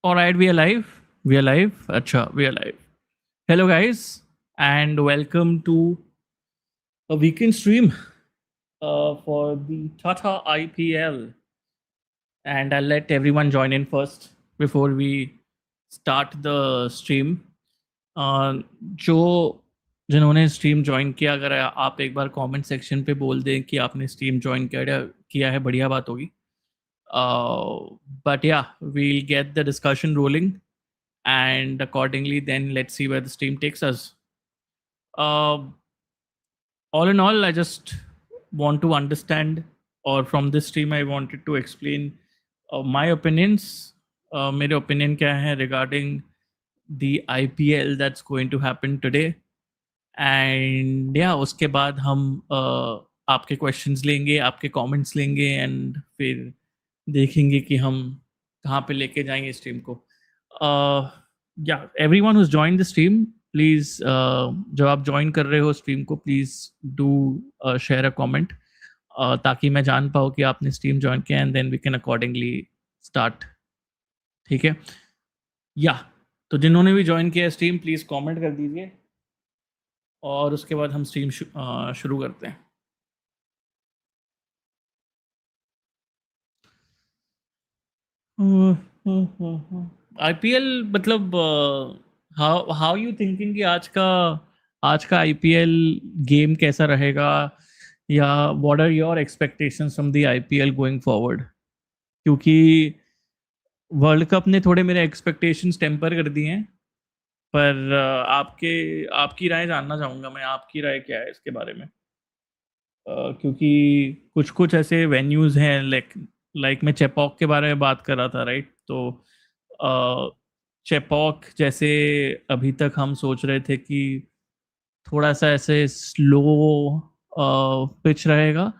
All right, we are live. We are live. Acha, we are live. Hello, guys, and welcome to a weekend stream for the Tata IPL. And I'll let everyone join in first before we start the stream. जो जिन्होंने stream join किया, अगर आप एक बार comment section पे बोल दें कि आपने स्ट्रीम ज्वाइन किया है, बढ़िया बात होगी. But yeah, we'll get the discussion rolling, and accordingly then let's see where the stream takes us. uh, all in all, I just want to understand, or from this stream I wanted to explain my opinions. मेरे opinion क्या है regarding the IPL that's going to happen today. And या उसके बाद हम आपके questions लेंगे, आपके कमेंट्स लेंगे, एंड फिर देखेंगे कि हम कहाँ पे लेके जाएंगे स्ट्रीम को. या everyone who join the stream, please जब आप ज्वाइन कर रहे हो स्ट्रीम को, please do share a comment, ताकि मैं जान पाऊँ कि आपने स्ट्रीम ज्वाइन किया, and then we can accordingly start. ठीक है. या तो जिन्होंने भी ज्वाइन किया स्ट्रीम, प्लीज़ कमेंट कर दीजिए और उसके बाद हम स्ट्रीम शुरू करते हैं. आईपीएल मतलब हाउ यू थिंकिंग कि आज का आईपीएल गेम कैसा रहेगा, या what are your expectations from the IPL going forward? क्योंकि वर्ल्ड कप ने थोड़े मेरे एक्सपेक्टेशंस टेम्पर कर दिए हैं, पर आपकी राय जानना चाहूँगा मैं. आपकी राय क्या है इसके बारे में? क्योंकि कुछ ऐसे वेन्यूज़ हैं, लाइक मैं चेपॉक के बारे में बात कर रहा था, राइट? तो चेपॉक जैसे अभी तक हम सोच रहे थे कि थोड़ा सा ऐसे स्लो पिच रहेगा,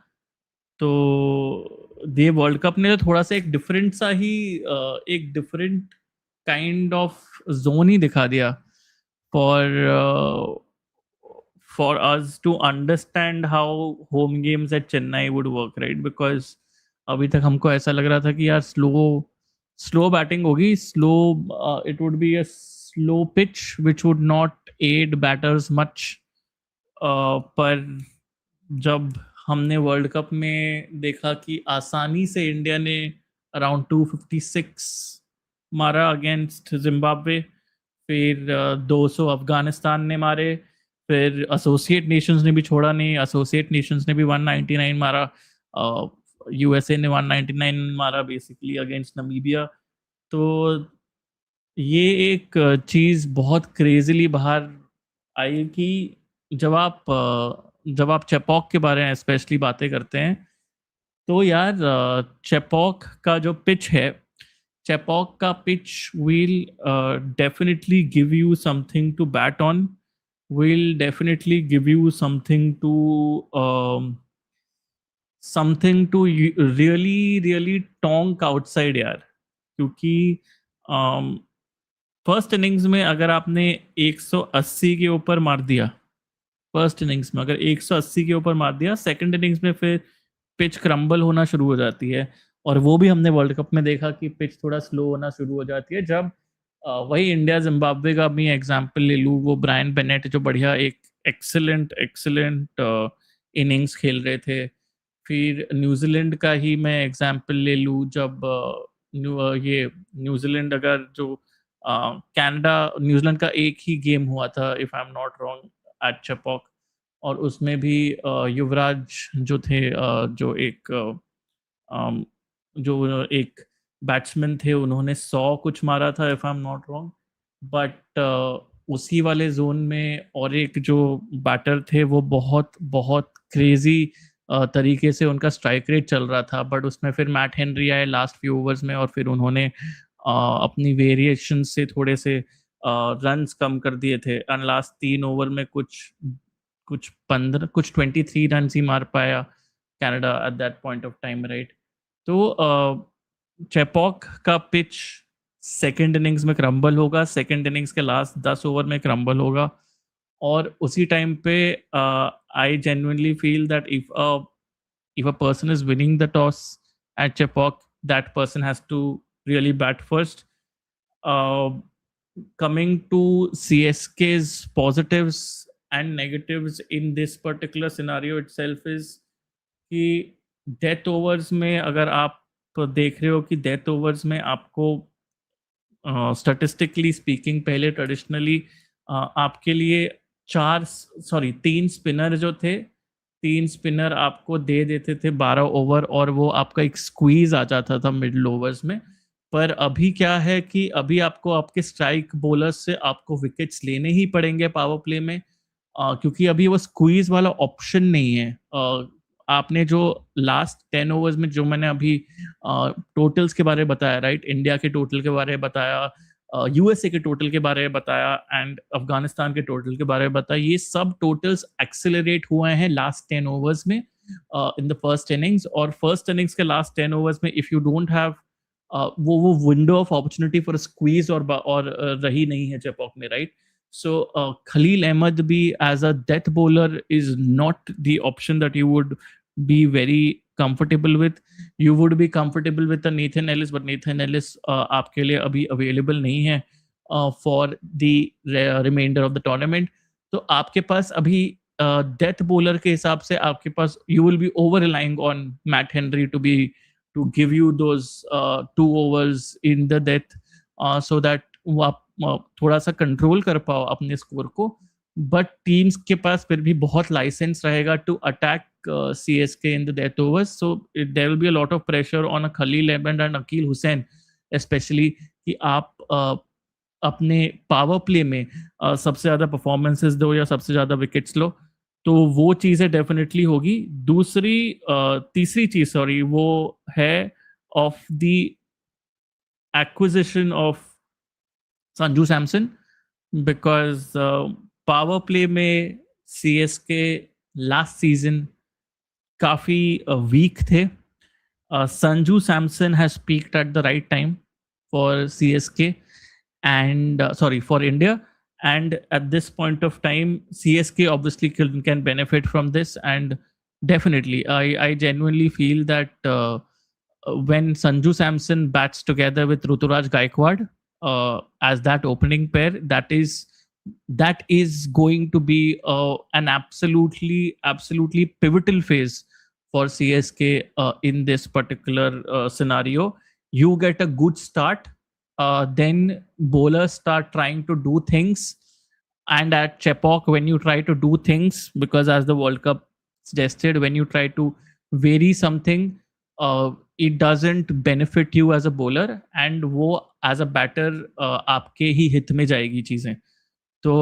तो ये वर्ल्ड कप ने तो थोड़ा सा एक डिफरेंट काइंड ऑफ जोन ही दिखा दिया for us to understand how home games at Chennai would work, right? Because अभी तक हमको ऐसा लग रहा था कि यार स्लो बैटिंग होगी, it would be a slow pitch which would not aid batters much. पर जब हमने वर्ल्ड कप में देखा कि आसानी से इंडिया ने अराउंड 256 मारा अगेंस्ट जिम्बाब्वे, फिर 200 अफगानिस्तान ने मारे, फिर एसोसिएट नेशंस ने भी छोड़ा नहीं, एसोसिएट नेशंस ने भी 199 मारा, यूएसए ने 199 मारा बेसिकली अगेंस्ट नमीबिया. तो ये एक चीज़ बहुत क्रेजीली बाहर आई कि जब आप चेपॉक के बारे में स्पेशली बातें करते हैं, तो यार चेपॉक का जो पिच है, चेपॉक का pitch will definitely give you something to bat on, will definitely give you something to really tonk outside यार. क्योंकि फर्स्ट इनिंग्स में अगर आपने 180 के ऊपर मार दिया, फर्स्ट इनिंग्स में अगर 180 के ऊपर मार दिया, सेकंड इनिंग्स में फिर पिच क्रम्बल होना शुरू हो जाती है. और वो भी हमने वर्ल्ड कप में देखा कि पिच थोड़ा स्लो होना शुरू हो जाती है. जब वही इंडिया जिम्बाब्वे का भी एग्जांपल ले लूँ, वो ब्रायन बेनेट जो बढ़िया एक एक्सीलेंट इनिंग्स खेल रहे थे. फिर न्यूजीलैंड का ही मैं एग्जांपल ले लूँ, जब ये न्यूजीलैंड अगर जो कनाडा न्यूजीलैंड का एक ही गेम हुआ था if I am not wrong at Chepauk, और उसमें भी युवराज जो थे, जो एक बैट्समैन थे, उन्होंने 100 कुछ मारा था if I am not wrong. But उसी वाले जोन में और एक जो बैटर थे, वो बहुत क्रेजी तरीके से उनका स्ट्राइक रेट चल रहा था. बट उसमें फिर मैट हेनरी आए लास्ट फ्यू ओवर्स में, और फिर उन्होंने अपनी वेरिएशन से थोड़े से रन्स कम कर दिए थे. एंड लास्ट 3 ओवर में कुछ 23 रन ही मार पाया Canada eight that point of time, right? तो चेपॉक का पिच सेकेंड इनिंग्स में क्रम्बल होगा, सेकेंड इनिंग्स के लास्ट 10 ओवर में क्रम्बल होगा. और उसी टाइम पे आई genuinely feel that if a person is winning the toss at Chepauk, that person has to really bat first. Uh, Coming to CSK's positives and negatives in this particular scenario itself is कि death overs में अगर आप देख रहे हो कि death overs में आपको स्टैटिस्टिकली स्पीकिंग पहले ट्रेडिशनली आपके लिए तीन स्पिनर जो थे, तीन स्पिनर आपको दे देते थे 12 ओवर और वो आपका एक स्क्वीज आ जाता था मिडल ओवर्स में। पर अभी क्या है कि अभी आपको आपके स्ट्राइक बॉलर्स से आपको विकेट्स लेने ही पड़ेंगे पावर प्ले में, क्योंकि अभी वो स्क्वीज वाला ऑप्शन नहीं है। आपने जो लास्ट 10 ओवर्स में जो मैंने अभी टोटल्स के बारे में बताया, राइट, इंडिया के टोटल के बारे में बताया, यूएसए के टोटल के बारे में बताया एंड अफगानिस्तान के टोटल के बारे में बताया, ये सब टोटल्स एक्सेलरेट हुए हैं लास्ट 10 ओवर्स में इन द फर्स्ट इनिंग्स। और फर्स्ट इनिंग्स के लास्ट 10 ओवर्स में इफ यू डोंट हैव वो window of opportunity for squeeze और रही नहीं है चेपॉक में, right. So Khalil Ahmed be as a death bowler is not the option that you would be very comfortable with. You would be comfortable with the Nathan Ellis, but Nathan Ellis आपके लिए अभी available नहीं है for the remainder of the tournament. तो आपके पास अभी death bowler के हिसाब से आपके पास you will be over relying on Matt Henry to give you those 2 overs in the death, so that वो आप थोड़ा सा कंट्रोल कर पाओ अपने स्कोर को। बट टीम्स के पास फिर भी बहुत लाइसेंस रहेगा to attack CSK in the death overs, so there will be a lot of pressure on a Khaleel Ahmed and Akeal Hosein specially कि आप अपने पावर प्ले में सबसे ज़्यादा परफॉर्मेंसेस दो या सबसे ज़्यादा विकेट्स लो। तो वो चीज़ें डेफिनेटली होगी। तीसरी चीज़ सॉरी वो है of the acquisition of Sanju Samson, because power play में CSK लास्ट सीजन काफ़ी वीक थे। Sanju Samson has peaked at the right time for CSK and sorry, for India, and at this point of time CSK obviously can benefit from this, and definitely I genuinely feel that when Sanju Samson bats together with Ruturaj Gaikwad as that opening pair, that is going to be an absolutely pivotal phase for CSK in this particular scenario. You get a good start, then bowlers start trying to do things, and at Chepauk when you try to do things, because as the World Cup suggested, when you try to vary something, it doesn't benefit you as a bowler, and वो as a batter आपके ही हित में जाएगी चीजें। तो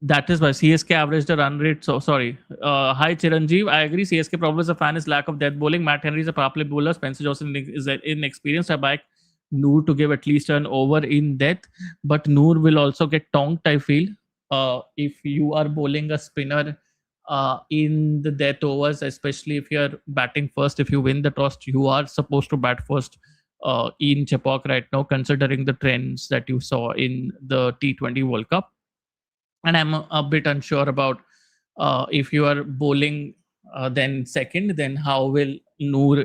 that is why CSK averaged a run rate. So sorry. Hi Chiranjeev. I agree. CSK problem as a fan is lack of death bowling. Matt Henry is a power play bowler. Spencer Johnson is inexperienced. I back Noor to give at least an over in death, but Noor will also get tonked, I feel. If you are bowling a spinner in the death overs, especially if you are batting first, if you win the toss, you are supposed to bat first in Chepauk right now, considering the trends that you saw in the T20 World Cup. And I'm a bit unsure about if you are bowling then second, then how will Noor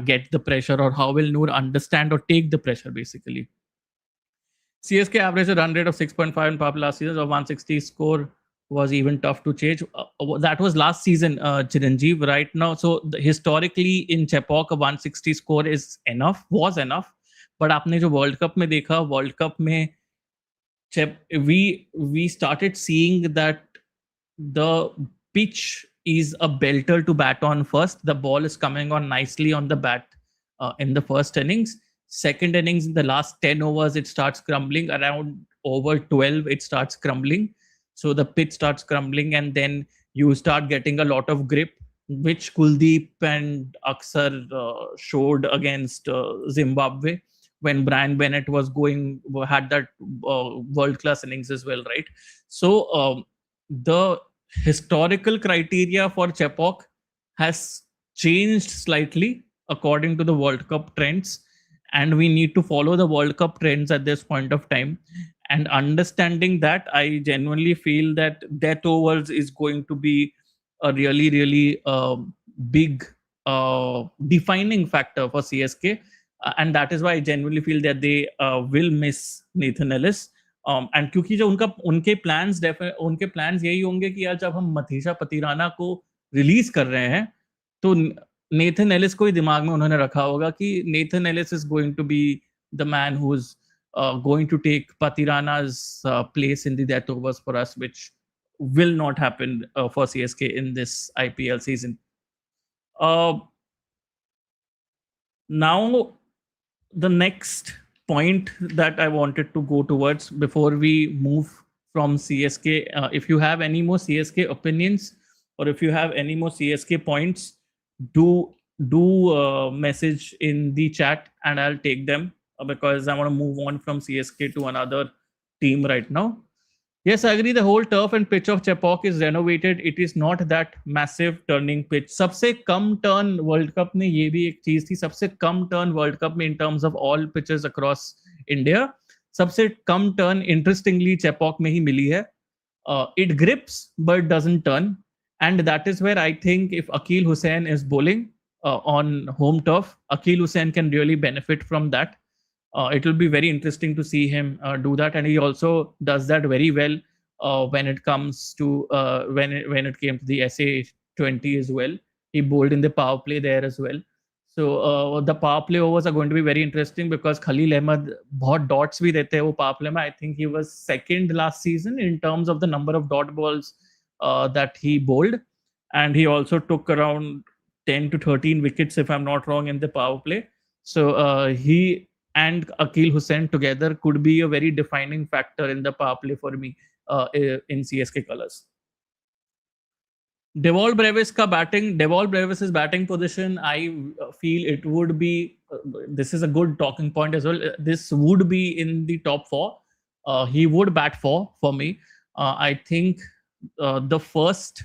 get the pressure, or how will Noor understand or take the pressure basically. CSK averaged a run rate of 6.5 in power play last season, so 160 score was even tough to change. That was last season, Chiranjeev. Right now, so historically in Chepauk, a 160 score was enough. But आपने जो world cup में देखा, world cup में we started seeing that the pitch is a belter to bat on first. The ball is coming on nicely on the bat in the first innings. Second innings, in the last 10 overs, it starts crumbling. Around over 12, it starts crumbling. So the pitch starts crumbling, and then you start getting a lot of grip, which Kuldeep and Aksar showed against Zimbabwe when Brian Bennett had that world-class innings as well, right? So the historical criteria for Chepauk has changed slightly according to the World Cup trends, and we need to follow the World Cup trends at this point of time. And understanding that, I genuinely feel that death overs is going to be a really big defining factor for CSK. and that is why I genuinely feel that they will miss Nathan Ellis. And क्योंकि जो उनके plans यही होंगे कि यार जब हम मथीशा पतिराना को रिलीज कर रहे हैं तो नेथन एलिस को ही दिमाग में उन्होंने रखा होगा कि Nathan Ellis is going to be the man who is going to take Patirana's place in the death overs for us, which will not happen for CSK in this IPL season. Now, the next point that I wanted to go towards before we move from CSK, if you have any more CSK opinions or if you have any more CSK points, do message in the chat and I'll take them because I want to move on from CSK to another team right now. Yes, I agree. The whole turf and pitch of Chepauk is renovated. It is not that massive turning pitch. सबसे कम turn World Cup में ये भी एक चीज थी. सबसे कम turn World Cup में in terms of all pitches across India. सबसे कम turn interestingly Chepauk में ही मिली है. It grips but doesn't turn, and that is where I think if Akil Hussain is bowling on home turf, Akil Hussain can really benefit from that. It will be very interesting to see him do that, and he also does that very well when it comes to when it came to the SA20 as well. He bowled in the power play there as well. So the power play overs are going to be very interesting because Khalil Ahmed बहुत dots भी देते हैं वो power play में. I think he was second last season in terms of the number of dot balls that he bowled, and he also took around 10 to 13 wickets if I'm not wrong in the power play. So he and Akil Hussain together could be a very defining factor in the power play for me in CSK colors. Deval Brevis's batting position, I feel it would be, this is a good talking point as well. This would be in the top four. He would bat four for me. I think the first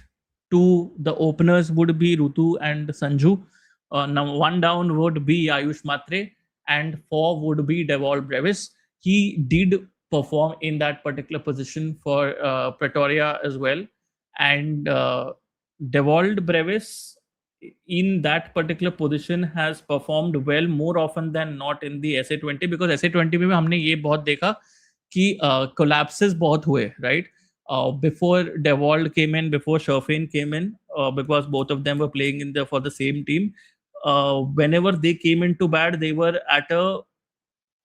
two, the openers would be Rutu and Sanju. Now one down would be Ayush Matre, and four would be Deval Brevis. He did perform in that particular position for Pretoria as well. And Deval Brevis in that particular position has performed well more often than not in the SA20, because SA20 में हमने ये बहुत देखा कि collapses बहुत हुए, right? Before Deval came in, before Sherfane came in, because both of them were playing for the same team. Whenever they came into bat, they were at a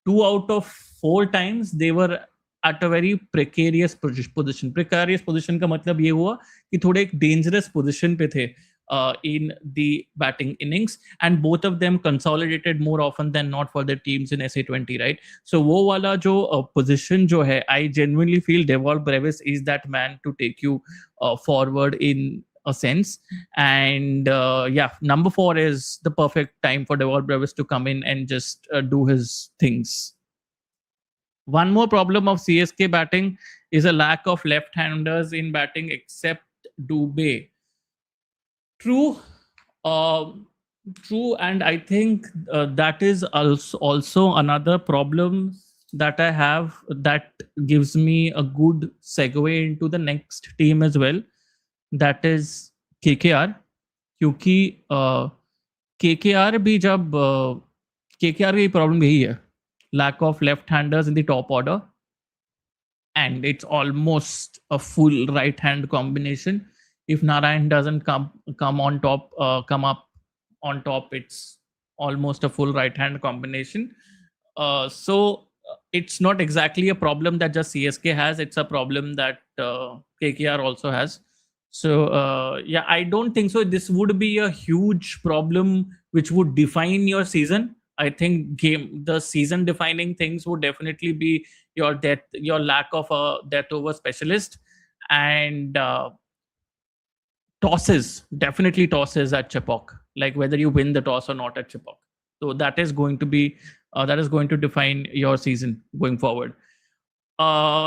2 out of 4 times they were at a very precarious position. Precarious position का मतलब ये हुआ कि थोड़े एक dangerous position पे थे in the batting innings, and both of them consolidated more often than not for their teams in SA20, right? So वो वाला जो position जो है, I genuinely feel Deval Brevis is that man to take you forward in a sense. And yeah, number 4 is the perfect time for Deval Brevis to come in and just do his things. One more problem of CSK batting is a lack of left-handers in batting except Dubey. True, and I think that is also another problem that I have that gives me a good segue into the next team as well. That is KKR. क्योंकि KKR भी जब KKR की problem यही है, lack of left-handers in the top order, and it's almost a full right-hand combination. If Narayan doesn't come up on top, it's almost a full right-hand combination. So it's not exactly a problem that just CSK has. It's a problem that KKR also has. So yeah, I don't think so. This would be a huge problem which would define your season. I think the season defining things would definitely be your lack of a death over specialist, and definitely tosses at Chepauk, like whether you win the toss or not at Chepauk. So that is going to be that is going to define your season going forward.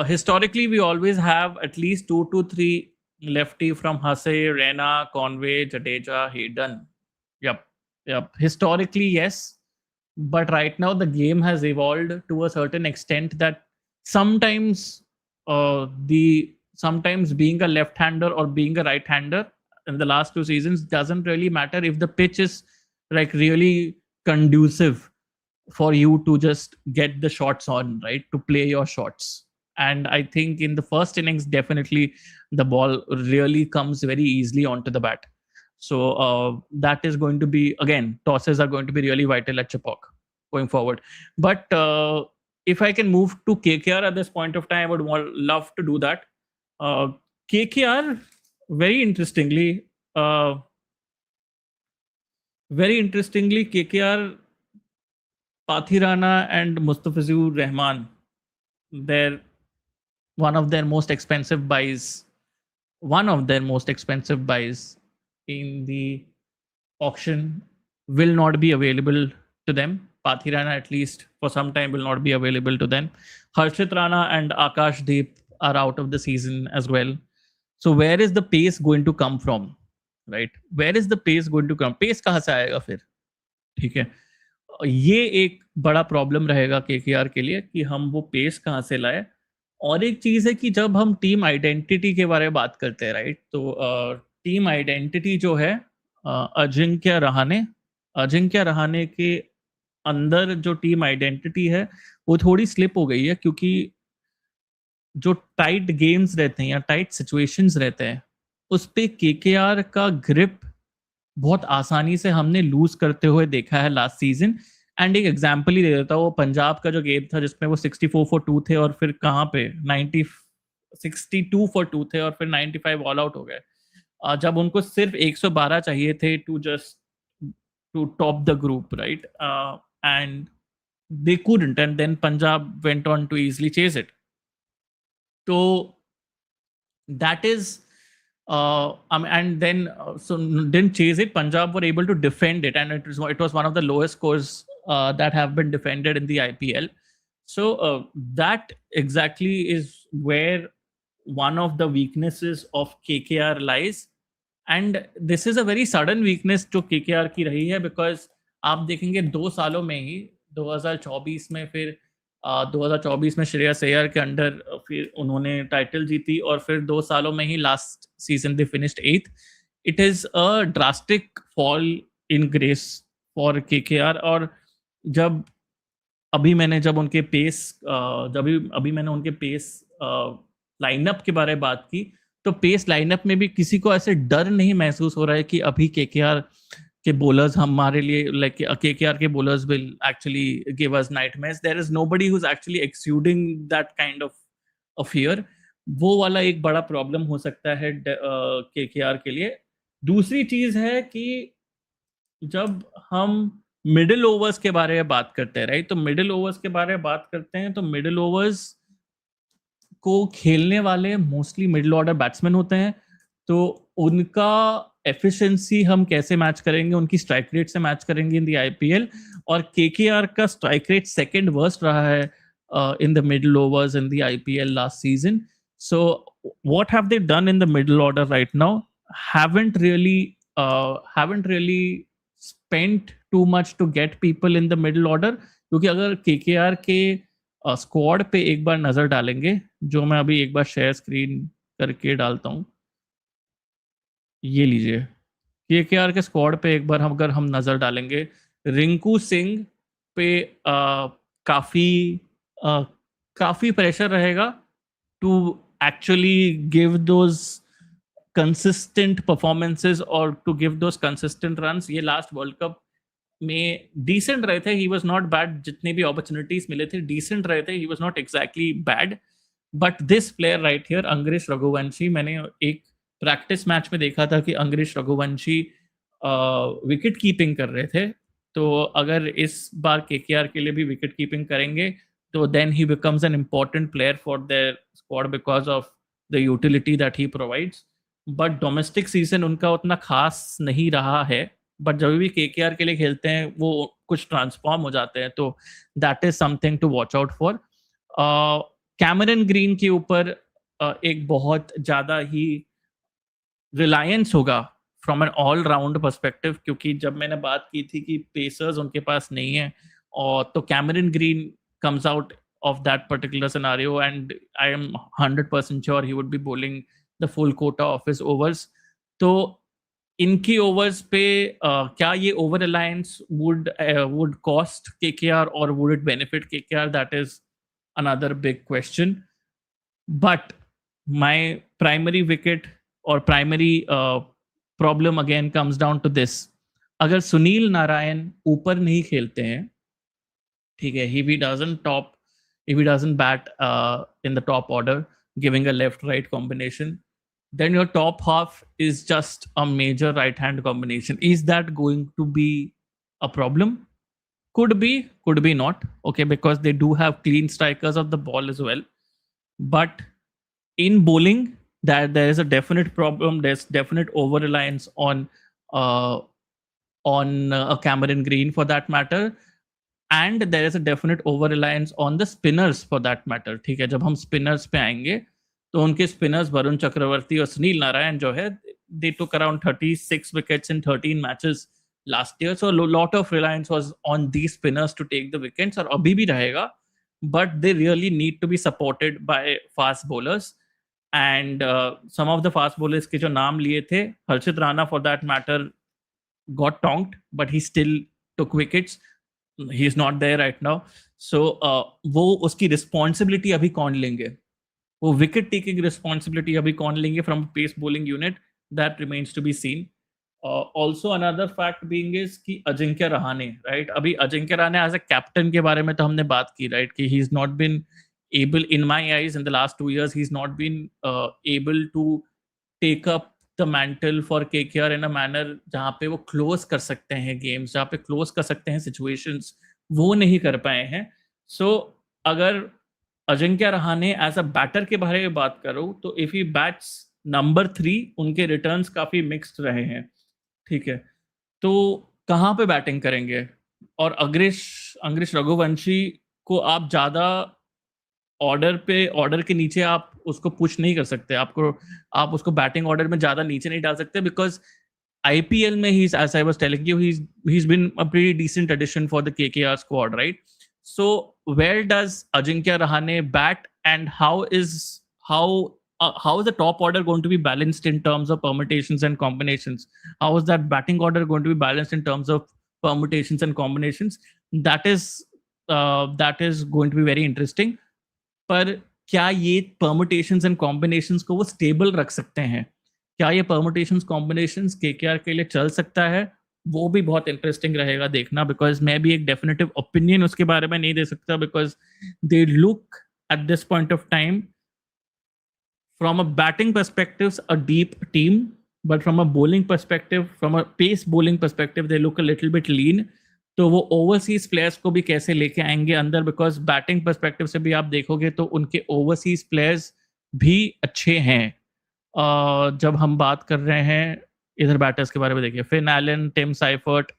Historically, we always have at least 2 to 3 lefty from Hussey, Rena, Conway, Jadeja, Hayden. Yep. Historically, yes. But right now, the game has evolved to a certain extent that sometimes sometimes being a left-hander or being a right-hander in the last 2 seasons doesn't really matter if the pitch is like really conducive for you to just get the shots on, right? To play your shots. And I think in the first innings, definitely the ball really comes very easily onto the bat. So that is going to be, again, tosses are going to be really vital at Chipok going forward. But if I can move to KKR at this point of time, I would love to do that. Uh, KKR, very interestingly, uh, KKR, Pathirana and Mustafizur Rahman, they're one of their most expensive buys, one of their most expensive buys in the auction will not be available to them. Pathirana, at least for some time, will not be available to them. Harshit Rana and Akash Deep are out of the season as well. So where is the pace going to come from? Right? Where is the pace going to come? Pace कहाँ से आएगा फिर? ठीक है. ये एक बड़ा problem रहेगा केकेआर के लिए कि हम वो पेस कहाँ से लाए. और एक चीज़ है कि जब हम टीम आइडेंटिटी के बारे में बात करते हैं, राइट, तो टीम आइडेंटिटी जो है, अजिंक्य रहाणे के अंदर जो टीम आइडेंटिटी है वो थोड़ी स्लिप हो गई है, क्योंकि जो टाइट गेम्स रहते हैं या टाइट सिचुएशंस रहते हैं उस पे केकेआर का ग्रिप बहुत आसानी से हमने लूज करते हुए देखा है लास्ट सीजन. एंड एक एग्जांपल ही दे देता हूँ, वो पंजाब का जो गेम था जिसमें वो 64 फॉर 2 थे और फिर कहाँ पे 62 फॉर 2 थे और फिर 95 ऑल आउट हो गए. जब उनको सिर्फ 112 चाहिए थे to just to top the group, right, and they couldn't, and then Punjab went on to easily chase it. So that is and then so didn't chase it. Punjab were able to defend it, and it was one of the lowest scores that have been defended in the IPL. So that exactly is where one of the weaknesses of KKR lies. And this is a very sudden weakness जो KKR की रही है, because आप देखेंगे 2 सालों में ही 2024 में, फिर 2024 में श्रेयस अय्यर के अंडर फिर उन्होंने टाइटल जीती और फिर 2 सालों में ही last season they finished 8th. It is a drastic fall in grace for KKR. और जब मैंने उनके पेस लाइनअप के बारे में बात की, तो पेस लाइनअप में भी किसी को ऐसे डर नहीं महसूस हो रहा है कि अभी केकेआर के बॉलर्स हमारे लिए, लाइक केकेआर के bowlers will actually give us nightmares. There is nobody who is actually exuding that kind of a fear. वो वाला एक बड़ा प्रॉब्लम हो सकता है केकेआर के लिए. दूसरी चीज है कि जब हम मिडिल ओवर्स के बारे में बात करते हैं, राइट, तो मिडिल ओवर्स के बारे में बात करते हैं तो मिडिल ओवर्स को खेलने वाले मोस्टली मिडिल ऑर्डर बैट्समैन होते हैं. तो उनका एफिशिएंसी हम कैसे मैच करेंगे? उनकी स्ट्राइक रेट से मैच करेंगे इन द आईपीएल. और केकेआर का स्ट्राइक रेट सेकंड वर्स्ट रहा है in the middle overs in the IPL last season. So what have they done in the middle order right now? haven't really spent too much to get people in the middle order. क्योंकि अगर KKR के squad पे एक बार नजर डालेंगे, जो मैं अभी एक बार शेयर स्क्रीन करके डालता हूँ, ये लीजिए. केकेआर के स्क्वाड पे एक बार अगर हम नजर डालेंगे, रिंकू सिंह पे काफी प्रेशर रहेगा to actually give those consistent performances और to give those consistent runs. ये लास्ट वर्ल्ड कप में डिसेंट रहे थे, ही वाज नॉट बैड. जितनी भी अपॉर्चुनिटीज मिले थे डिसेंट रहे थे, he was not exactly bad. But this player right here, अंग्रेज रघुवंशी, मैंने एक प्रैक्टिस मैच में देखा था कि अंग्रेज रघुवंशी विकेट कीपिंग कर रहे थे. तो अगर इस बार केकेआर के लिए भी विकेट कीपिंग करेंगे तो then he becomes an important player for their squad because of the utility that he provides. But domestic season उनका उतना खास नहीं रहा है. बट जब भी केकेआर के लिए खेलते हैं वो कुछ ट्रांसफॉर्म हो जाते हैं. तो that is something to watch out for. Cameron Green के ऊपर एक बहुत ज़्यादा ही रिलायंस होगा from an all round perspective, क्योंकि जब मैंने बात की थी कि पेसर्स उनके पास नहीं है, और तो Cameron green comes out of that particular scenario, and I am 100% sure he would be bowling the full quota of his overs. So इनकी ओवर्स पे क्या ये over Reliance would cost KKR or would it benefit KKR? That is another big question. But my primary wicket or primary problem again comes down to this. अगर सुनील नारायण ऊपर नहीं खेलते हैं, ठीक है, if he doesn't bat in the top order, giving a left right combination, then your top half is just a major right hand combination. Is that going to be a problem? Could be not. Okay, because they do have clean strikers of the ball as well. But in bowling, that there is a definite problem. There's definite over reliance uh, on a Cameron Green for that matter. And there is a definite over reliance on the spinners for that matter. ठीक है, जब हम spinners पे आएंगे तो उनके spinners Varun Chakravarthy और सुनील नारायण जो है, they took around 36 wickets in 13 matches last year. So lot of reliance was on the spinners to take the wickets, और अभी भी रहेगा. But they really need to be supported by fast bowlers. And some of the fast bowlers के जो नाम लिए थे, Harshit Rana for that matter got tonked, but he still took wickets. He is not there right now. So वो उसकी responsibility अभी कौन लेंगे, वो विकेट टेकिंग रिस्पॉन्सिबिलिटी अभी कौन लेंगे from pace bowling unit, that remains to be seen. Also another fact being is कि अजिंक्य रहाणे, राइट, अभी Ajinkya Rahane as a captain के बारे में तो हमने बात की, राइट, कि he is not been able, in my eyes, in the last 2 years he's not been able to take up the mantle for KKR in a manner जहाँ पे वो क्लोज कर सकते हैं गेम्स, जहाँ पे क्लोज कर सकते हैं सिचुएशंस, वो नहीं कर पाए हैं. सो अगर Ajinkya Rahane as a batter के बारे में बात करूँ तो इफ ही बैट्स नंबर 3, उनके रिटर्न्स काफी मिक्स्ड रहे हैं. ठीक है, तो कहाँ पे बैटिंग करेंगे? और अंग्रेश रघुवंशी को आप ज्यादा ऑर्डर के नीचे आप उसको पुश नहीं कर सकते. आप उसको बैटिंग ऑर्डर में ज्यादा नीचे नहीं डाल सकते, बिकॉज IPL में he's, as I was telling you, he's been a pretty decent addition for the KKR squad, right? So where does Ajinkya Rahane bat, and how is the top order going to be balanced in terms of permutations and combinations? How is that batting order going to be balanced in terms of permutations and combinations? That is going to be very interesting. पर क्या ये permutations and combinations को वो stable रख सकते हैं? क्या ये परमुटेशंस कॉम्बिनेशंस केकेआर के लिए चल सकता है? वो भी बहुत इंटरेस्टिंग रहेगा देखना, बिकॉज मैं भी एक डेफिनेटिव ओपिनियन उसके बारे में नहीं दे सकता, because they look at this point of time from a batting perspective a deep team, but from a bowling perspective, from a pace bowling perspective, they look a little bit lean. तो वो overseas players को भी कैसे लेके आएंगे अंदर, because batting perspective से भी आप देखोगे तो उनके ओवरसीज प्लेयर्स भी अच्छे हैं. जब हम बात कर रहे हैं इधर बैटर्स के बारे में, देखिए Finn Allen, Tim Seifert,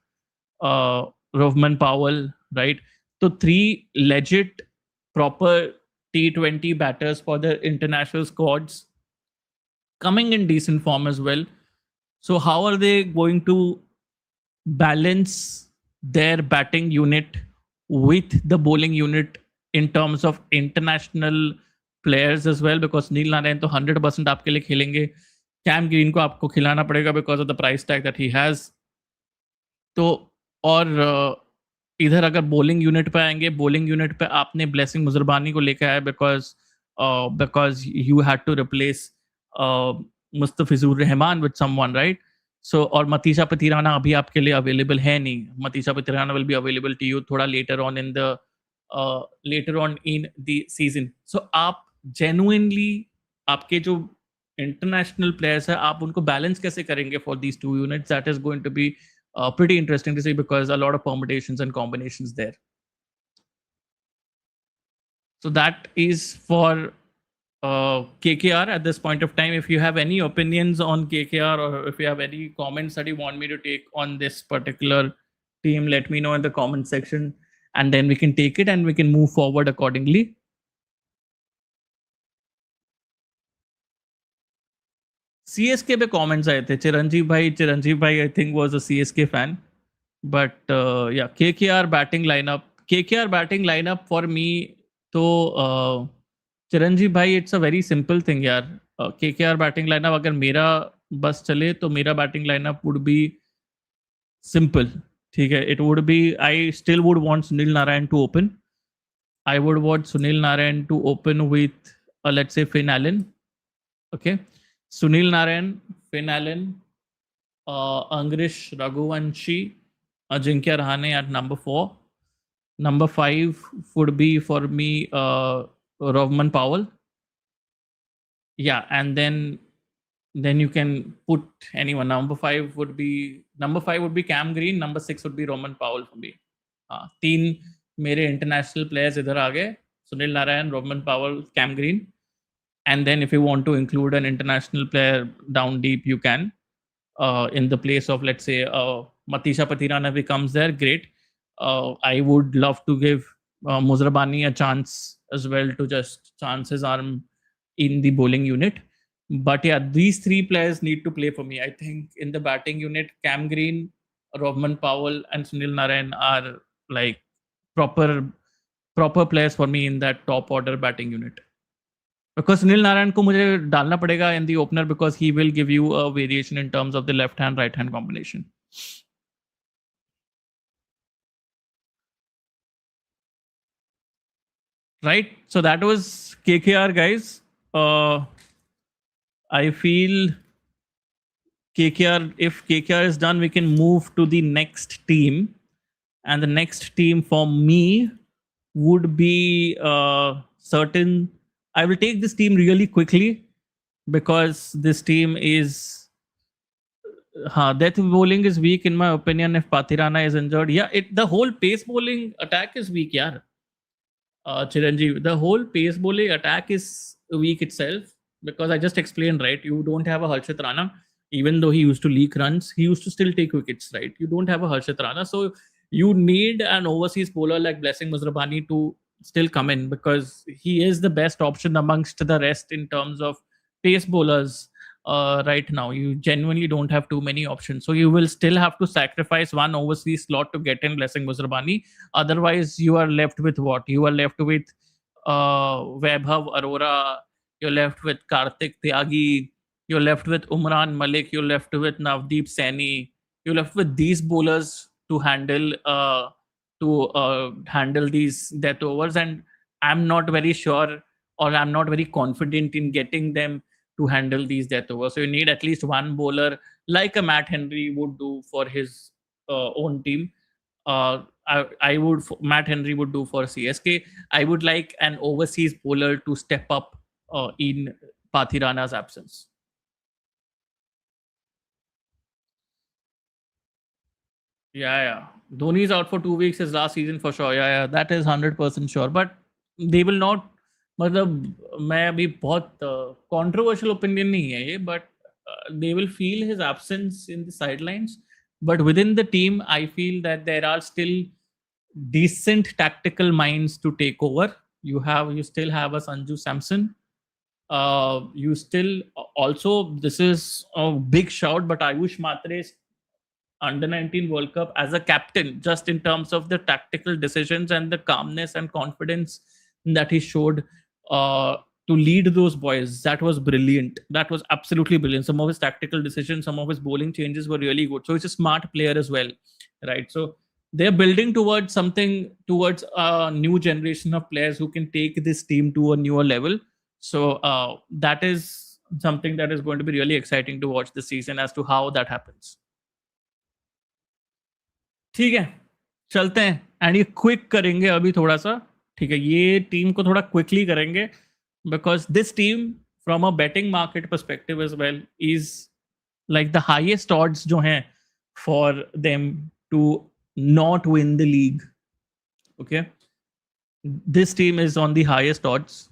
Rovman Powell, right, तो 3 legit proper T20 batters for the international squads coming in decent form as well. So how are they going to balance their batting unit with the bowling unit in terms of international players as well? Because नील नारायण तो 100% आपके लिए खेलेंगे, cam green को आपको खिलाना पड़ेगा because of the price tag that he has. तो और इधर अगर बॉलिंग यूनिट पे आएंगे, बॉलिंग यूनिट पे आपने ब्लेसिंग मुजरबानी को लेकर आया because you had to replace Mustafizur Rahman with someone, right? So और मतीशा पतिराना अभी आपके लिए अवेलेबल है नहीं. Matheesha Pathirana will be available to you थोड़ा later on in the season. So आप जेन्युइनली आपके जो इंटरनेशनल प्लेयर्स है, आप उनको बैलेंस कैसे करेंगे for these 2 units? That is going to be pretty interesting to see, because a lot of permutations and combinations there. So that is for KKR at this point of time. If you have any opinions on KKR, or if you have any comments that you want me to take on this particular team, let me know in the comment section, and then we can take it and we can move forward accordingly. CSK पे comments आए थे. चिरंजीव भाई I think was a CSK fan, but yeah KKR batting lineup for me. तो चिरंजीव भाई, it's a very simple thing यार. KKR batting lineup अगर मेरा बस चले तो मेरा batting lineup would be simple. ठीक है, it would be, I still would want Sunil Narine to open. I would want Sunil Narayan to open with, let's say, Finn Allen. Okay. Sunil Narayan, Finn Allen, Angrish Raghuvanshi, Ajinkya Rahane at number 4. Number 5 would be for me Rovman Powell. Yeah, and then you can put anyone. Number 5 would be Cam Green. Number 6 would be Roman Powell for me. हाँ, 3 मेरे international players इधर आ गए. Sunil Narine, Rovman Powell, Cam Green. And then if you want to include an international player down deep, you can. In the place of, let's say, Matisha Patirana becomes there, great. I would love to give Muzrabani a chance as well, to just chance his arm in the bowling unit. But yeah, these 3 players need to play for me. I think in the batting unit, Cam Green, Roman Powell, and Sunil Narayan are like proper players for me in that top order batting unit. Because Sunil Narayan को मुझे डालना पड़ेगा in the opener because he will give you a variation in terms of the left hand right hand combination. Right? So that was KKR, guys. I feel KKR, if KKR is done, we can move to the next team. And the next team for me would be certain. I will take this team really quickly because this team is. Death bowling is weak in my opinion if Patirana is injured. Yeah, the whole pace bowling attack is weak, yeah. Chiranjeev, the whole pace bowling attack is weak itself because I just explained, right? You don't have a Harshit Rana, even though he used to leak runs, he used to still take wickets, right? You don't have a Harshit Rana, so you need an overseas bowler like Blessing Muzrabani to still come in because he is the best option amongst the rest in terms of pace bowlers. Right now, you genuinely don't have too many options, so you will still have to sacrifice one overseas slot to get in Blessing Muzrabani. Otherwise, you are left with what? You are left with Vaibhav Arora. You're left with Karthik Tyagi. You're left with Umran Malik. You're left with Navdeep Saini. You're left with these bowlers to handle these death overs, and I'm not very sure, or I'm not very confident in getting them to handle these death overs. So you need at least one bowler like a Matt Henry would do for his own team. I would Matt Henry would do for CSK. I would like an overseas bowler to step up in Pathirana's absence. Yeah. Dhoni's out for 2 weeks his last season for sure. Yeah. That is 100% sure. But they will not. मतलब मैं अभी बहुत controversial opinion नहीं है ये, but they will feel his absence in the sidelines. But within the team, I feel that there are still decent tactical minds to take over. You still have a Sanju Samson. You still also, this is a big shout, but Ayush Matre's under 19 World Cup as a captain, just in terms of the tactical decisions and the calmness and confidence that he showed uh, to lead those boys. That was brilliant. That was absolutely brilliant. Some of his tactical decisions, some of his bowling changes were really good. So he's a smart player as well, right? So they're building towards something, towards a new generation of players who can take this team to a newer level. So that is something that is going to be really exciting to watch this season as to how that happens. ठीक है, चलते हैं. And ये quick करेंगे अभी थोड़ा सा. ठीक है, ये टीम को थोड़ा क्विकली करेंगे because this team from a betting market perspective as well is like the highest odds जो हैं for them to not win the league. Okay, this team is on the highest odds.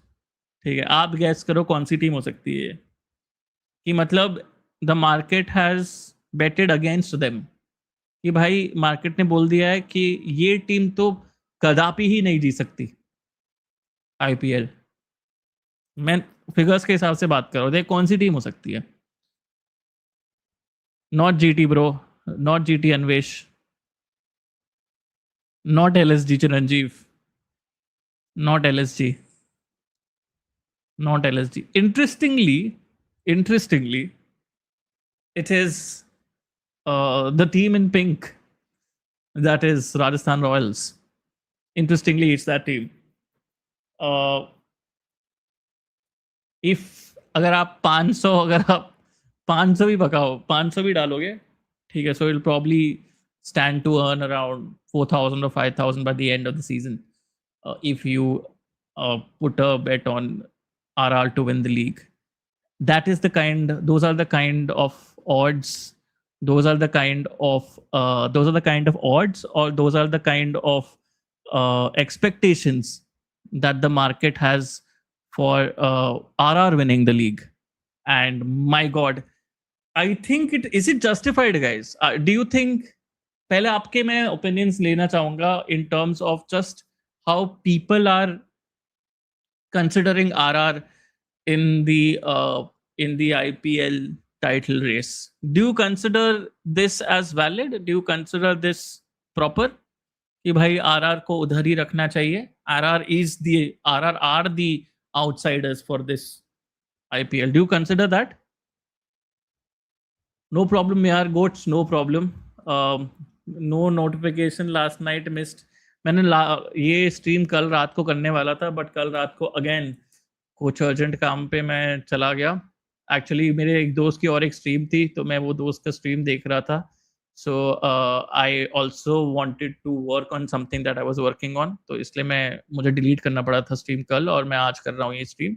ठीक है, आप gas करो कौन सी team हो सकती है कि मतलब the market has betted against them, कि भाई मार्केट ने बोल दिया है कि ये टीम तो कदापि ही नहीं जीत सकती आईपीएल. मैं फिगर्स के हिसाब से बात कर रहा हूँ, देख कौन सी टीम हो सकती है. Not GT bro, not GT Anvesh, not LSG Chiranjeev, not LSG, not LSG. Interestingly It is the team in pink, that is Rajasthan Royals. Interestingly, it's that team. Uh, if अगर आप 500 अगर आप 500 भी पकाओ 500 भी डालोगे ठीक है, so it'll probably stand to earn around 4,000 or 5,000 by the end of the season, if you put a bet on RR to win the league. That is the kind, those are the kind of odds, those are the kind of odds, or those are the kind of expectations that the market has for RR winning the league. And my god, I think it is it justified, guys? Do you think, पहले आपके मैं opinions लेना चाहूंगा in terms of just how people are considering RR in the IPL title race. Do you consider this as valid? Do you consider this proper? कि भाई RR को उधर ही रखना चाहिए. RR are the outsiders for this IPL. Do you consider that? No problem, yaar. Goats, no problem. No notification last night missed. मैंने ये stream कल रात को करने वाला था, बट कल रात को अगेन कुछ अर्जेंट काम पे मैं चला गया. एक्चुअली मेरे एक दोस्त की और एक स्ट्रीम थी, तो मैं वो दोस्त का स्ट्रीम देख रहा था. So I also wanted to work on something that I was working on, तो इसलिए मुझे डिलीट करना पड़ा था स्ट्रीम कल, और मैं आज कर रहा हूँ ये stream.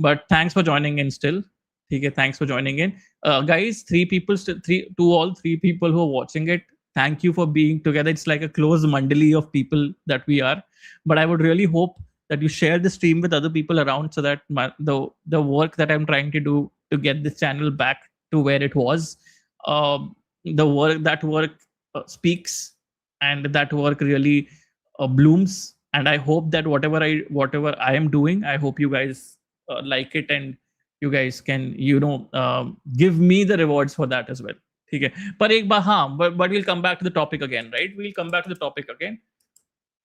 But thanks for joining in still. ठीक है, thanks for joining in. Guys, to all three people who are watching it, thank you for being together. It's like a close mandali of people that we are. But I would really hope that you share the stream with other people around, so that the work that I'm trying to do to get this channel back to where it was, the work speaks, and that work really blooms. And I hope that whatever I am doing, I hope you guys like it, and you guys can give me the rewards for that as well. ठीक है, पर एक बार हाँ, but we'll come back to the topic again, right? We'll come back to the topic again.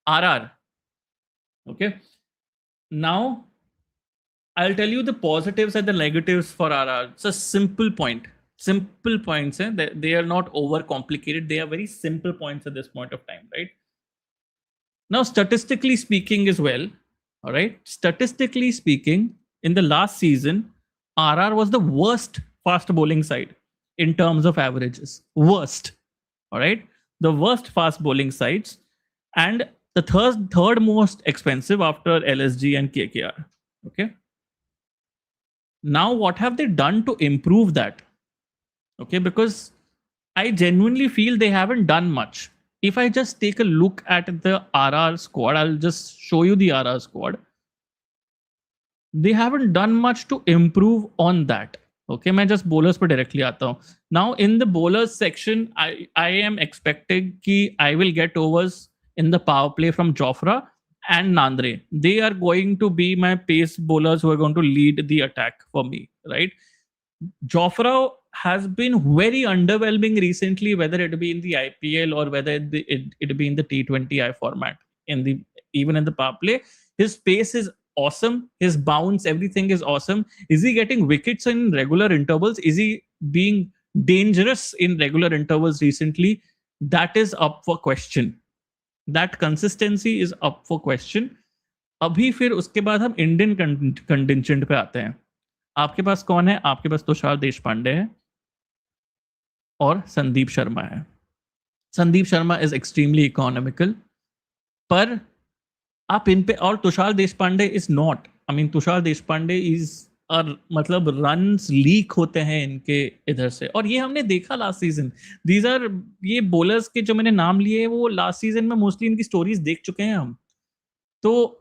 RR. Okay. Now, I'll tell you the positives and the negatives for RR. It's a simple points. They are not over complicated. They are very simple points at this point of time, right? Now, statistically speaking as well, all right? Statistically speaking, in the last season, RR was the worst fast bowling side in terms of averages. Worst. All right? The worst fast bowling sides. And the third most expensive after LSG and KKR. Okay? Now, what have they done to improve that? Okay, because I genuinely feel they haven't done much. If I just take a look at the RR squad, I'll just show you the RR squad. They haven't done much to improve on that. Okay, मैं just bowlers पे directly आता हूँ. Now in the bowlers section, I am expecting कि I will get overs in the power play from Jofra and Nandre. They are going to be my pace bowlers who are going to lead the attack for me, right? Jofra has been very underwhelming recently, whether it be in the IPL or whether it be in the T20I format. Even in the power play, his pace is awesome. His bounce, everything is awesome. Is he getting wickets in regular intervals? Is he being dangerous in regular intervals recently? That is up for question. That consistency is up for question. अभी फिर उसके बाद हम Indian contingent पे आते हैं. आपके पास कौन है? आपके पास तुषार देशपांडे है और संदीप शर्मा है. Sandeep Sharma is extremely economical, पर आप इन पे, और Tushar Deshpande is not, I mean Tushar Deshpande is मतलब रन्स लीक होते हैं इनके इधर से, और ये हमने देखा लास्ट सीजन. दीज आर, ये बॉलर्स के जो मैंने नाम लिए वो लास्ट सीजन में मोस्टली इनकी स्टोरीज देख चुके हैं हम. तो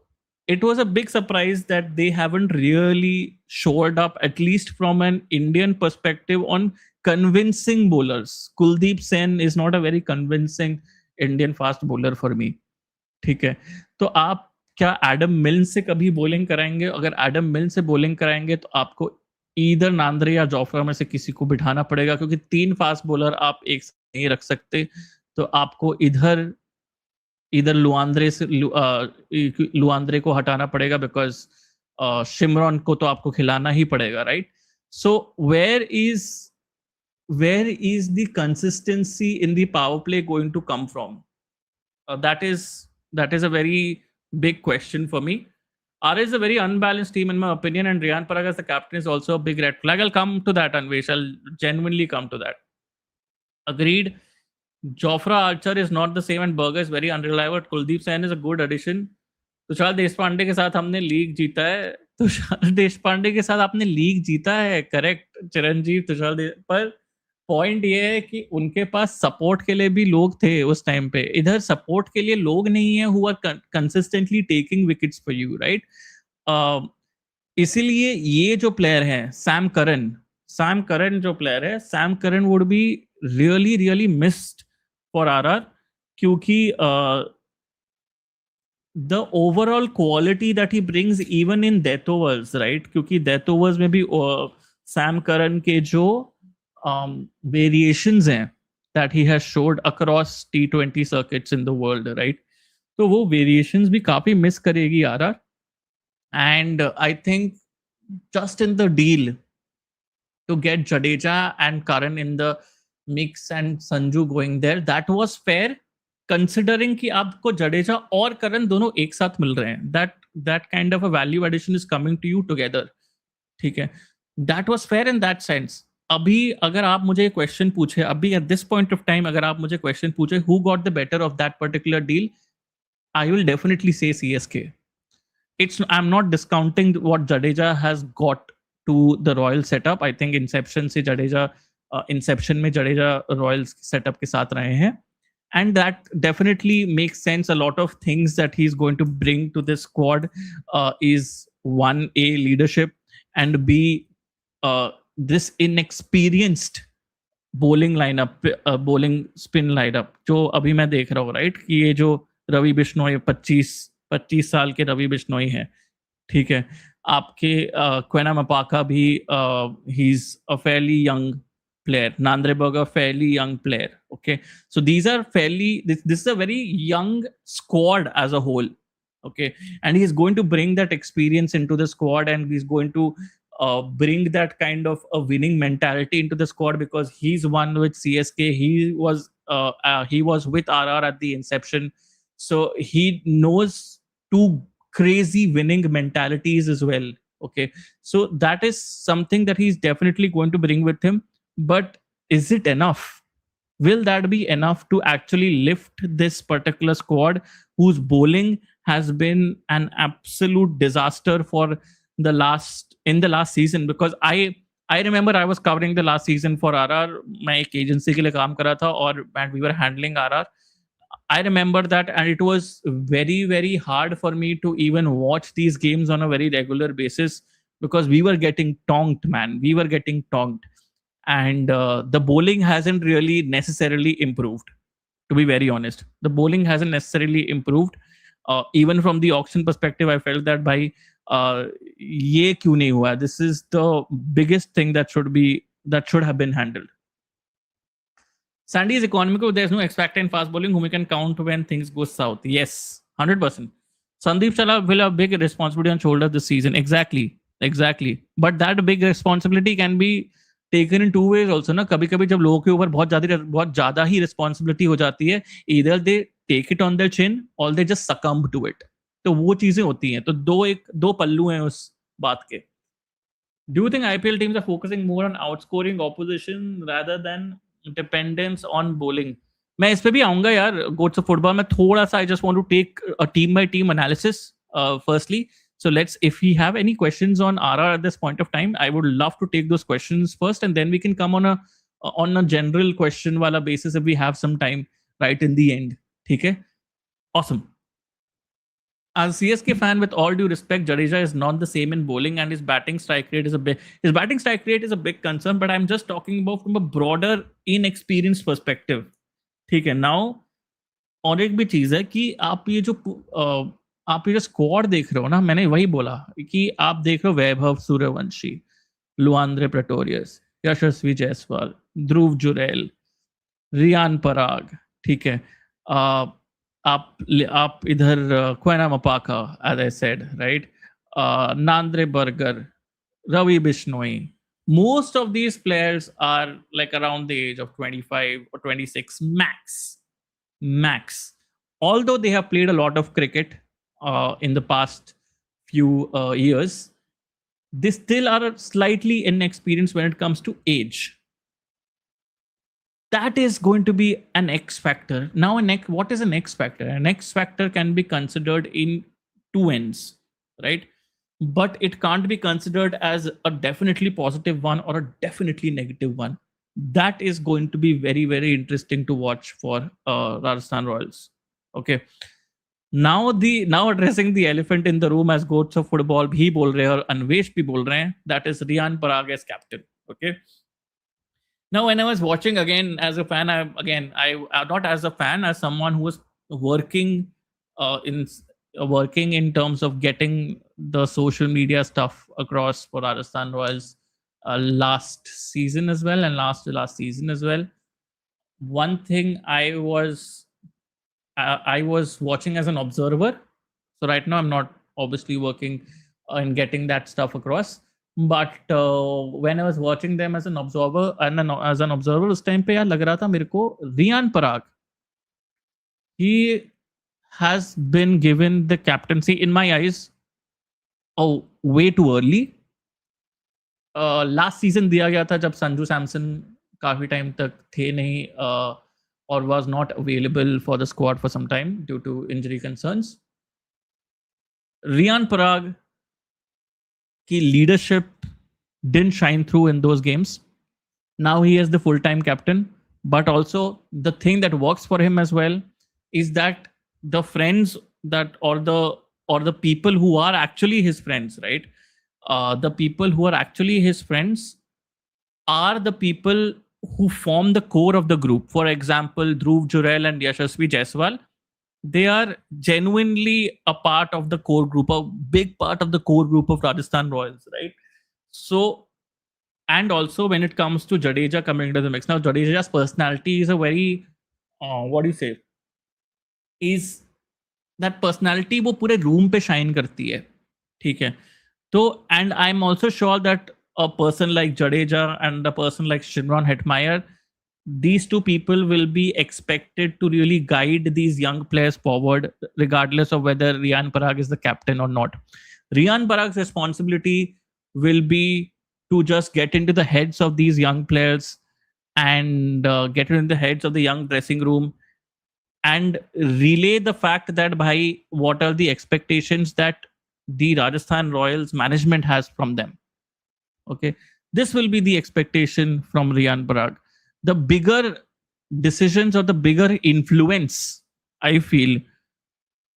it was a big surprise that they haven't really showed up, at least from an Indian perspective, on convincing bowlers. Kuldeep Sen is not a very convincing Indian fast bowler for me. ठीक है, तो आप क्या Adam मिल्न से कभी bowling कराएंगे? अगर एडम मिल्न से बॉलिंग कराएंगे तो आपको ईदर नांद्रे या जोफ्रा में से किसी को बिठाना पड़ेगा, क्योंकि 3 फास्ट बॉलर आप एक साथ नहीं रख सकते. तो आपको इधर लुआंद्रे को हटाना पड़ेगा, बिकॉज शिमरॉन को तो आपको खिलाना ही पड़ेगा, right? So where is where is the consistency in the power play going to come from? That is a very big question for me. RA is a very unbalanced team in my opinion, and Riyan Parag as the captain is also a big red flag. I'll come to that, Anvesh. I'll genuinely come to that. Agreed. Jofra Archer is not the same, and Berger is very unreliable. Kuldeep Sen is a good addition. Tushar Deshpande के साथ हमने league जीता है. तुषार देशपांडे के साथ आपने league जीता है, करेक्ट चिरंजीव. पर पॉइंट ये है कि उनके पास सपोर्ट के लिए भी लोग थे उस टाइम पे. इधर सपोर्ट के लिए लोग नहीं है who are consistently taking wickets for you, right? इसीलिए ये जो प्लेयर है सैम करन जो प्लेयर है, Sam Curran would be really really missed for RR, क्योंकि the overall quality that he brings even in death overs, right? क्योंकि death overs में भी सैम करन के जो variations हैं that he has showed across T20 circuits in the world, right? तो वो variations भी काफी miss करेगी RR. And I think just in the deal to get Jadeja and Karan in the mix and Sanju going there, that was fair, considering कि आपको जडेजा और करण दोनों एक साथ मिल रहे हैं. that kind of a value addition is coming to you together. ठीक है, that was fair in that sense. अभी अगर आप मुझे क्वेश्चन पूछे, अभी at this point of time अगर आप मुझे क्वेश्चन पूछे who got the better of that particular deal, I will definitely say CSK. I'm not discounting what Jadeja has got to the Royal setup. I think inception से Jadeja inception में Jadeja Royals setup के साथ रहे हैं. And that definitely makes sense. A lot of things that he's going to bring to this squad is one, A, leadership, and B, this inexperienced bowling lineup, bowling spin lineup जो अभी मैं देख रहा हूँ, right? कि ये जो रवि बिश्नोई 25 साल के रवि बिश्नोई है, ठीक है. आपके क्वेना मपाका भी he is a fairly young player. Nandre Berger, fairly young player. Okay, so these are this is a very young squad as a whole. Okay, and he's going to bring that experience into the squad, and he's going to bring that kind of a winning mentality into the squad, because he's won with CSK. He was with RR at the inception, so he knows two crazy winning mentalities as well. Okay, so that is something that he's definitely going to bring with him. But is it enough? Will that be enough to actually lift this particular squad, whose bowling has been an absolute disaster for the last season? Because I remember I was covering the last season for RR. मैं एक agency के लिए काम कर रहा था और and we were handling RR. I remember that, and it was very very hard for me to even watch these games on a very regular basis, because we were getting tonked, man. We were getting tonked. And the bowling hasn't really necessarily improved, to be very honest. The bowling hasn't necessarily improved. Even from the auction perspective, I felt that by ye kyun nahi hua? This is the biggest thing that should have been handled. Sandy is economical. There's no X factor in fast bowling whom we can count when things go south. Yes, 100%. Sandeep Chala will have big responsibility on shoulder this season. Exactly. But that big responsibility can be taken in two ways also ना. कभी कभी जब लोगों के ऊपर बहुत ज्यादा ही responsibility हो जाती है, either they take it on their chin or they just succumb to it. तो वो चीजें होती हैं. तो दो पल्लू हैं उस बात के. Do you think IPL teams are focusing more on outscoring opposition rather than dependence on bowling? मैं इस पे भी आऊंगा यार. गोट्स ऑफ फुटबॉल में थोड़ा सा I just want to take a team by team analysis firstly. So if we have any questions on RR at this point of time, I would love to take those questions first, and then we can come on a general question wala basis if we have some time right in the end. Okay? Awesome. As a CSK fan, with all due respect, Jadeja is not the same in bowling, and his batting strike rate is a big concern. But I'm just talking about from a broader inexperienced perspective. ठीक है. Now, और एक भी चीज है कि आप ये जो स्क्वाड देख रहे हो ना, मैंने वही बोला कि आप देख रहे हो वैभव सूर्यवंशी, लुआंद्रे प्रेटोरियस, यशस्वी जायसवाल, ध्रुव जुरैल, रियान पराग, ठीक है. आप इधर Kwena Maphaka, as I said, right, Nandre Burger, Ravi Bishnoi, Most of these players are like around the age of 25 or 26 max. Although they have played a lot of cricket in the past few years, they still are slightly inexperienced when it comes to age. That is going to be an X factor. Now, what is an X factor? An X factor can be considered in two ends, right? But it can't be considered as a definitely positive one or a definitely negative one. That is going to be very, very interesting to watch for Rajasthan Royals. Okay. Now addressing the elephant in the room as goats of football, bhi bol rahe और अन्वेश भी बोल रहे हैं. That is Riyan Parag as captain. Okay. Now, when I was watching again as a fan, I not as a fan, as someone who was working in working in terms of getting the social media stuff across for Rajasthan Royals last season as well and last season as well. One thing I was watching as an observer. So right now I'm not obviously working in getting that stuff across. But when I was watching them as an observer as an observer, उस time पे यार लग रहा था मेरे को Riyan Parag, he has been given the captaincy in my eyes way too early. Last season दिया गया था जब संजू सैमसन काफी टाइम तक थे नहीं और was not available for the squad for some time due to injury concerns. Riyan Parag ki leadership didn't shine through in those games. Now he is the full-time captain, but also the thing that works for him as well is that the friends that or the people who are actually his friends, right? The people who are actually his friends are the people who form the core of the group. For example, Dhruv Jurel and Yashasvi Jaiswal, they are genuinely a part of the core group, a big part of the core group of Rajasthan Royals, right? So, and also when it comes to Jadeja coming into the mix, now Jadeja's personality is a very, what do you say, is that personality वो पूरे room पे shine करती है, ठीक है. तो and I'm also sure that a person like Jadeja and a person like Shimron Hetmeyer, these two people will be expected to really guide these young players forward, regardless of whether Riyan Parag is the captain or not. Riyan Parag's responsibility will be to just get into the heads of these young players and get into the heads of the young dressing room and relay the fact that bhai, what are the expectations that the Rajasthan Royals management has from them. Okay, this will be the expectation from Riyan Parag. The bigger decisions or the bigger influence, I feel,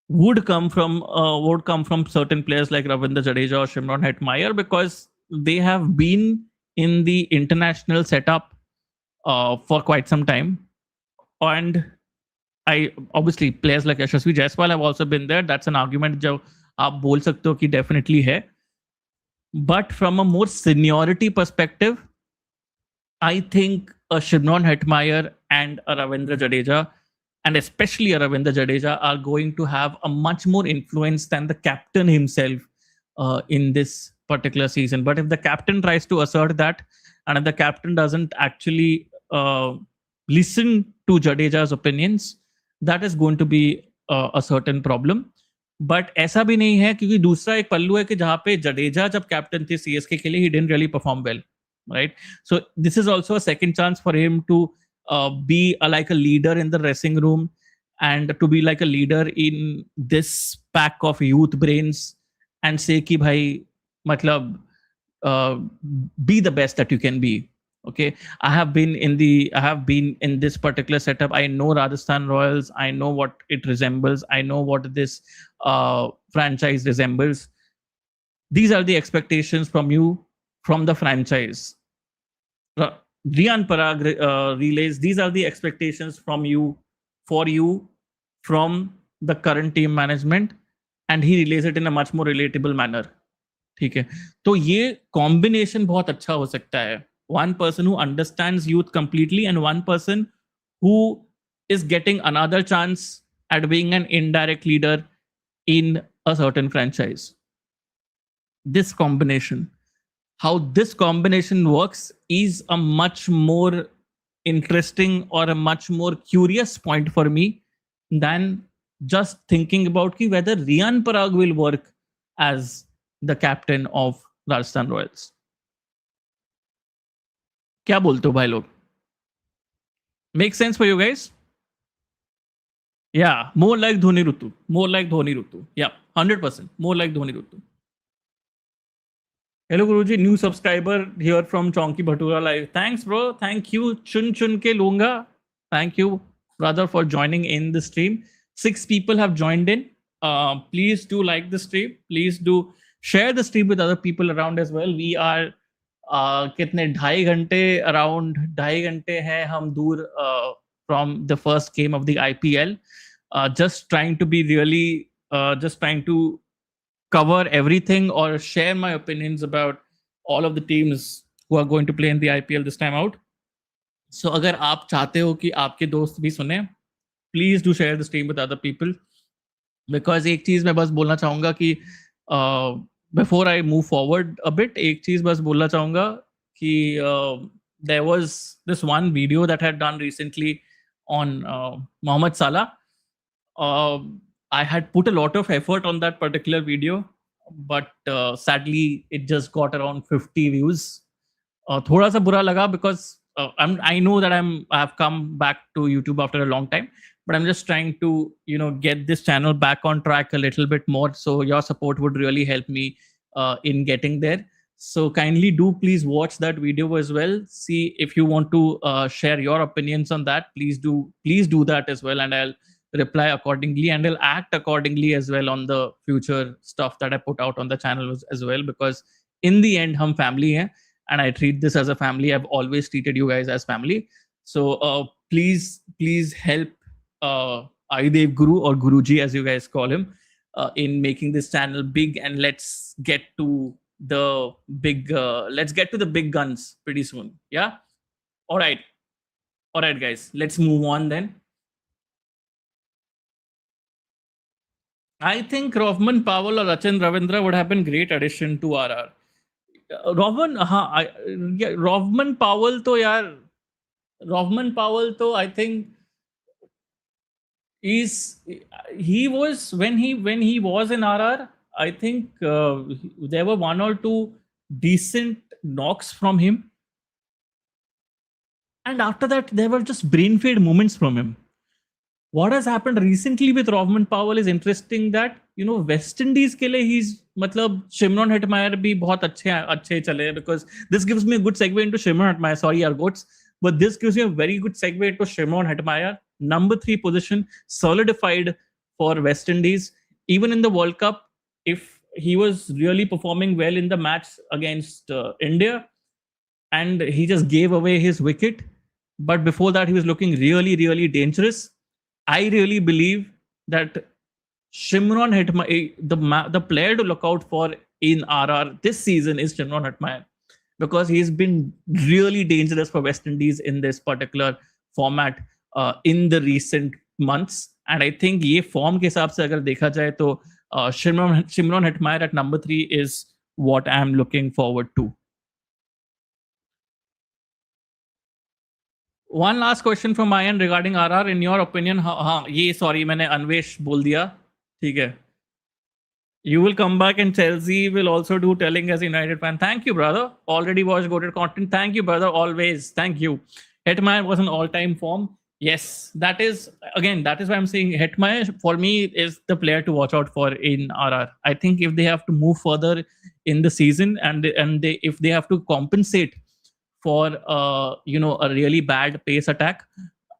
would come from certain players like Ravindra Jadeja or Shimron Hetmeyer, because they have been in the international setup for quite some time. And I obviously players like Yashasvi Jaiswal have also been there. That's an argument जो आप बोल सकते हो कि definitely है. But from a more seniority perspective, I think a Shimron Hetmeyer and a Ravindra Jadeja, and especially a Ravindra Jadeja, are going to have a much more influence than the captain himself in this particular season. But if the captain tries to assert that, and if the captain doesn't actually listen to Jadeja's opinions, that is going to be a certain problem. But ऐसा भी नहीं है, क्योंकि दूसरा एक पल्लू है कि जहां पे जडेजा जब कैप्टन थे सीएसके के लिए, he didn't really perform well, right? So this is also a second chance for him to be like a leader in the dressing room and to be like a leader in this pack of youth brains and say कि भाई मतलब be the best that you can be. Okay, I have been in this particular setup. I know Rajasthan Royals, I know what it resembles, I know what this franchise resembles. These are the expectations from you, from the franchise. Riyan Parag relays, these are the expectations from you, for you, from the current team management, and he relays it in a much more relatable manner. ठीक है, तो ये combination बहुत अच्छा हो सकता है. One person who understands youth completely and one person who is getting another chance at being an indirect leader in a certain franchise. This combination, how this combination works is a much more interesting or a much more curious point for me than just thinking about ki whether Riyan Parag will work as the captain of Rajasthan Royals. क्या बोलते हो भाई लोग? Make sense for you guys? Yeah, more like Dhoni Rutu. More like Dhoni Rutu. Yeah, 100%. More like Dhoni Rutu. Hello Guruji, new subscriber here from Chonky Bhatura Live. Thanks, bro. Thank you. Chun chun ke lunga. Thank you, brother, for joining in the stream. 6 people have joined in. Please do like the stream. Please do share the stream with other people around as well. We are कितने 2.5 घंटे around 2.5 घंटे हैं हम दूर from the first game of the IPL. Just trying to be really just trying to cover everything or share my opinions about all of the teams who are going to play in the IPL this time out. So अगर आप चाहते हो कि आपके दोस्त भी सुने, please do share the stream with other people. Because एक चीज़ मैं बस बोलना चाहूँगा कि before I move forward a bit, एक चीज़ बस बोलना चाहूँगा कि there was this one video that I had done recently on Mohammad Salah. I had put a lot of effort on that particular video, but sadly it just got around 50 views. थोड़ा सा बुरा लगा because I know that I have come back to YouTube after a long time, but I'm just trying to get this channel back on track a little bit more. So your support would really help me in getting there. So kindly do please watch that video as well. See if you want to share your opinions on that. Please do that as well, and I'll reply accordingly and I'll act accordingly as well on the future stuff that I put out on the channel as well, because in the end hum family hai and I treat this as a family. I've always treated you guys as family. So please help Aidev Guru or Guruji as you guys call him in making this channel big, and let's get to the big guns pretty soon. Yeah. All right guys, let's move on then. I think Rovman Powell or Rachin Ravindra would have been great addition to RR. Rovman Powell to I think he was when he was in RR, I think there were 1 or 2 decent knocks from him, and after that there were just brain fade moments from him. What has happened recently with Rovman Powell is interesting that West Indies के लिए he's मतलब Shimron Hetmyer भी बहुत अच्छे चले, because this gives me a good segue into Shimron Hetmyer. Sorry, our goats, but this gives me a very good segue into Shimron Hetmyer. Number 3 position solidified for West Indies. Even in the World Cup, if he was really performing well in the match against India, and he just gave away his wicket, but before that he was looking really, really dangerous. I really believe that Shimron Hetmyer, the player to look out for in RR this season is Shimron Hetmyer, because he's been really dangerous for West Indies in this particular format in the recent months. And I think ये form के हिसाब से अगर देखा जाए तो Shimron Hetmyer at number 3 is what I'm looking forward to. One last question from my end regarding RR. In your opinion, sorry, मैंने अन्वेश बोल दिया, ठीक है. You will come back and Chelsea will also do telling as a United fan. Thank you, brother. Already watched goated content. Thank you, brother. Always. Thank you. Hetmyer was an all-time form. Yes, that is why I'm saying Hetmyer for me is the player to watch out for in RR. I think if they have to move further in the season and if they have to compensate for a really bad pace attack,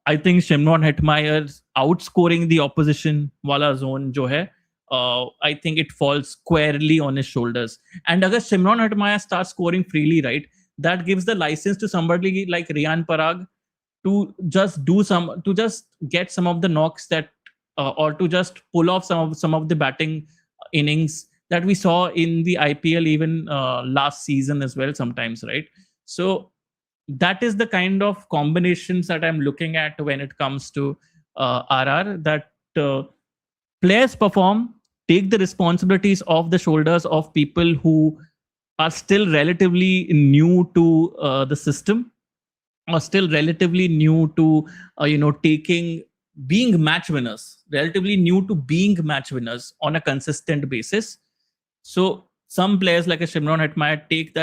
I think Shimron Hetmyer's outscoring the opposition wala zone jo hai, I think it falls squarely on his shoulders. And agar Shimron Hetmyer starts scoring freely, right, that gives the license to somebody like Riyan Parag to just get some of the knocks that or to just pull off some of the batting innings that we saw in the IPL even last season as well sometimes, right? So that is the kind of combinations that I'm looking at when it comes to RR, that players perform, take the responsibilities off the shoulders of people who are still relatively new to the system, or still relatively new to taking being match winners, relatively new to being match winners on a consistent basis. So some players like a Shimron Hetmeyer take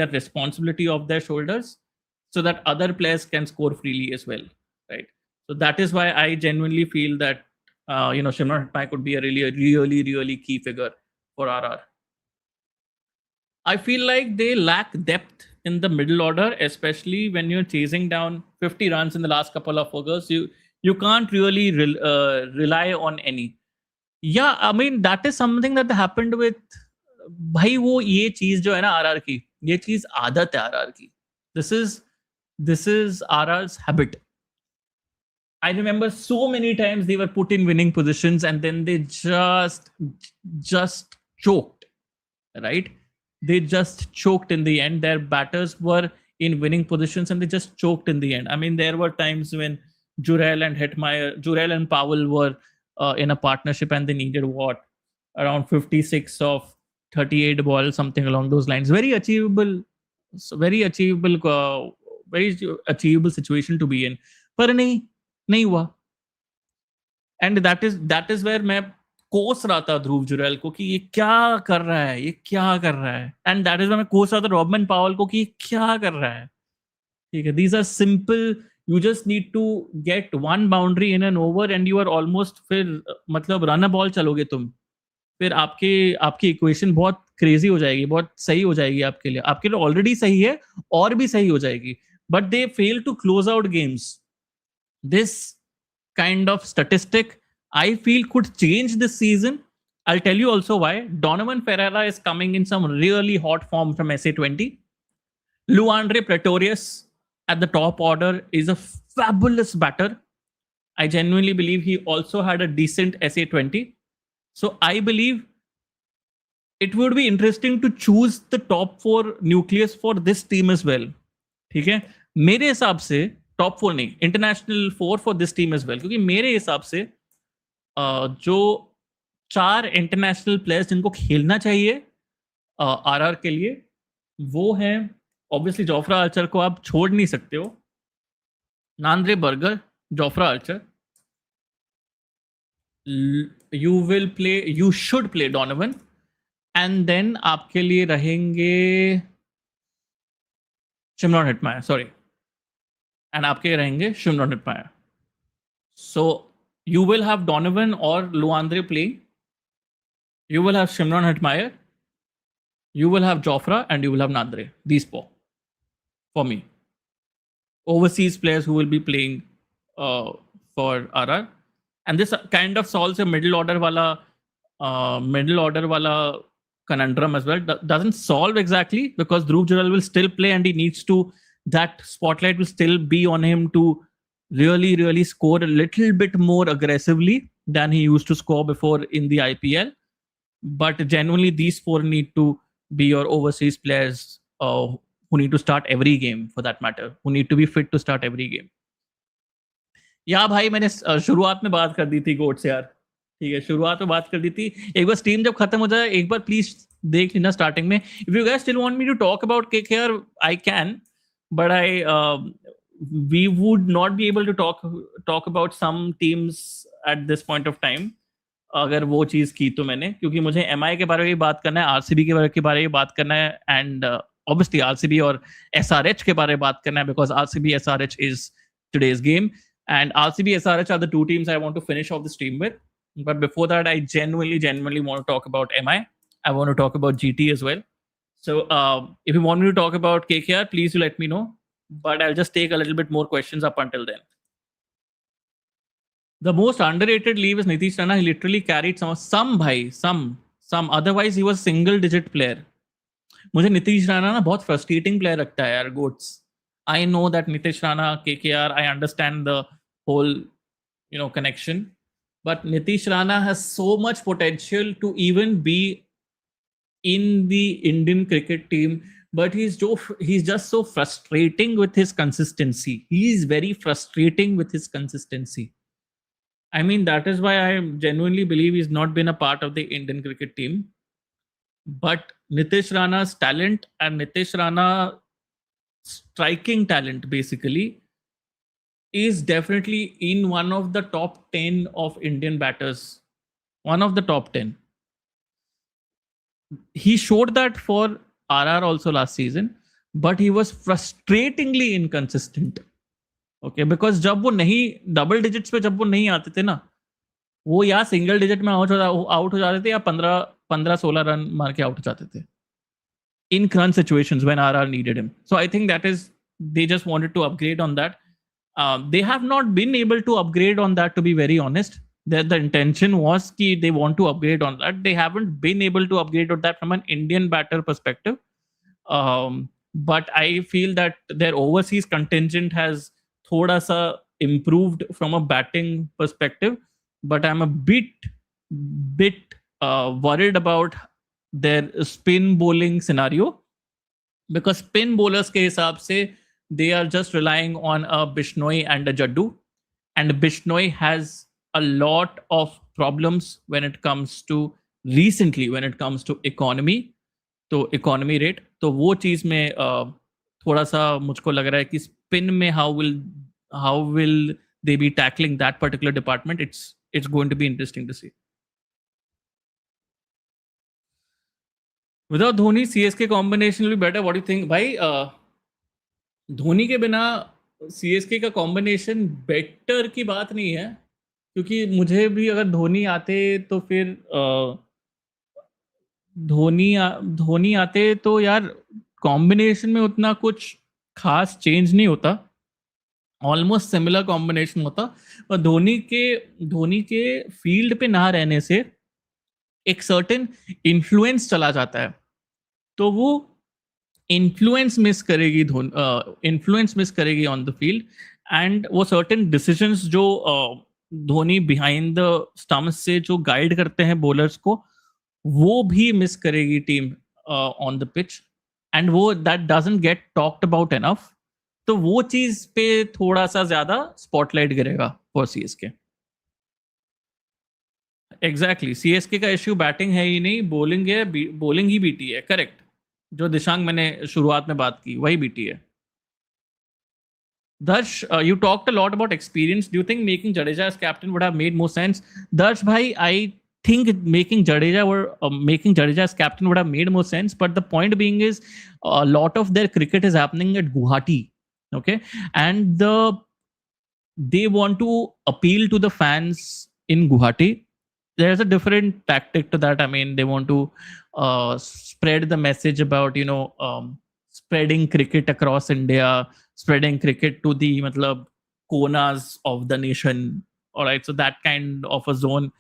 that responsibility off their shoulders, so that other players can score freely as well, right? So that is why I genuinely feel that Shimron Hetmeyer could be a really really key figure for RR. I feel like they lack depth in the middle order, especially when you're chasing down 50 runs in the last couple of overs. You can't really rely on any. Yeah, I mean that is something that happened with भाई वो ये चीज जो है ना RR की, ये चीज आदत है आरआर की. This is RR's habit. I remember so many times they were put in winning positions and then they just choked, right? They just choked in the end. Their batters were in winning positions and they just choked in the end. I mean, there were times when Jurel and Powell were in a partnership and they needed what, around 56 of 38 balls, something along those lines. Very achievable, very achievable, very achievable situation to be in. पर नहीं हुआ. And that is where मैं कोस रहा था ध्रुव जुरैल को कि ये क्या कर रहा है, ये क्या कर रहा है. एंड दैट इज वेयर मैं कोस रहा था रॉबमन पावल को कि ये क्या कर रहा है. ठीक है, these are simple. You just need to get one boundary in an over and you are almost, फिर मतलब रन अ बॉल चलोगे तुम, फिर आपकी इक्वेशन बहुत क्रेजी हो जाएगी, बहुत सही हो जाएगी आपके लिए ऑलरेडी सही है और भी सही हो जाएगी. But they fail to close out games. This kind of statistic I feel could change this season. I'll tell you also why. Donovan Ferreira is coming in some really hot form from SA20. Luandre Pretorius at the top order is a fabulous batter. I genuinely believe he also had a decent SA20. So I believe it would be interesting to choose the top 4 nucleus for this team as well. ठीक है, मेरे हिसाब से top 4 नहीं, international 4 for this team as well. क्योंकि मेरे हिसाब से जो 4 इंटरनेशनल प्लेयर्स जिनको खेलना चाहिए आरआर के लिए, वो हैं ऑब्वियसली जोफ्रा आर्चर को आप छोड़ नहीं सकते हो, Nandre Burger, Jofra Archer. You should play Donovan. And then आपके लिए रहेंगे शिमरॉन हिटमायर, सॉरी, एंड आपके रहेंगे Shimron Hetmyer. So you will have Donovan or Luandre playing. You will have Shimron Hetmeyer. You will have Jofra and you will have Nandre. These 4 for me. Overseas players who will be playing for RR. And this kind of solves a middle order wala conundrum as well. Doesn't solve exactly, because Dhruv Jurel will still play and he needs to, that spotlight will still be on him to really score a little bit more aggressively than he used to score before in the IPL. But genuinely, these 4 need to be your overseas players who need to start every game, for that matter, who need to be fit to start every game. या भाई मैंने शुरुआत में बात कर दी थी गोट से यार. ठीक है, शुरुआत में बात कर दी थी. एक बार स्ट्रीम जब खत्म हो जाए एक बार प्लीज देख लेना स्टार्टिंग में. If you guys still want me to talk about KKR, I can, but we would not be able to talk about some teams at this point of time अगर वो चीज की तो मैंने, क्योंकि मुझे एमआई के बारे में बात करना है, आरसीबी के बारे में बात करना है, एंड ऑब्वियसली आरसीबी और एसआरएच के बारे में बात करना है, because RCB SRH is today's game, and RCB SRH are the 2 teams I want to finish off the stream with. But before that, I genuinely want to talk about MI. I want to talk about GT as well. So if you want me to talk about KKR, please do let me know. But I'll just take a little bit more questions up until then. The most underrated leave is Nitish Rana. He literally carried some. Otherwise, he was single-digit player. मुझे नीतीश राणा ना बहुत frustrating player लगता है यार, goats. I know that Nitish Rana, KKR, I understand the whole, connection. But Nitish Rana has so much potential to even be in the Indian cricket team. But he's just so frustrating with his consistency. He's very frustrating with his consistency. I mean, that is why I genuinely believe he's not been a part of the Indian cricket team. But Nitish Rana's talent and Nitish Rana striking talent basically is definitely in one of the top 10 of Indian batters. One of the top 10. He showed that for RR also last season, but he was frustratingly inconsistent. Okay, because जब वो नहीं double digits पे जब वो नहीं आते थे ना, वो या सिंगल डिजिट में आउट हो जाते थे या 15-16 रन मार के आउट हो जाते थे in crunch situations when RR needed him. So I think that is, they just wanted to upgrade on that. They have not been able to upgrade on that, to be very honest. The intention was that they want to upgrade on that. They haven't been able to upgrade on that from an Indian batter perspective. But I feel that their overseas contingent has thoda sa improved from a batting perspective. But I'm a bit worried about their spin bowling scenario, because spin bowlers के हिसाब से they are just relying on a Bishnoi and a Jaddu, and Bishnoi has a lot of problems when it comes to economy, तो economy rate, तो वो चीज़ में थोड़ा सा मुझको लग रहा है कि स्पिन में how will they be tackling that particular department. It's going to be interesting to see. Without Dhoni, CSK combination will be better. What do you think? भाई धोनी के बिना CSK का कॉम्बिनेशन बेटर की बात नहीं है, क्योंकि मुझे भी अगर धोनी आते तो फिर धोनी आते तो यार कॉम्बिनेशन में उतना कुछ खास चेंज नहीं होता, ऑलमोस्ट सिमिलर कॉम्बिनेशन होता। और धोनी के फील्ड पे ना रहने से एक सर्टेन इन्फ्लुएंस चला जाता है, तो वो इन्फ्लुएंस मिस करेगी ऑन द फील्ड, एंड वो सर्टेन डिसीजंस जो धोनी बिहाइंड द स्टम्प्स से जो गाइड करते हैं बॉलर्स को, वो भी मिस करेगी team on the pitch, and वो that doesn't get talked about enough. तो वो चीज पे थोड़ा सा ज्यादा स्पॉटलाइट गिरेगा फॉर सीएसके। एग्जैक्टली, सीएसके का इश्यू बैटिंग है ही नहीं, बॉलिंग है, बॉलिंग ही बीटी है। करेक्ट, जो दिशांग मैंने शुरुआत में बात की वही बीटी है। Darsh, you talked a lot about experience. Do you think making Jadeja as captain would have made more sense? Darsh, bhai, I think making Jadeja as captain would have made more sense. But the point being is, a lot of their cricket is happening at Guwahati, okay, and they want to appeal to the fans in Guwahati. There's a different tactic to that. I mean, they want to spread the message about spreading cricket across India, spreading cricket to the corners of the nation. All right, so that kind of a zone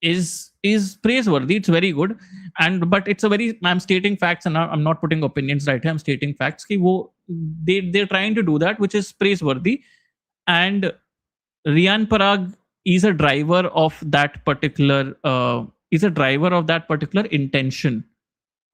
is praiseworthy. It's very good, but it's a very, I'm stating facts and I'm not putting opinions right here. I'm stating facts ki they're trying to do that, which is praiseworthy. And Riyan Parag is a driver of that particular intention,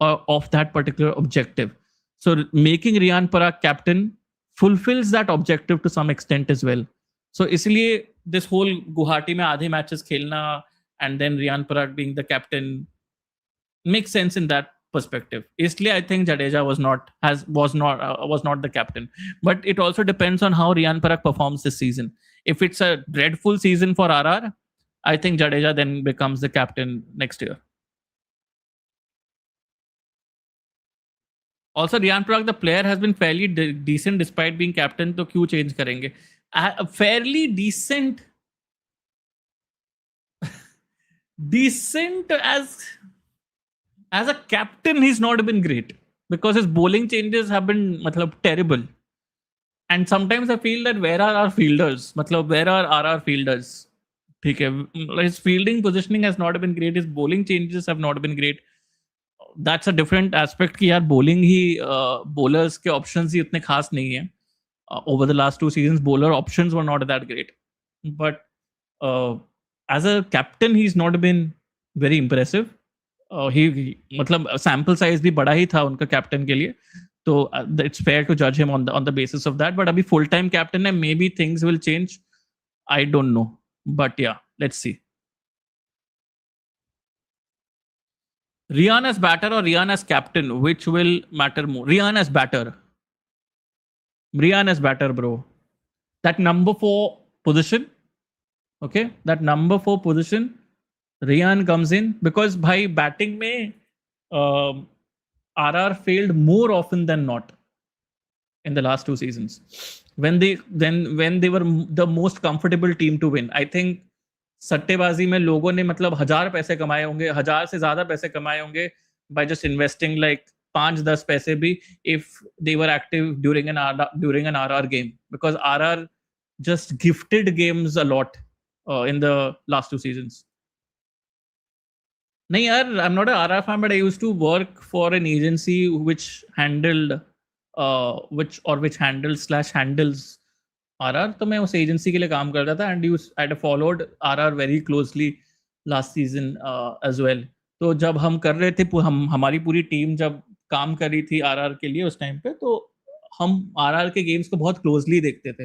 of that particular objective. So making Riyan Parag captain fulfills that objective to some extent as well. So इसलिए this whole Guwahati में आधे matches खेलना and then Riyan Parag being the captain makes sense in that perspective. इसलिए I think Jadeja was not the captain. But it also depends on how Riyan Parag performs this season. If it's a dreadful season for RR, I think Jadeja then becomes the captain next year. Also, Riyan Parag, the player, has been fairly decent despite being captain. तो क्यों change करेंगे? Fairly decent as a captain, he's not been great because his bowling changes have been terrible. And sometimes I feel that where are our fielders? Where are RR fielders? His fielding positioning has not been great. His bowling changes have not been great. That's a different aspect कि यार bowling ही bowlers के options ही उतने खास नहीं है. Over the last 2 seasons, bowler options were not that great. But as a captain, he's not been very impressive. sample size भी बड़ा ही था उनका captain के लिए. So it's fair to judge him on the basis of that. But अभी full time captain है, maybe things will change. I don't know. But yeah, let's see. Rihan as batter or Rihan as captain, which will matter more? Rihan as batter. Rihan as batter, bro. That number 4 position, okay? That number 4 position, Rihan comes in because by batting में RR failed more often than not in the last 2 seasons when they were the most comfortable team to win. I think सट्टेबाजी में लोगों ने मतलब 1000 पैसे कमाए होंगे, 1000 से ज्यादा पैसे कमाए होंगे by just investing like 5-10 पैसे भी if they were active during an RR game, because RR just gifted games a lot in the last 2 seasons. नहीं यार, I'm not a RR fan, but I used to work for an agency which handled slash handles RR. तो मैं उस agency के लिए काम करता था and I had followed RR very closely last season as well. तो जब हम कर रहे थे, हमारी पूरी टीम जब काम कर रही थी RR के लिए उस टाइम पे, तो हम RR के गेम्स को बहुत क्लोजली देखते थे.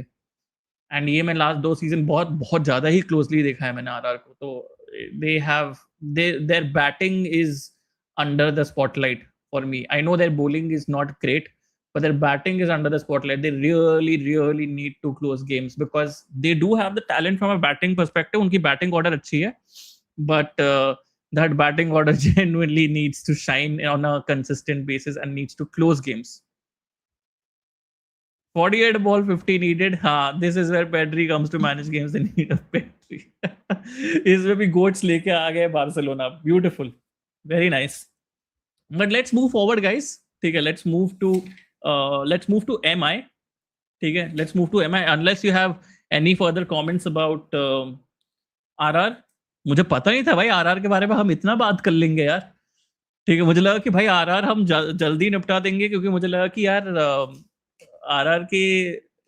एंड ये मैं लास्ट 2 सीजन बहुत बहुत ज्यादा ही क्लोजली देखा है मैंने आरआर को. तो they have their batting is under the spotlight for me. I know their bowling is not great, but their batting is under the spotlight. They really need to close games because they do have the talent from a batting perspective. उनकी batting order अच्छी है, but that batting order genuinely needs to shine on a consistent basis and needs to close games. 48 ball 50 needed. हाँ, this is where Pedri comes to manage games. The need of Pedri. इसमें भी goats लेके आ गए Barcelona. Beautiful, very nice. But let's move forward, guys. ठीक है, let's move to MI. ठीक है, let's move to MI. Unless you have any further comments about RR. मुझे पता नहीं था भाई RR के बारे में हम इतना बात कर लेंगे यार. ठीक है, मुझे लगा कि भाई RR हम जल्दी निपटा देंगे, क्योंकि मुझे लगा कि यार आरआर के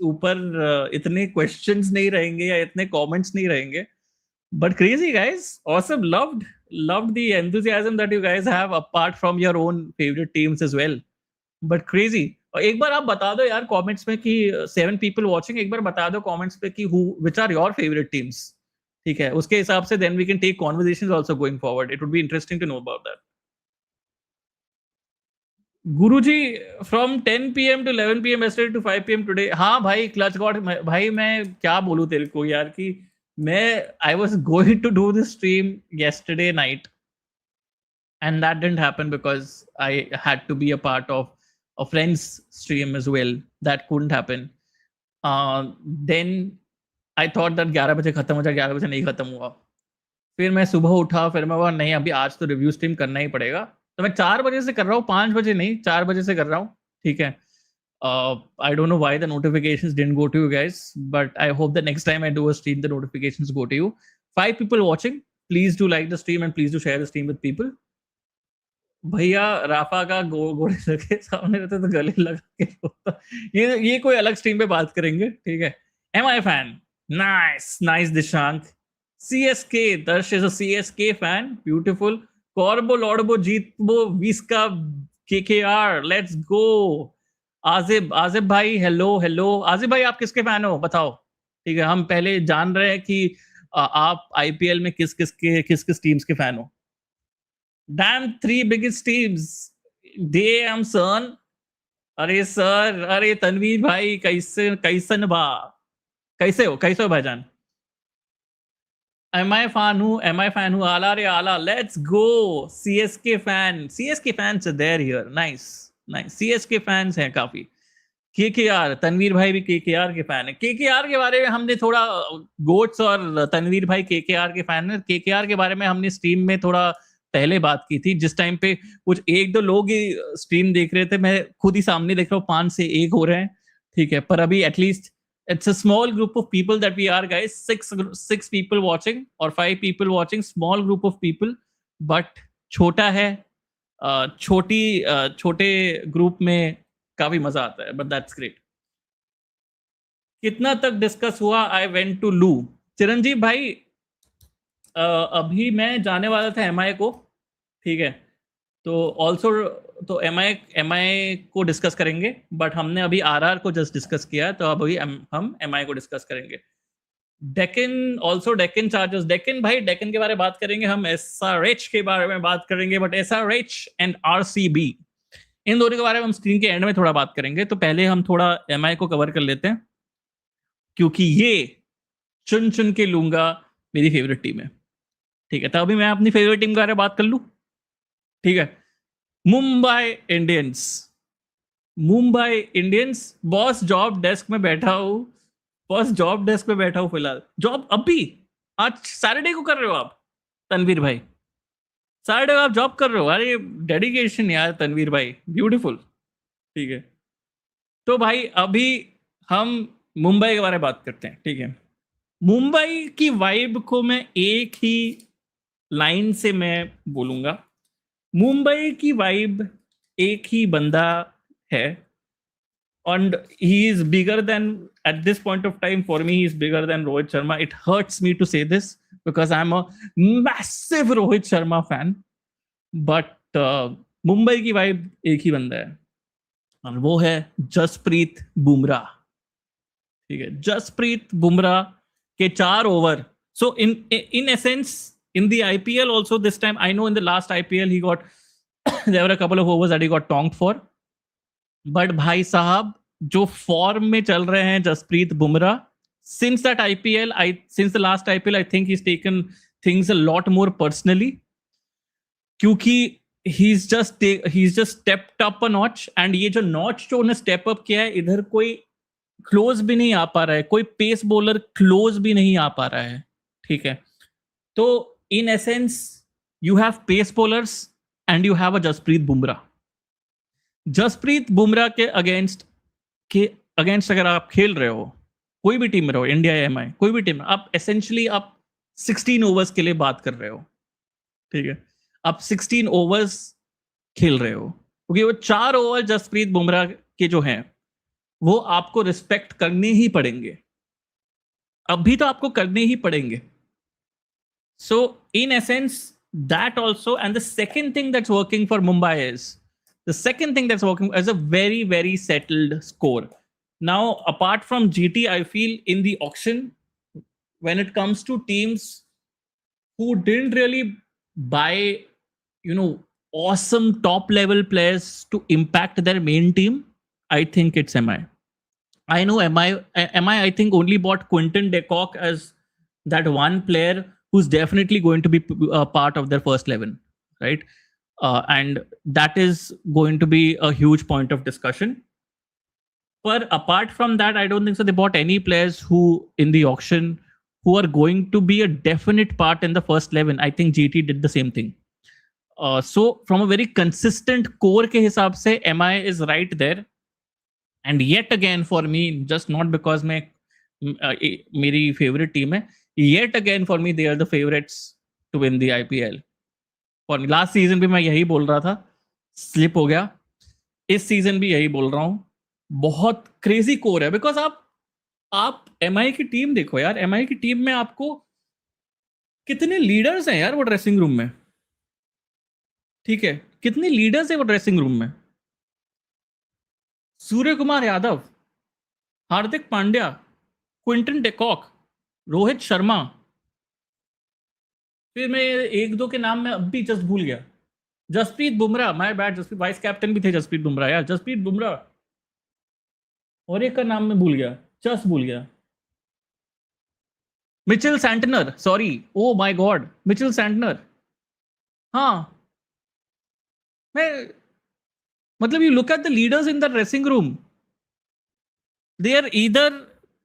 ऊपर इतने क्वेश्चंस नहीं रहेंगे या इतने कमेंट्स नहीं रहेंगे. But crazy guys, awesome, loved the enthusiasm that you guys have apart from your own favorite teams as well. But crazy. और एक बार आप बता दो यार कमेंट्स में कि 7 people watching, एक बार बता दो कमेंट्स पे कि which are your favorite teams. ठीक है, उसके हिसाब से then we can take conversations also going forward. It would be interesting to know about that. Guruji from 10 PM to 11 PM yesterday to 5 PM today. हाँ भाई, clutch God भाई, मैं क्या बोलूँ तेरे को यार कि मैं I was going to do this stream yesterday night and that didn't happen because I had to be a part of a friend's stream as well. That couldn't happen. Then I thought that 11 बजे खत्म हो जाए, 11 बजे नहीं खत्म हुआ. फिर मैं सुबह उठा, फिर मैं बोला नहीं अभी आज तो रिव्यू स्ट्रीम करना ही पड़ेगा. तो मैं 4 बजे से कर रहा हूँ, 5 बजे नहीं, 4 बजे से कर रहा हूँ. ठीक है. I don't know why the notifications didn't go to you guys, but I hope the next time I do a stream, the notifications go to you. 5 people watching, please do like the stream and please do share the stream with people. भैया Rafa का घोड़े के सामने रहते तो गले लगा के ये कोई अलग स्ट्रीम पे बात करेंगे. ठीक है. MI fan, nice Dishank. CSK, Darsh is a CSK fan. Beautiful. Corbo, Lordbo, Jeetbo, Visca, KKR. Let's go. आजिब भाई, हेलो. आजिब भाई, आप किसके फैन हो बताओ. ठीक है, हम पहले जान रहे हैं कि आप IPL में किस टीम्स के फैन हो. Damn, 3 biggest teams. Damn son. अरे सर, अरे तनवीर भाई, कैसे हो भाईजान. MI fan who आला. Let's go. CSK fans are there here. Nice. CSK fans हैं काफी. KKR, तनवीर भाई भी KKR के फैन है. KKR के बारे में हमने थोड़ा, गोट्स और तनवीर भाई KKR के फैन है. KKR के बारे में हमने स्ट्रीम में थोड़ा पहले बात की थी, जिस टाइम पे कुछ 1-2 लोग ही स्ट्रीम देख रहे थे. मैं खुद ही सामने देख रहा हूँ 5 से 1 हो रहे हैं. ठीक है, पर अभी at least it's a small group of people that we are, guys. 6 people watching or 5 people watching. Small group of people, but छोटा है. छोटे ग्रुप में काफी मजा आता है. But that's great. कितना तक डिस्कस हुआ? I went to लू. चिरंजीव भाई, अभी मैं जाने वाला था MI को. ठीक है, तो MI को डिस्कस करेंगे, बट हमने अभी RR को जस्ट डिस्कस किया, तो अभी हम MI को डिस्कस करेंगे. डेक्कन ऑल्सो, डेक्कन चार्जर्स, डेक्कन भाई, डेक्कन के बारे में बात करेंगे हम, एसआरएच के बारे में बात करेंगे, बट एसआरएच एंड आरसीबी, इन दोनों के बारे में हम स्क्रीन के एंड में थोड़ा बात करेंगे। तो पहले हम थोड़ा एमआई को कवर कर लेते हैं, क्योंकि ये चुन चुन के लूंगा मेरी फेवरेट टीम है। ठीक है, तो अभी मैं अपनी फेवरेट टीम के बारे में बात कर लूं। ठीक है, Mumbai Indians. Mumbai Indians, boss job desk में बैठा हूं, बॉस जॉब डेस्क में बैठा हूं फिलहाल। जॉब अभी आज सैटरडे को कर रहे हो आप तनवीर भाई? सैटरडे को आप जॉब कर रहे हो? अरे डेडिकेशन यार तनवीर भाई, ब्यूटीफुल। ठीक है, तो भाई अभी हम मुंबई के बारे में बात करते हैं। ठीक है, मुंबई की वाइब को मैं एक ही लाइन से मैं बोलूंगा, मुंबई की वाइब एक ही बंदा है, and he is bigger than, at this point of time for me, he is bigger than Rohit Sharma. It hurts me to say this because I'm a massive Rohit Sharma fan, but Mumbai की vibe एक ही बंदा है, और वो है जसप्रीत बुमराह। ठीक है, जसप्रीत बुमराह के 4 over. So in essence in the IPL also this time, I know in the last IPL he got there were a couple of overs that he got tonked for, but भाई साहब जो फॉर्म में चल रहे हैं Jasprit Bumrah, since that IPL, I since the last IPL, I think he is taken things a lot more personally, क्योंकि he's just stepped up a notch, and ये जो नॉच जो उन्हें स्टेप अप किया है, इधर कोई क्लोज भी नहीं आ पा रहा है, कोई पेस बॉलर क्लोज भी नहीं आ पा रहा है। ठीक है, तो in essence you have pace bowlers and you have a Jasprit Bumrah. Jasprit Bumrah के अगेंस्ट अगर आप खेल रहे हो, कोई भी टीम में रहो, इंडिया या एमआई, कोई भी टीम में, आप एसेंशियली आप 16 ओवर्स के लिए बात कर रहे हो। ठीक है, आप 16 ओवर्स खेल रहे हो, क्योंकि वो 4 ओवर जसप्रीत बुमराह के जो हैं वो आपको रिस्पेक्ट करने ही पड़ेंगे, अभी तो आपको करने ही पड़ेंगे। So in essence that also, and the second thing that's working for Mumbai is, the second thing that's working is a very, very settled score. Now, apart from GT, I feel in the auction, when it comes to teams who didn't really buy, awesome top level players to impact their main team, I think it's MI. I know MI, I think only bought Quinton de Kock as that one player who's definitely going to be a part of their first 11, right? And that is going to be a huge point of discussion. But apart from that, I don't think so they bought any players who in the auction who are going to be a definite part in the first 11. I think GT did the same thing. So from a very consistent core ke hisab se, MI is right there. And yet again for me, just not because meri favorite team hai, yet again for me they are the favorites to win the IPL. और last season भी मैं यही बोल रहा था, slip हो गया, इस सीजन भी यही बोल रहा हूं, बहुत क्रेजी कोर है। बिकॉज आप एमआई की टीम देखो यार, एमआई की टीम में आपको कितने लीडर्स हैं यार वो ड्रेसिंग रूम में। ठीक है, कितने लीडर्स हैं वो ड्रेसिंग रूम में? सूर्य कुमार यादव, हार्दिक पांड्या, क्विंटन डेकॉक, रोहित शर्मा, फिर मैं एक दो के नाम में अब भी जस्ट भूल गया, Jasprit Bumrah, my bad, Jasprit vice captain भी थे जसप्रीत बुमराह यार, जसप्रीत बुमराह, और एक का नाम मैं भूल गया, जस्ट भूल गया, Mitchell Santner, sorry, oh my God, Mitchell Santner. हाँ, मैं मतलब you look at the leaders in the dressing room, they are either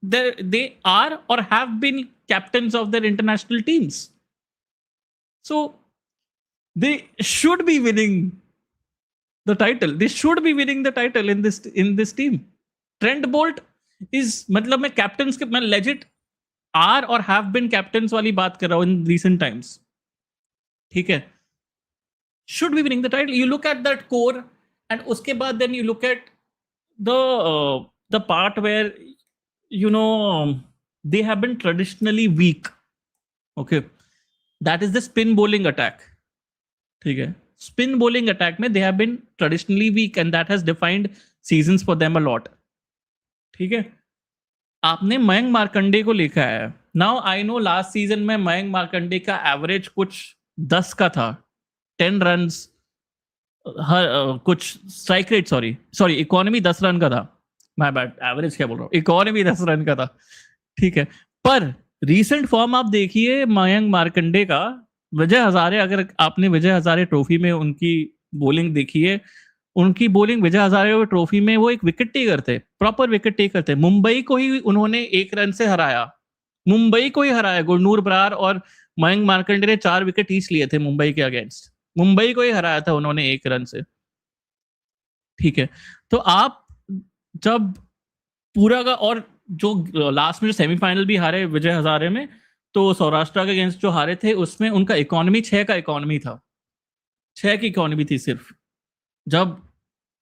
they are or have been captains of their international teams. So they should be winning the title. They should be winning the title in this team. Trent Bolt is, मतलब मैं captains के, मैं legit are or have been captains वाली बात कर रहा हूँ in recent times. ठीक है, should be winning the title. You look at that core, and उसके बाद then you look at the part where they have been traditionally weak. Okay, that is the spin bowling attack. ठीक है, spin bowling attack में they have been traditionally weak, and that has defined seasons for them a lot. ठीक है, आपने मयंक मार्कंडे को लेकर आया, now I know last season में मयंक मार्कंडे का एवरेज कुछ 10 का था, 10 रन हर कुछ strike rate, sorry sorry economy 10 run का था, माय बैड, एवरेज क्या बोल रहा हूँ, इकोनॉमी 10 रन का था, ठीक है। पर रीसेंट फॉर्म आप देखिए मयंक मार्कंडे का, विजय हजारे, अगर आपने विजय हजारे ट्रॉफी में उनकी बॉलिंग देखी है, उनकी बॉलिंग विजय हजारे ट्रॉफी में वो एक विकेट टेकर थे, प्रॉपर विकेट टेकर थे। मुंबई को ही उन्होंने 1 रन से हराया, मुंबई को ही हराया। गुरनूर बरार और मयंक मार्कंडे ने 4 विकेट ईच लिए थे मुंबई के अगेंस्ट, मुंबई को ही हराया था उन्होंने 1 रन से, ठीक है। तो आप जब पूरा का, और जो लास्ट में जो सेमीफाइनल भी हारे विजय हजारे में, तो सौराष्ट्र के अगेंस्ट जो हारे थे उसमें उनका इकोनॉमी 6 का इकोनॉमी था, 6 की इकोनॉमी थी सिर्फ। जब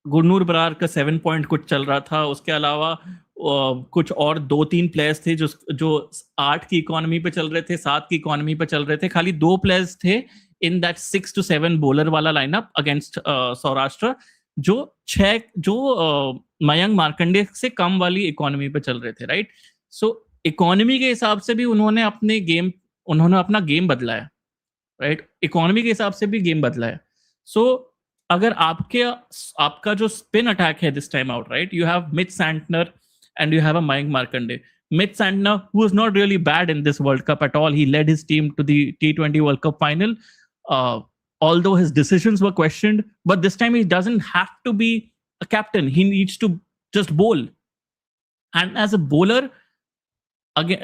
गुरनूर बरार का 7 पॉइंट कुछ चल रहा था, उसके अलावा कुछ और 2-3 प्लेयर्स थे जो जो 8 की इकोनॉमी पे चल रहे थे, 7 की इकोनॉमी पे चल रहे थे। खाली 2 प्लेयर्स थे इन दैट 6 to 7 बॉलर वाला लाइनअप अगेंस्ट सौराष्ट्र, जो 6 जो मयंक मार्कंडे से कम वाली इकोनॉमी पे चल रहे थे, राइट। सो इकोनॉमी के हिसाब से भी उन्होंने अपना गेम बदला है, राइट। इकोनॉमी के हिसाब से भी गेम बदला है। सो अगर आपका जो स्पिन अटैक है this time out, right, you have Mitch Santner and you have a Mayank Markande. Mitch Santner, who is not really bad in this World Cup at all, he led his team to the T20 World Cup final. Although his decisions were questioned, but this time he doesn't have to be a captain. He needs to just bowl. And as a bowler, again,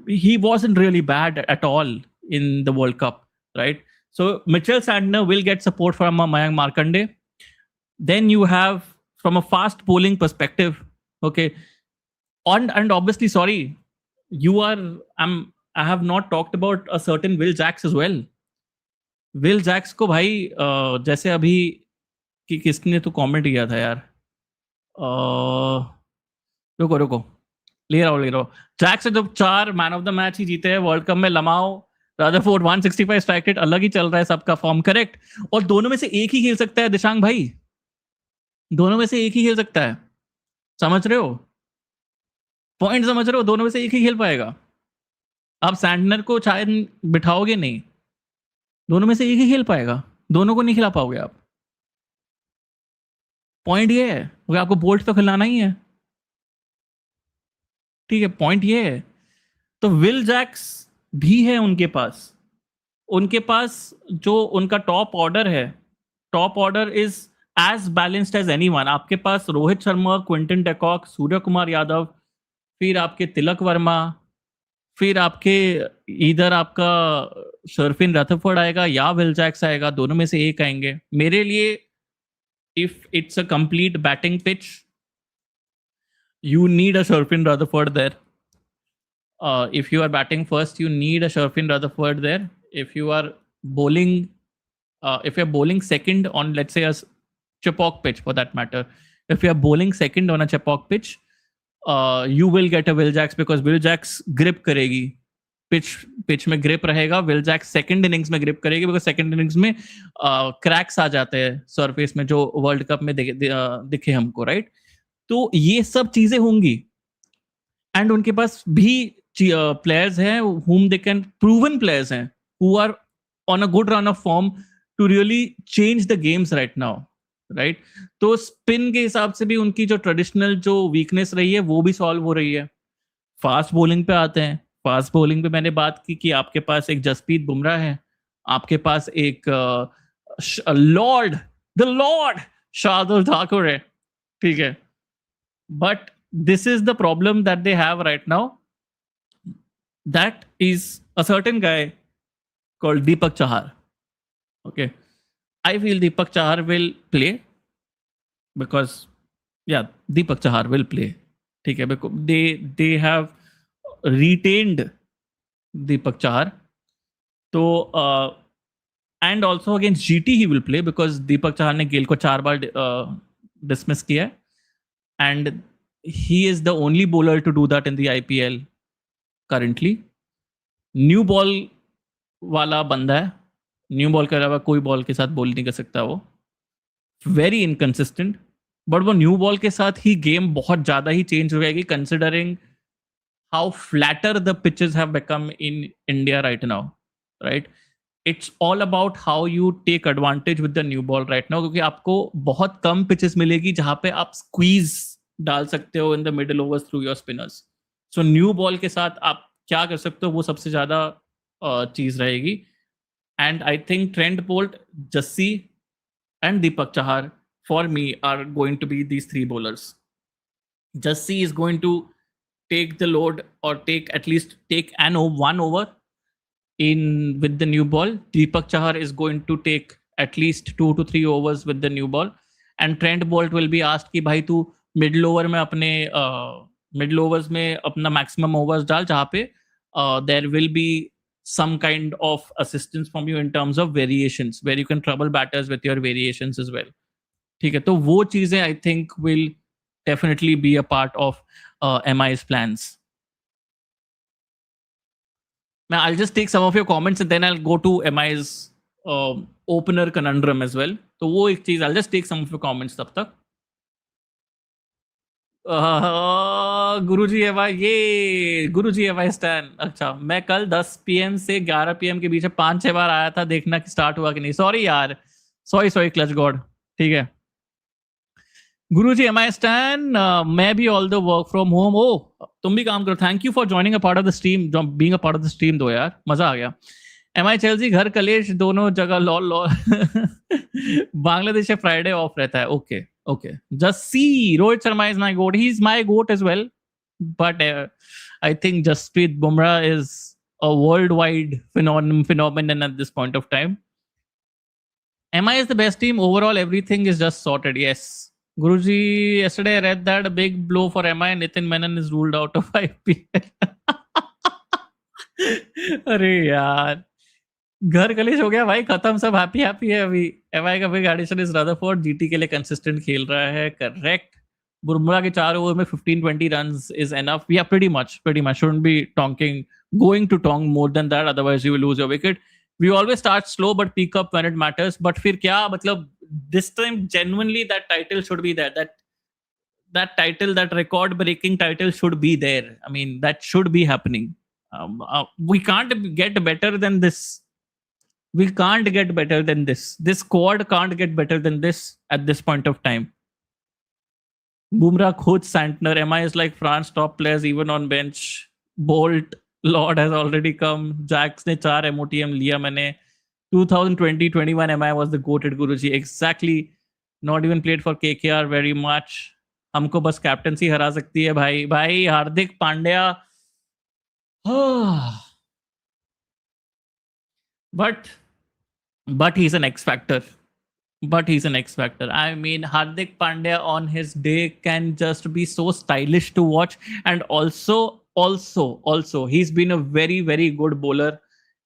he wasn't really bad at all in the World Cup, right? So Mitchell Santner will get support from Mayank Markande. Then you have, from a fast bowling perspective, okay, and obviously, sorry, I have not talked about a certain Will Jacks as well. Will Jacks को भाई जैसे अभी किसने तो comment किया था यार, रुको रुको, ले रहा हूँ। जैक्स से जब 4 मैन ऑफ द मैच ही जीते हैं वर्ल्ड कप में, लमाओ, रादरफोर्ड 165 स्ट्राइक रेट, अलग ही चल रहा है सबका फॉर्म, करेक्ट। और दोनों में से एक ही खेल सकता है दिशांग भाई, दोनों में से एक ही खेल सकता है, समझ रहे हो पॉइंट, समझ रहे हो, दोनों में से एक ही खेल पाएगा। आप सैंटनर को शायद बिठाओगे नहीं, दोनों में से एक ही खेल पाएगा, दोनों को नहीं खिला पाओगे आप। पॉइंट ये है, आपको बोल्ट तो खिलाना ही है, ठीक है, पॉइंट ये है। तो विल जैक्स भी है उनके पास जो उनका टॉप ऑर्डर है, top order is as balanced as anyone. आपके पास Rohit Sharma, Quinton de Kock, Suryakumar Yadav, फिर आपके तिलक वर्मा, फिर आपके इधर आपका शर्फिन रथफोर्ड आएगा या विल जैक्स आएगा, दोनों में से एक आएंगे। मेरे लिए if it's a complete batting pitch, you need a Sherfin Rutherford there. If you are batting first, you need a Sherfin Rutherford there. If you are bowling, if you're bowling second on, let's say, a chipok pitch for that matter, if you're bowling second on a chipok pitch, you will get a Will Jacks because Will Jacks grip करेगी, pitch में grip रहेगा। Will Jacks second innings में grip करेगी because second innings में cracks आ जाते हैं surface में, जो वर्ल्ड कप में दिखे हमको, राइट। तो ये सब चीजें होंगी, एंड उनके पास भी प्लेयर्स हैं whom they can, proven players हैं who are on a good run of form to really change the games right now, right? तो स्पिन के हिसाब से भी उनकी जो ट्रेडिशनल जो वीकनेस रही है वो भी सॉल्व हो रही है। फास्ट बॉलिंग पे आते हैं, फास्ट बॉलिंग पे मैंने बात की कि आपके पास एक जसप्रीत बुमराह है, आपके पास एक द लॉर्ड शार्दुल ठाकुर है, ठीक है। But this is the problem that they have right now. That is a certain guy called Deepak Chahar. Okay. I feel Deepak Chahar will play because, yeah, Deepak Chahar will play. Okay, because they have retained Deepak Chahar. So, and also against GT he will play because Deepak Chahar ने गेल को 4 बार dismiss किया है. And he is the only bowler to do that in the IPL currently. New ball वाला बंदा है, new ball के अलावा कोई बॉल के साथ बॉल नहीं कर सकता वो, वेरी इनकंसिस्टेंट। बट वो न्यू बॉल के साथ ही गेम बहुत ज़्यादा ही चेंज हो जाएगी considering how flatter the pitches have become in India right now, right? It's all about how you take advantage with the new ball right now, क्योंकि आपको बहुत कम pitches मिलेगी जहां पे आप squeeze डाल सकते हो in the middle overs through your spinners. So new ball के साथ आप क्या कर सकते हो वो सबसे ज्यादा चीज रहेगी. And I think Trent Bolt, Jassi, and Deepak Chahar for me are going to be these three bowlers. Jassi is going to take the load or take at least take one over in with the new ball. Deepak Chahar is going to take at least 2 to 3 overs with the new ball, and Trent Bolt will be asked कि भाई तू middle over में अपने middle overs में अपना maximum overs डाल जहाँ पे there will be some kind of assistance from you in terms of variations where you can trouble batters with your variations as well. ठीक है, तो वो चीजें I think will definitely be a part of MI's plans. Now, I'll just take some of your comments and then I'll go to MI's opener conundrum as well. तो वो एक चीज, I'll just take some of your comments तब तक. गुरुजी है भाई, ये गुरुजी है भाई स्टैन. अच्छा, मैं कल 10 PM से 11 PM के बीच में 5-6 बार आया था देखना कि स्टार्ट हुआ कि नहीं. सॉरी यार, सॉरी क्लच गॉड. ठीक है गुरुजी, एम आई स्टैन. मैं भी all the work from home. ओ तुम भी काम करो. Thank you for joining a part of the stream, being a part of the stream though यार, मजा आ गया. एम आई चेल्सी घर कलेश दोनों जगह lol lol. Bangladesh Friday off रहता है. Okay okay. Just see Rohit Sharma is my GOAT. He is my GOAT as well, but I think Jasprit Bumrah is a worldwide phenomenon at this point of time. MI is the best team overall. Everything is just sorted. Yes, Guruji. Yesterday I read that a big blow for MI. Nitin Menon is ruled out of IPL. अरे यार, घर कलेश हो गया भाई, खत्म सब. Happy है अभी. MI का big addition is Rutherford. GT के लिए कंसिस्टेंट खेल रहा है. करेक्ट. बुमराह के 4 ओवर में 15-20 runs is enough. Yeah, pretty much. Shouldn't be going to tonk more than that. Otherwise, you will lose your wicket. We always start slow but peak up when it matters. But फिर क्या मतलब, this time genuinely that title should be there. That title, that record-breaking title should be there. I mean, that should be happening. We can't get better than this. We can't get better than this. This squad can't get better than this at this point of time. Bumrah, coach Santner. MI is like France top players even on bench. Bolt, Lord has already come. Jacks ने 4 MOTM लिया मैंने. 2020-21 MI was the goated Guruji. Exactly. Not even played for KKR very much. हमको बस captaincy हरा सकती है भाई. Hardik Pandya. But he's an X factor. I mean, Hardik Pandya on his day can just be so stylish to watch. And also, he's been a very, very good bowler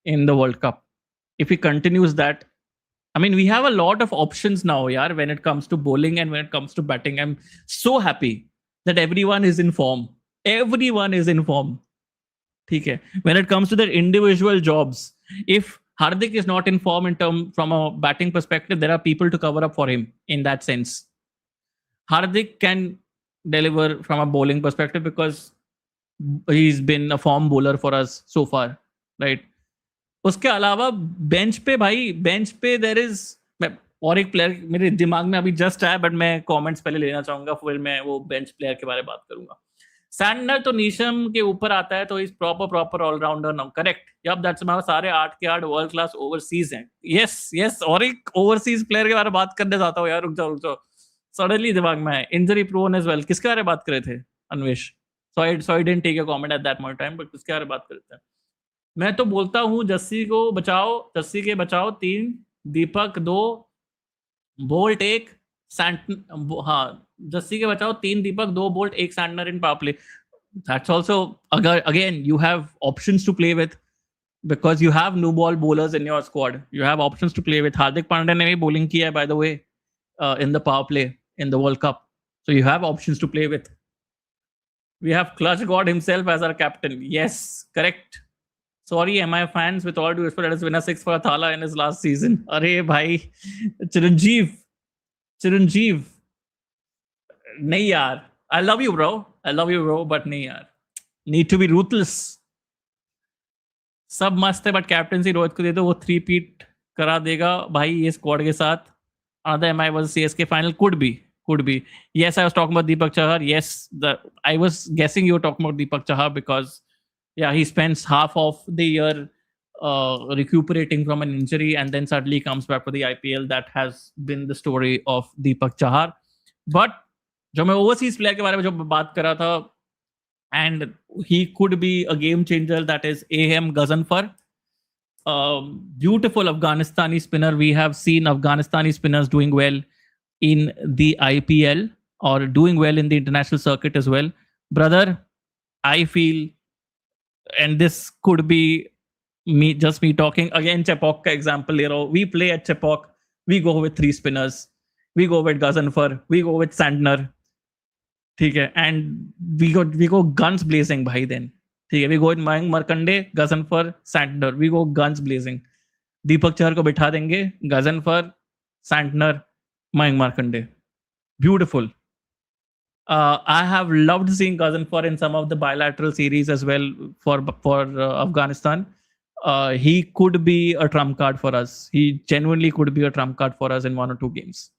in the World Cup. If he continues that, I mean, we have a lot of options now, yaar, when it comes to bowling and when it comes to batting. I'm so happy that everyone is in form. ठीक है. When it comes to their individual jobs, if Hardik is not in form from a batting perspective, there are people to cover up for him in that sense. Hardik can deliver from a bowling perspective because he's been a form bowler for us so far, right? उसके अलावा bench पे there is और एक player मेरे दिमाग में अभी just आया, बट मैं कमेंट्स पहले लेना चाहूंगा, फिर मैं वो बेंच प्लेयर के बारे में बात करूंगा. सैंडनर तो नीशम के ऊपर आता है, तो is proper allrounder now. Correct. Yup, that's my. सारे 8 के 8 वर्ल्ड क्लास ओवरसीज हैं. यस. और एक ओवरसीज प्लेयर के बारे में बात करने जाता हूँ यार. रुक जाओ. सडनली दिमाग में है. Injury prone as well. किसके बारे में बात कर रहे थे Anvesh? So I didn't take a comment at that moment time, but किसके बारे में बात कर रहे थे? मैं तो बोलता हूँ जस्सी के बचाओ 3, दीपक 2, बोल्ट 1, जस्सी के बचाओ 3 दीपक 2 bolt 1 Santner in power play. That's also, again, you have options to play with because you have new ball bowlers in your squad. You have options to play with. Hardik Pandya ने भी bowling किया है, by the way, in the power play in the World Cup. So you have options to play with. We have Clutch God himself as our captain. Yes, correct. Sorry, MI fans, with all due respect, let us win a 6 for Thala in his last season. Arey bhai, Chiranjeev. नहीं यार. I love you, bro, but नहीं यार. Need to be ruthless. सब मस्त है but captaincy Rohit को दे दो, वो 3 पीट करा देगा भाई ये स्क्वाड के साथ. Another MI was CSK final, could be. Yes, I was talking about Deepak Chahar. Yes, I was guessing you were talking about Deepak Chahar because yeah, he spends half of the year recuperating from an injury and then suddenly comes back for the IPL. That has been the story of Deepak Chahar. But जो मैं overseas player के बारे में जो बात कर रहा था, and he could be a game changer, that is AM Gazanfar. Beautiful Afghanistani spinner. We have seen Afghanistani spinners doing well in the IPL or doing well in the international circuit as well. Brother, I feel, and this could be me talking again, Chepok ka example, we play at Chepok, we go with 3 spinners, we go with Gazanfar, we go with Sandner. ठीक है, and we go guns blazing भाई. then ठीक है, we go with Mayank Markande, Gazanfar, Sandner, we go guns blazing. Deepak Chahar को बिठा देंगे, Ghazanfar, Santner, Mayank Markande. Beautiful. I have loved seeing Gazanfar in some of the bilateral series as well for Afghanistan. He could be a trump card for us. He genuinely could be a trump card for us in 1 or 2 games.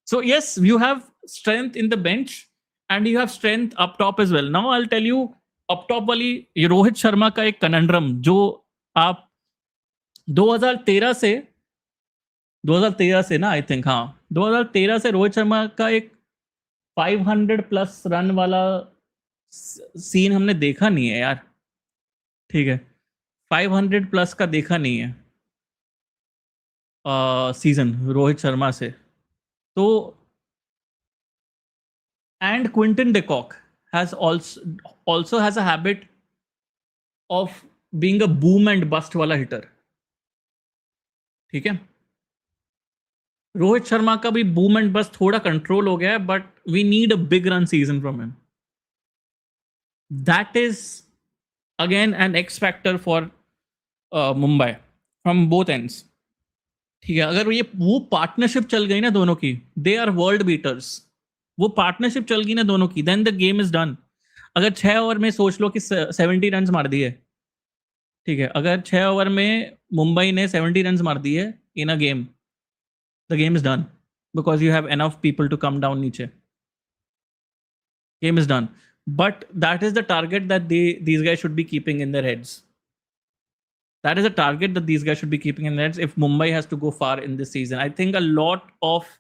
So yes, you have strength in the bench and you have strength up top as well. Now I'll tell you up top वाली रोहित शर्मा का एक conundrum जो आप 2013 से ना, I think, हाँ, 2013 से रोहित शर्मा का एक 500 प्लस रन वाला सीन हमने देखा नहीं है यार. ठीक है, 500 प्लस का देखा नहीं है सीजन रोहित शर्मा से. तो and Quinton de Kock has also has a habit of being a boom and bust वाला हिटर. ठीक है, रोहित शर्मा का भी बूम एंड बस्ट थोड़ा कंट्रोल हो गया है, but we need a big run season from him. That is again an X factor for Mumbai from both ends. ठीक है, अगर ये वो पार्टनरशिप चल गई ना दोनों की, दे आर वर्ल्ड बीटर्स. वो पार्टनरशिप चल गई ना दोनों की, then the game is done. अगर 6 ओवर में सोच लो कि 70 रन मार दिए, ठीक है, अगर 6 ओवर में मुंबई ने 70 रन मार दिए in a game, the game is done because you have enough people to come down niche. Game is done. But that is the target that these guys should be keeping in their heads. That is a target that these guys should be keeping in their heads if Mumbai has to go far in this season. I think a lot of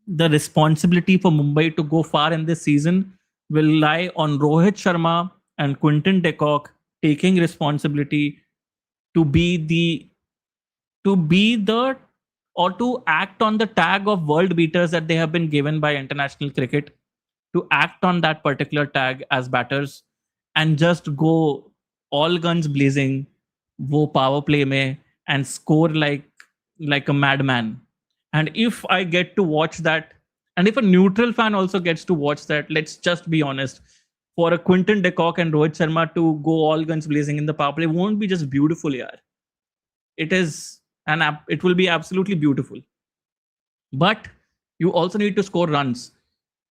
the responsibility for Mumbai to go far in this season will lie on Rohit Sharma and Quinton de Kock taking responsibility to be or to act on the tag of world beaters that they have been given by international cricket, to act on that particular tag as batters and just go all guns blazing wo power play mein and score like a madman. And if I get to watch that, and if a neutral fan also gets to watch that, let's just be honest, for a Quinton de Kock and Rohit Sharma to go all guns blazing in the power play won't be just beautiful, yaar. It is it will be absolutely beautiful, but you also need to score runs.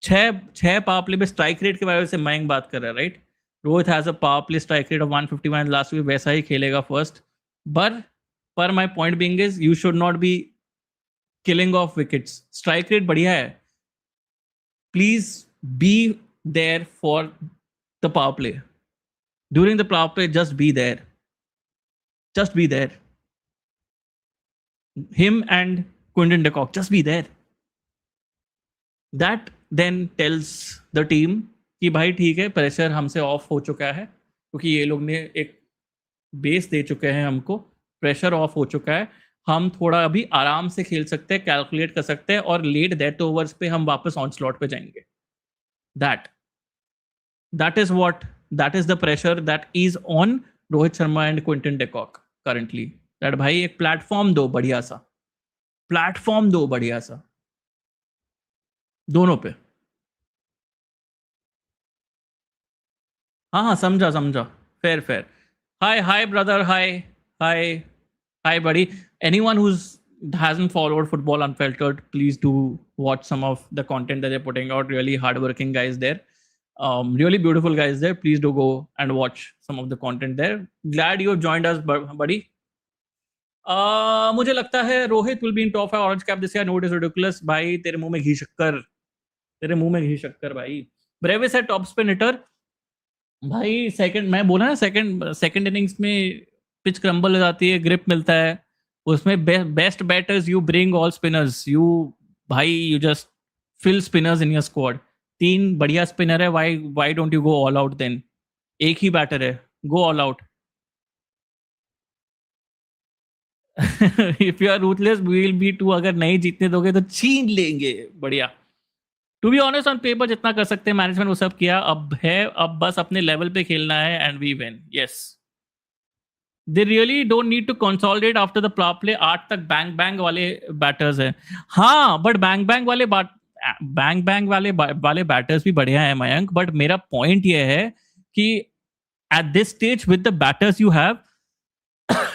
छह power play में strike rate के बारे में मयंक बात कर रहा है, right? Rohit has a power play strike rate of 151 last week, वैसा ही खेलेगा फर्स्ट. पर my point being is you should not be killing off wickets. Strike rate बढ़िया है, please be there for the power play. During the power play just be there. Him and Quinton de Kock, just be there. That then tells the team कि भाई ठीक है, pressure हमसे of हो चुका है, क्योंकि ये लोग ने एक बेस दे चुके हैं हमको, प्रेशर ऑफ हो चुका है, हम थोड़ा अभी आराम से खेल सकते हैं, कैलकुलेट कर सकते हैं, और लेट डेथ ओवर्स पे हम वापस ऑन स्लॉट पे जाएंगे. that is the pressure that is on Rohit Sharma and Quinton de Kock currently. that भाई एक प्लेटफॉर्म दो बढ़िया सा दोनों पे. हाँ समझा. Fair. Hi brother, hi buddy. Anyone who's hasn't followed Football Unfiltered, please do watch some of the content that they're putting out. Really hardworking guys there. Really beautiful guys there. Please do go and watch some of the content there. Glad you have joined us, buddy. मुझे लगता है Rohit will be in top 5 orange cap this year. No it is ridiculous भाई. तेरे मुंह में घी शक्कर, तेरे मुंह में घी शक्कर भाई. ब्रेविस है टॉप स्पिन हिटर भाई. सेकंड मैं बोला ना, सेकंड सेकंड इनिंग्स में पिच क्रम्बल हो जाती है, ग्रिप मिलता है उसमें. Best batters you bring all spinners. You भाई you just fill spinners in your squad. 3 बढ़िया स्पिनर है. Why don't you go all out then? एक ही बैटर है, go all out. If you are ruthless we will be too. अगर नहीं जीतने दोगे तो छीन लेंगे. बढ़िया. To be honest on paper जितना कर सकते हैं मैनेजमेंट वो सब किया. अब बस अपने लेवल पे खेलना है and we win. Yes, they really don't need to consolidate after the power play. 8 तक बैंग बैंग वाले बैटर्स हैं. हाँ, बट बैंग बैंग वाले बैटर्स भी बढ़िया है मयंक. बट मेरा पॉइंट ये है कि at this stage with the batters you have,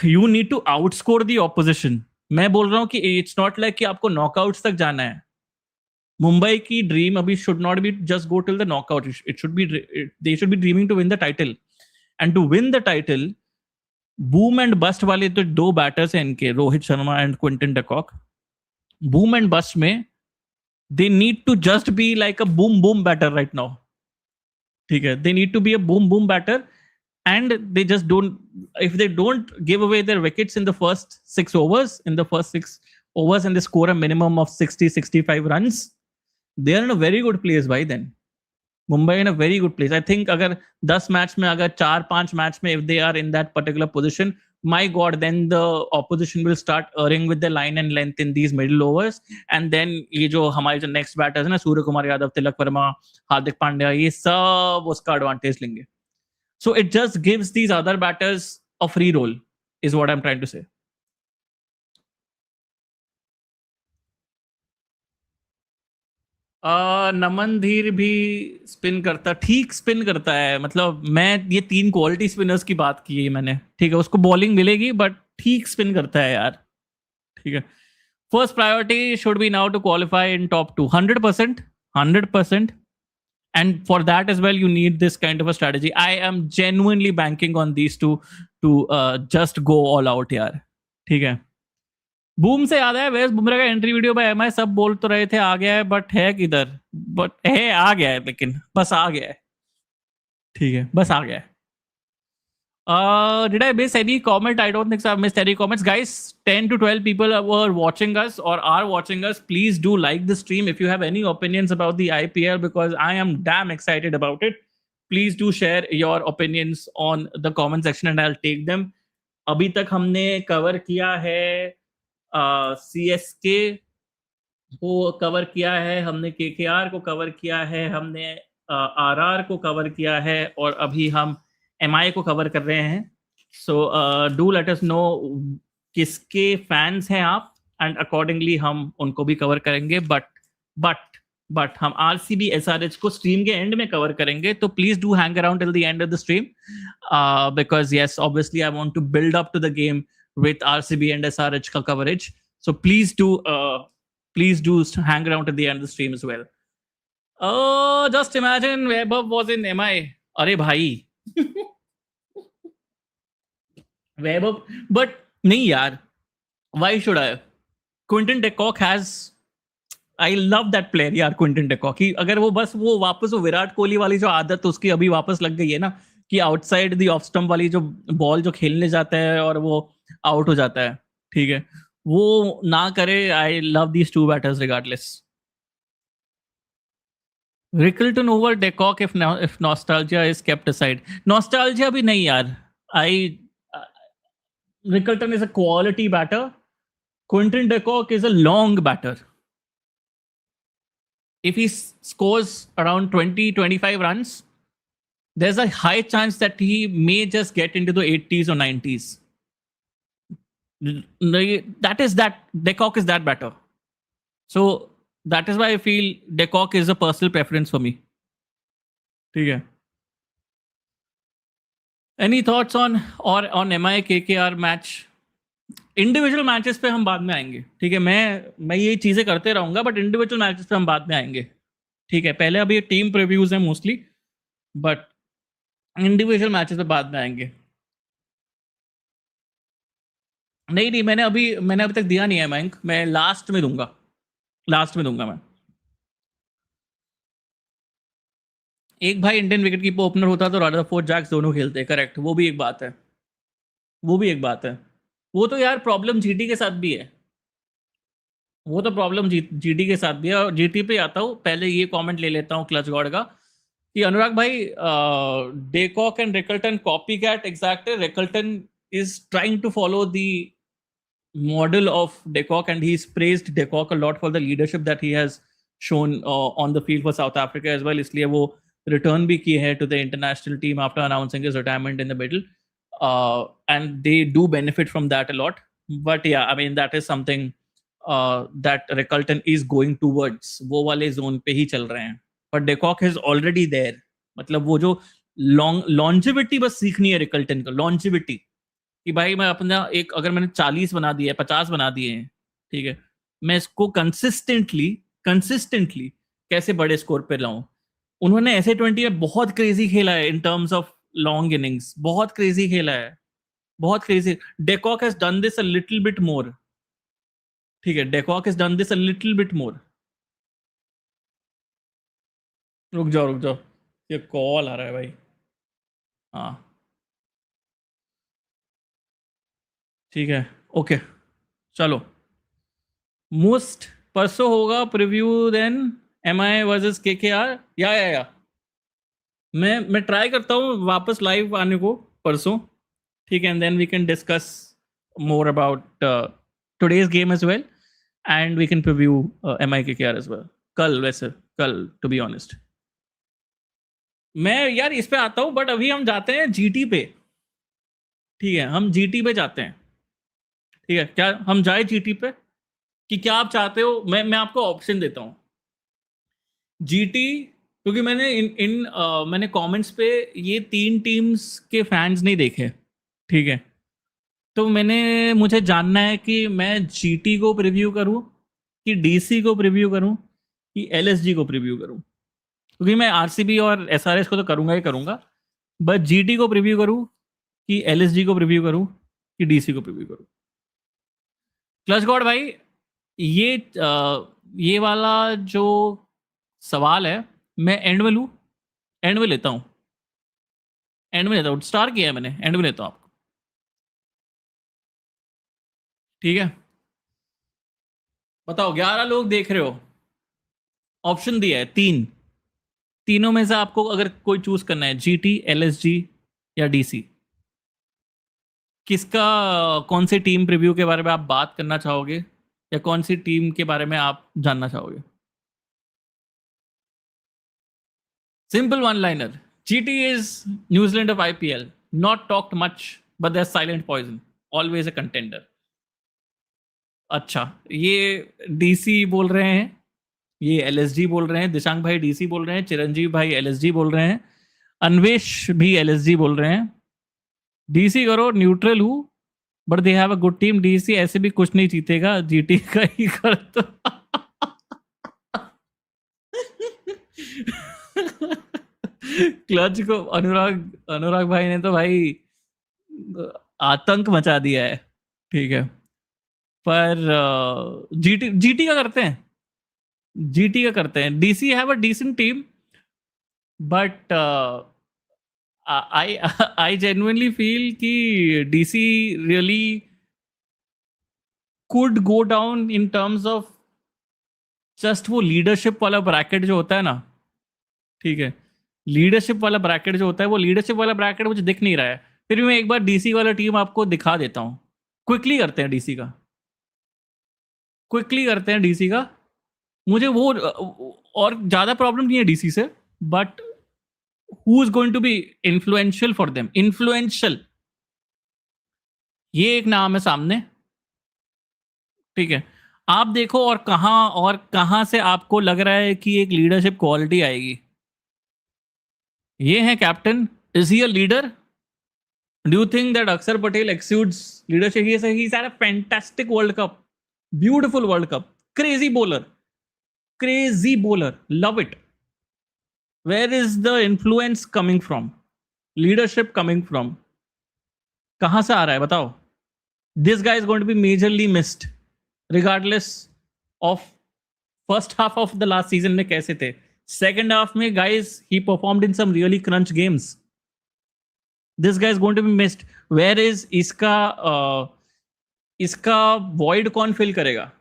you need to outscore the opposition. मैं बोल रहा हूँ कि इट्स नॉट लाइक कि आपको नॉकआउट्स तक जाना है. मुंबई की ड्रीम अभी should not be just go till the knockout. It should be, they should be dreaming to win the title. And to win the title, boom and bust वाले तो 2 batters हैं इनके, Rohit Sharma and Quinton de Kock. Boom and bust में they need to just be like a boom boom batter right now. ठीक है, they need to be a boom boom batter. And they just don't, if they don't give away their wickets in the first 6 overs, and they score a minimum of 60-65 runs, they are in a very good place by then. Mumbai in a very good place. I think agar 10 match mein, agar 4-5 match mein, if they are in that particular position, my god, then the opposition will start erring with the line and length in these middle overs. And then ye jo hamare jo next batters hai na, Surya Kumar Yadav, Tilak Verma, Hardik Pandya, ye sab uska advantage lenge. So it just gives these other batters a free roll, is what I'm trying to say. नमन धीर भी spin करता, ठीक spin करता है. मतलब मैं ये 3 quality spinners की बात की है मैंने. ठीक है, उसको बॉलिंग मिलेगी बट ठीक स्पिन करता है यार. ठीक है. First priority should be now to qualify in top 2. 100%. And for that as well, you need this kind of a strategy. I am genuinely banking on these two to just go all out यार. ठीक है. Boom से याद है, वेस बुमराह का entry video पे MI सब बोल तो रहे थे आ गया है, बट है किधर? बट है, आ गया है, लेकिन बस आ गया है. ठीक है, बस आ गया है. Did I miss any comment? I don't think so. I've missed any comments. Guys, 10 to 12 people were watching us or are watching us. Please do like the stream if you have any opinions about the IPL, because I am damn excited about it. Please do share your opinions on the comment section and I'll take them. अभी तक हमने cover किया है CSK को cover किया है, हमने KKR को कवर किया है, हमने RR को कवर किया है और अभी हम MI को कवर कर रहे हैं. So do let us know किसके फैंस हैं आप, एंड अकॉर्डिंगली हम उनको भी कवर करेंगे. बट हम RCB SRH को स्ट्रीम के एंड में कवर करेंगे. तो please do hang around till the end of the stream, because yes obviously I want to build up to the game with RCB and SRH का coverage. So please do hang around at the end of the stream as well. Just imagine Vaibhav was in MI. अरे भाई Vaibhav, but नहीं यार, why should I? Quinton de Kock has, I love that player यार. Quinton de Kock की अगर वो बस वो वापस वो विराट कोहली वाली जो आदत उसकी अभी वापस लग गई है ना, कि आउटसाइड दी ऑफ स्टंप वाली जो बॉल जो खेलने जाता है और वो आउट हो जाता है, ठीक है, वो ना करे. I love these 2 batters regardless. Rickleton over de Kock if nostalgia is kept aside. Nostalgia भी नहीं यार. Rickleton is a quality batter. Quinton de Kock is a long batter. If he scores around 20-25 runs, there's a high chance that he may just get into the 80s or 90s. De Kock is that better. So that is why I feel de Kock is a personal preference for me. ठीक है. Any thoughts on MI KKR match? Individual matches पे हम बाद में आएंगे. ठीक है, मैं ये चीजें करते रहूंगा, बट इंडिविजुअल मैचेस पे हम बाद में आएंगे. ठीक है, पहले अभी टीम प्रीव्यूज है मोस्टली. बट इंडिविजुअल मैचेस पे बाद में आएंगे। नहीं नहीं, मैंने अभी तक दिया नहीं है मैंक, मैं लास्ट में दूंगा, लास्ट में दूंगा मैं। एक भाई इंडियन विकेट कीपर ओपनर होता तो रदरफोर्ड जैक्स दोनों खेलते, करेक्ट, वो भी एक बात है, वो भी एक बात है। वो तो यार प्रॉब्लम जीटी के साथ भी है, वो तो प्रॉब्लम जीटी के साथ भी है। और जीटी पे आता हूँ, पहले ये कमेंट ले लेता हूँ क्लच गॉड का, कि अनुराग भाई, de Kock and Rickelton copy cat exact, Rickelton is trying to follow the model of Decock, and he's praised Decock a lot for the leadership that he has shown on the field for South Africa as well. इसलिए वो return भी किए हैं to the international team after announcing his retirement in the middle, and they do benefit from that a lot. But yeah, I mean that is something that Reculton is going towards. वो वाले zone पे ही चल रहे हैं, but Decock is already there. मतलब वो जो longevity बस सीखनी है Reculton को, longevity, कि भाई मैं अपना एक, अगर मैंने 40 बना दिया है, 50 बना दिए हैं, ठीक है, मैं इसको कंसिस्टेंटली कैसे बड़े स्कोर पे लाऊं। उन्होंने ऐसे 20 में बहुत क्रेजी खेला है इन टर्म्स ऑफ लॉन्ग इनिंग्स, बहुत क्रेजी खेला है, बहुत crazy. De Kock has done this a little bit more, ठीक है, de Kock has done this a little bit more. रुक जाओ, ये कॉल आ रहा है भाई। हाँ ठीक है, ओके, चलो। मोस्ट परसों होगा preview, then M I versus K R, या मैं ट्राई करता हूँ वापस लाइव आने को परसों, ठीक है, and then we can discuss more about today's game as well, and we can preview M I K R as well कल, वैसे कल टू बी ऑनेस्ट। मैं यार इस पे आता हूँ, बट अभी हम जाते हैं जीटी पे, ठीक है, हम जीटी पे जाते हैं, ठीक है, क्या हम जाए जीटी पे, कि क्या आप चाहते हो, मैं आपको ऑप्शन देता हूँ जीटी, क्योंकि मैंने मैंने कमेंट्स पे ये तीन टीम्स के फैंस नहीं देखे, ठीक है, तो मुझे जानना है कि मैं जीटी को प्रीव्यू करूं, कि डीसी को प्रीव्यू करूं, कि एलएसजी को प्रीव्यू करूं, क्योंकि मैं आरसीबी और एसआरएच को तो करूंगा ही करूंगा, बट जीटी को प्रीव्यू करूं, कि एलएसजी को प्रीव्यू करूं, कि डीसी को प्रीव्यू करूं। क्लच गॉड भाई, ये ये वाला जो सवाल है, मैं एंड में लूँ, एंड में लेता हूँ, एंड में लेता हूँ, स्टार किया है मैंने, एंड में लेता हूँ आपको, ठीक है। बताओ, 11 लोग देख रहे हो, ऑप्शन दिया है तीन, तीनों में से आपको अगर कोई चूज करना है, जीटी, एलएसजी या डीसी, किसका, कौन सी टीम प्रीव्यू के बारे में आप बात करना चाहोगे, या कौन सी टीम के बारे में आप जानना चाहोगे? Simple one liner, GT is New Zealand of IPL, not talked much, but their silent poison, always a contender. अच्छा, ये डीसी बोल रहे हैं, ये एलएसजी बोल रहे हैं, दिशांक भाई डीसी बोल रहे हैं, चिरंजीव भाई एलएसजी बोल रहे हैं, अन्वेश भी एलएसजी बोल रहे हैं। डीसी करो, न्यूट्रल हूँ, but they have a good team, DC ऐसे भी कुछ नहीं जीतेगा, जीटी का ही कर दो। क्लच को अनुराग अनुराग भाई ने तो भाई आतंक मचा दिया है, ठीक है, पर जीटी जीटी का करते हैं, जीटी का करते हैं, DC have a decent team, but I I genuinely feel कि DC really could go down in terms of just वो लीडरशिप वाला ब्रैकेट जो होता है ना, ठीक है, लीडरशिप वाला ब्रैकेट जो होता है, वो लीडरशिप वाला ब्रैकेट मुझे दिख नहीं रहा है। फिर भी मैं एक बार डीसी वाला टीम आपको दिखा देता हूँ, क्विकली करते हैं डीसी का, क्विकली करते हैं डीसी का, मुझे वो और ज़्यादा प्रॉब्लम नहीं है डीसी से, but who is going to be influential for them, influential, ये एक नाम है सामने, ठीक है, आप देखो और कहां से आपको लग रहा है कि एक लीडरशिप क्वालिटी आएगी। ये है captain, is he a leader? Do you think that Akshar Patel exudes leadership? He had a fantastic world cup, beautiful world cup, crazy bowler, love it, where is the influence coming from, leadership coming from, कहां से आ रहा है बताओ? This guy is going to be majorly missed regardless of first half of the last season में कैसे थे। Second half में guys he performed in some really crunch games. This guy is going to be missed. Where is इसका void कौन fill करेगा?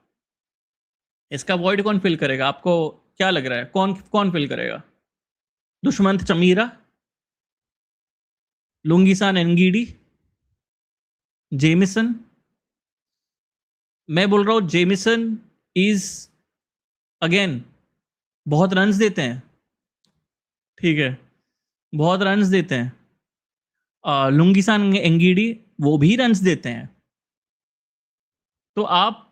इसका void कौन fill करेगा? आपको क्या लग रहा है? कौन कौन फिल करेगा? Dushmant Chameera, लुंगीसान Ngidi, Jameson. मैं बोल रहा हूं जेमिसन इज अगेन बहुत रन्स देते हैं, ठीक है, बहुत रन्स देते हैं। लुंगीसान एंगीडी वो भी रन्स देते हैं। तो आप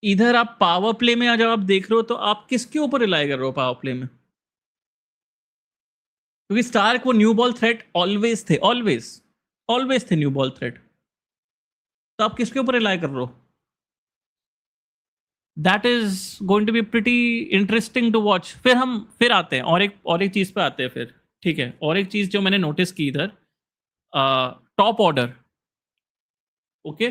इधर आप पावर प्ले में जब आप देख रहे हो तो आप किसके ऊपर रिलाई कर रहे हो पावर प्ले में? क्योंकि स्टार्क वो न्यू बॉल थ्रेट ऑलवेज थे, ऑलवेज ऑलवेज थे न्यू बॉल थ्रेट। तो आप किसके ऊपर रिलाई कर रहे हो? That is going to be pretty interesting to watch. फिर आते हैं और एक चीज पे आते हैं फिर, ठीक है। और एक चीज जो मैंने नोटिस की इधर, top order, okay,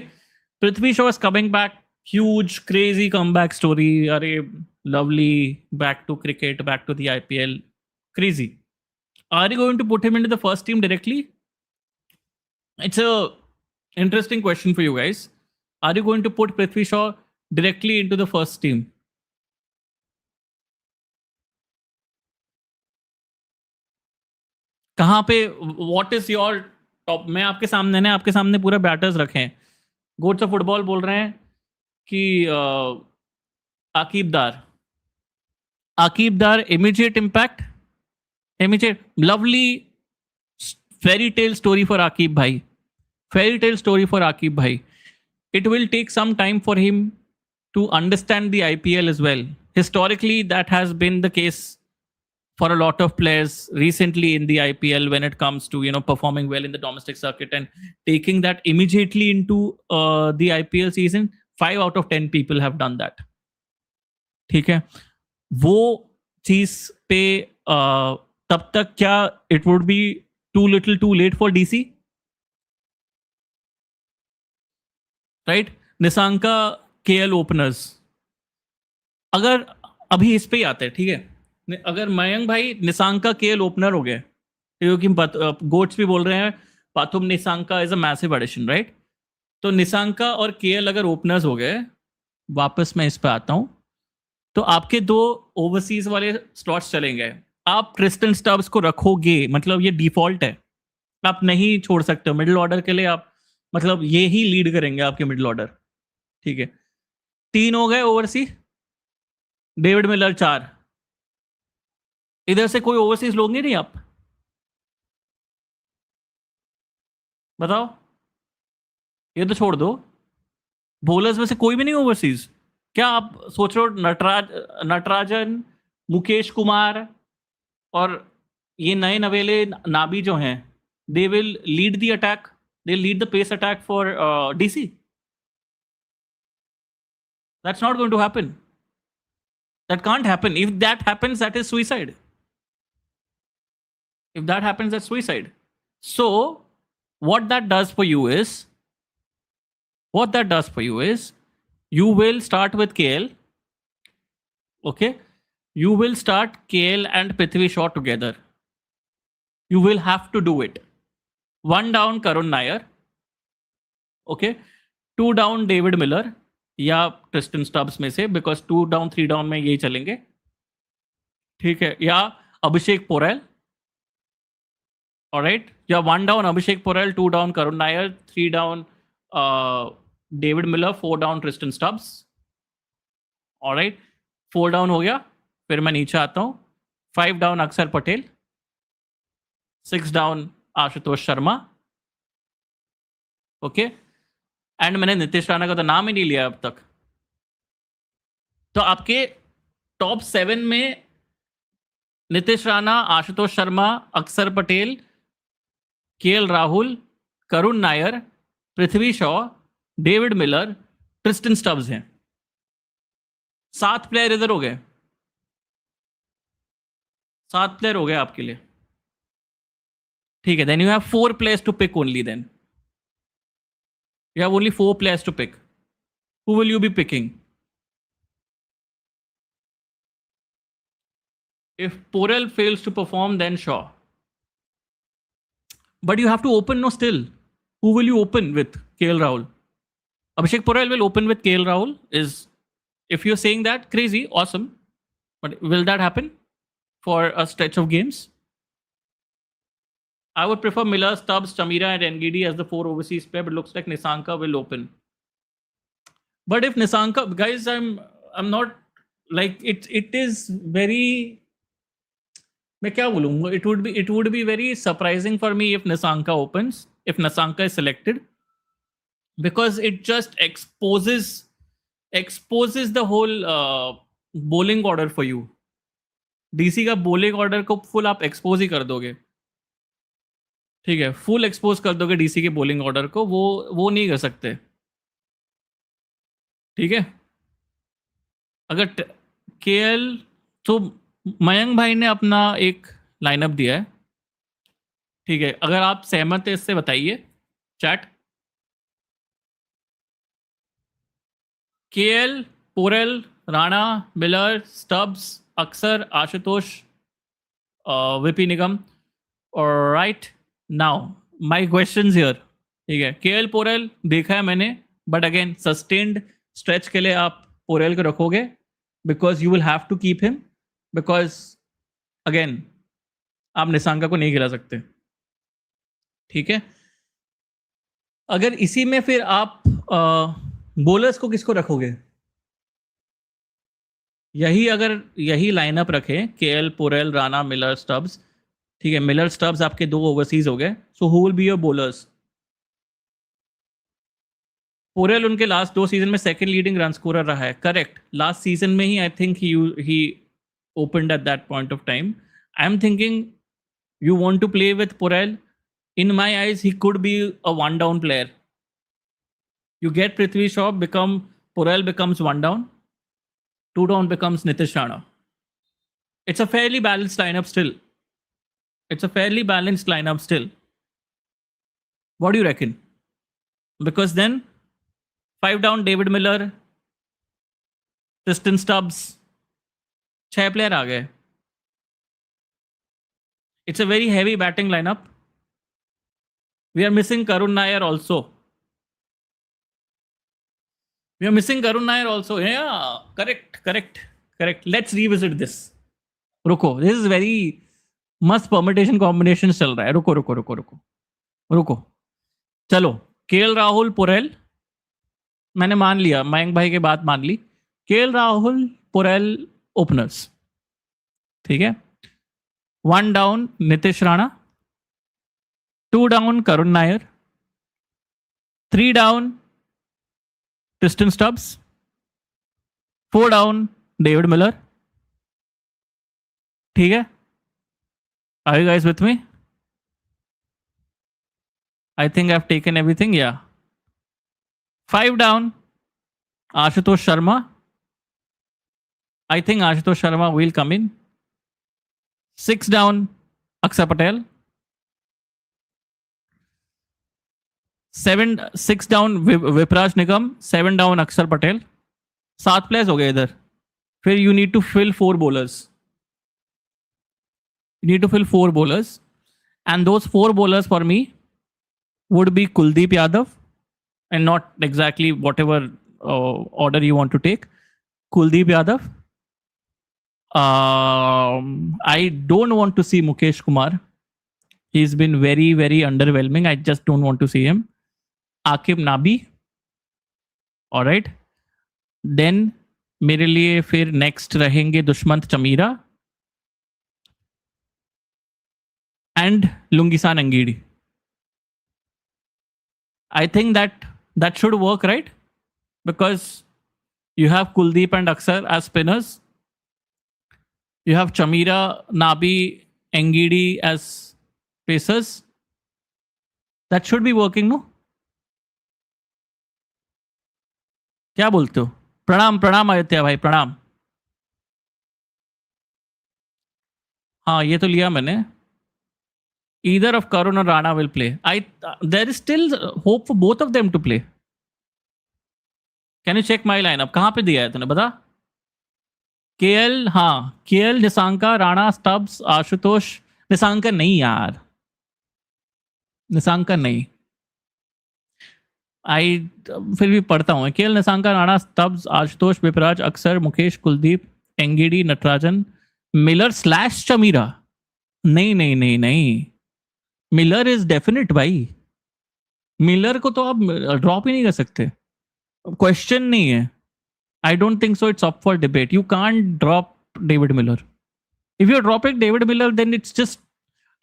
Prithvi Shaw is coming back, huge crazy comeback story, अरे lovely, back to cricket, back to the IPL, crazy. Are you going to put him into the first team directly? It's a interesting question for you guys. Are you going to put Prithvi Shaw directly into the first team? कहाँ पे, what is your top? मैं आपके सामने ने आपके सामने पूरे batters रखे हैं। गोट्स ऑफ फुटबॉल बोल रहे हैं कि आकीबदार, आकीबदार immediate impact, immediate lovely fairy tale story for Aqib भाई, fairy tale story for Aqib भाई। It will take some time for him to understand the IPL as well. Historically, that has been the case for a lot of players recently in the IPL when it comes to performing well in the domestic circuit and taking that immediately into the IPL season. 5 out of 10 people have done that. ठीक है, वो चीज पे तब तक क्या it would be too little too late for DC? Right, Nissanka KL openers, अगर अभी इस पे ही आते हैं, ठीक है, अगर मयंक भाई निशांका KL ओपनर हो गए, क्योंकि गोट्स भी बोल रहे हैं Pathum Nissanka is a massive addition, right? तो निशांका और KL अगर ओपनर्स हो गए, वापस मैं इस पे आता हूं, तो आपके 2 ओवरसीज वाले स्लॉट्स चलेंगे। आप ट्रिस्टन स्टब्स को रखोगे, मतलब ये डिफॉल्ट है, आप नहीं छोड़ सकते मिडिल ऑर्डर के लिए। आप मतलब ये ही लीड करेंगे आपके मिडिल ऑर्डर, ठीक है। 3 हो गए ओवरसी, डेविड मिलर 4। इधर से कोई ओवरसीज लोगे नहीं आप? बताओ, ये तो छोड़ दो, बॉलर्स में से कोई भी नहीं ओवरसीज। क्या आप सोच रहे हो नटराजन, मुकेश कुमार और ये नए नवेले नाबी जो हैं, they will lead the attack, they lead the pace attack for DC? That's not going to happen. That can't happen. If that happens, that is suicide. If that happens, that's suicide. So what that does for you is, you will start with KL. Okay, you will start KL and Prithvi Shaw together. You will have to do it. 1 down Karun Nair, okay, 2 down David Miller या Tristan Stubbs में से, because 2 down 3 down में यही चलेंगे, ठीक है, या अभिषेक Porel, alright, या 1 down Abhishek Porel, 2 down Karun Nair, 3 down David Miller, 4 down Tristan Stubbs, alright, 4 down हो गया। फिर मैं नीचे आता हूं, 5 down Akshar Patel, 6 down Ashutosh Sharma, okay, and मैंने नीतीश राणा का तो नाम ही नहीं लिया अब तक। तो आपके टॉप 7 में Nitish Rana, Ashutosh Sharma, Akshar Patel, KL Rahul, Karun Nair, Prithvi Shaw, David Miller, Tristan Stubbs हैं। 7 प्लेयर इधर हो गए, 7 प्लेयर हो गए आपके लिए, ठीक है. Then you have 4 players to pick only. Then you have only 4 players to pick. Who will you be picking? If Porel fails to perform, then Shaw. But you have to open no still. Who will you open with? KL Rahul. Abhishek Porel will open with KL Rahul. Is, if you're saying that, crazy, awesome. But will that happen for a stretch of games? I would prefer Miller, Stubbs, Chamira, and Ngidi as the 4 overseas player, but looks like Nisanka will open. But if Nisanka, guys, I'm not like it is very, मैं क्या बोलूँ, it would be very surprising for me if Nisanka opens, if Nisanka is selected, because it just exposes the whole bowling order for you. DC का bowling order को full आप expose ही कर दोगे, ठीक है, full expose कर दोगे DC के bowling order को, वो नहीं कर सकते, ठीक है. अगर केएल, तो मयंक भाई ने अपना एक लाइनअप दिया है, ठीक है, अगर आप सहमत है इससे बताइए chat. KL, Porel, Rana, Miller, Stubbs, Akshar, Ashutosh, विपी Nigam. Right now my questions here, ठीक है. केएल, पोरेल देखा है मैंने, बट अगेन सस्टेन्ड स्ट्रेच के लिए आप पोरेल को रखोगे, because you will have to keep him, because again आप निसांका को नहीं खिला सकते, ठीक है. अगर इसी में फिर आप बोलर्स को किसको रखोगे? यही लाइनअप रखें, KL, Porel, Rana, Miller, Stubbs, ठीक है. मिलर, स्टब्स आपके 2 ओवरसीज हो गए. So who will be your bowlers? Porel उनके लास्ट 2 सीजन में सेकंड लीडिंग रन स्कोरर रहा है, करेक्ट. लास्ट सीजन में ही I think he opened at that point of time. I am thinking you want to play with Porel. In my eyes, he could be a 1-down player. You get Prithvi Shaw, Porel becomes 1-down, 2-down becomes Nitish Rana. It's a fairly balanced lineup still. What do you reckon? Because then 5-down David Miller, Tristan Stubbs, 6 player आ गए. It's a very heavy batting lineup. We are missing Karun Nair also. Yeah, correct. Let's revisit this. रुको, this is very मस्त permutation combination चल रहा है. रुको. चलो, KL Rahul, Porel मैंने मान लिया, मयंक भाई की बात मान ली. केएल राहुल, पोरेल ओपनर्स, ठीक है. 1 down Nitish Rana, 2 down Karun Nair, 3 down Tristan Stubbs, 4 down David Miller, ठीक है. Are you guys with me? I think I have taken everything. या 5 down Ashutosh Sharma. I think Ashutosh Sharma will come in. 6 down Akshar Patel. 6 down Vipraj Nigam. 7 down Akshar Patel. 7 players हो गए इधर. फिर you need to fill 4 bowlers. And those 4 bowlers for me would be Kuldeep Yadav, and not exactly whatever order you want to take. Kuldeep Yadav. I don't want to see Mukesh Kumar. He's been very, very underwhelming. I just don't want to see him. Akib Nabi. All right. Then मेरे लिए फिर next रहेंगे Dushmantha Chameera and Lungisani Ngidi. I think that should work, right? Because you have Kuldeep and Aksar as spinners. You have Chamira, Nabi, Engidi as pacers. That should be working, no? क्या बोलते हो? प्रणाम आदित्य भाई, प्रणाम. हाँ, ये तो लिया मैंने। ईदर ऑफ करुण और Rana will play. I there is still hope for both of them to play. Can you check my line? अब कहाँ पे दिया है तूने, बता। केएल, हाँ, केएल, निसांका, राणा, स्टब्स, आशुतोष। निसांका नहीं यार, निसांका नहीं। आई फिर भी पढ़ता हूँ। KL, Nissanka, Rana, Stubbs, Ashutosh, Vipraj, Axar, Mukesh, Kuldeep, Ngidi, Natarajan, Miller slash Chameera. नहीं नहीं नहीं नहीं, मिलर इज डेफिनेट भाई। मिलर को तो आप ड्रॉप ही नहीं कर सकते, क्वेश्चन नहीं है। आई don't think so it's up for debate. You can't drop David Miller. If you're dropping David Miller, then it's just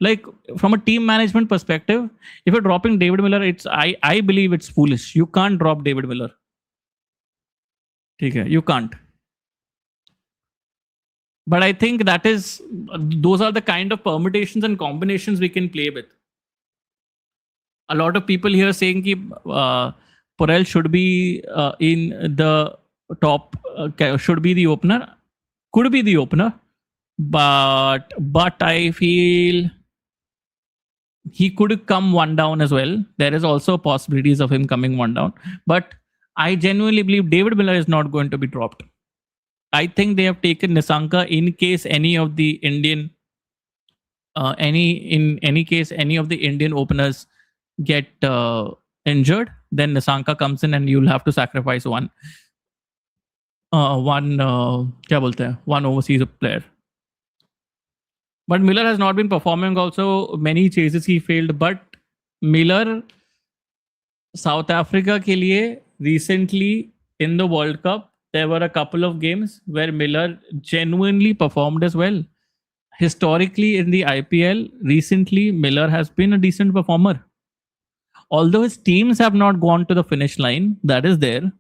like from a team management perspective, if you're dropping David Miller, it's I believe it's foolish. You can't drop David Miller. ठीक है, you can't. But I think that is those are the kind of permutations and combinations we can play with. A lot of people here saying that Porel should be in the top, should be the opener, could be the opener, but I feel he could come one down as well. There is also possibilities of him coming one down, but I genuinely believe David Miller is not going to be dropped. I think they have taken Nisanka in case any of the Indian any case any of the Indian openers get injured, then Nisanka comes in and you'll have to sacrifice one क्या बोलते हैं, one overseas player. But Miller has not been performing also. Many chases he failed. But Miller, South Africa के लिए recently in the World Cup, there were a couple of games where Miller genuinely performed as well. Historically in the IPL, recently Miller has been a decent performer. Although his teams have not gone to the finish line, that is there.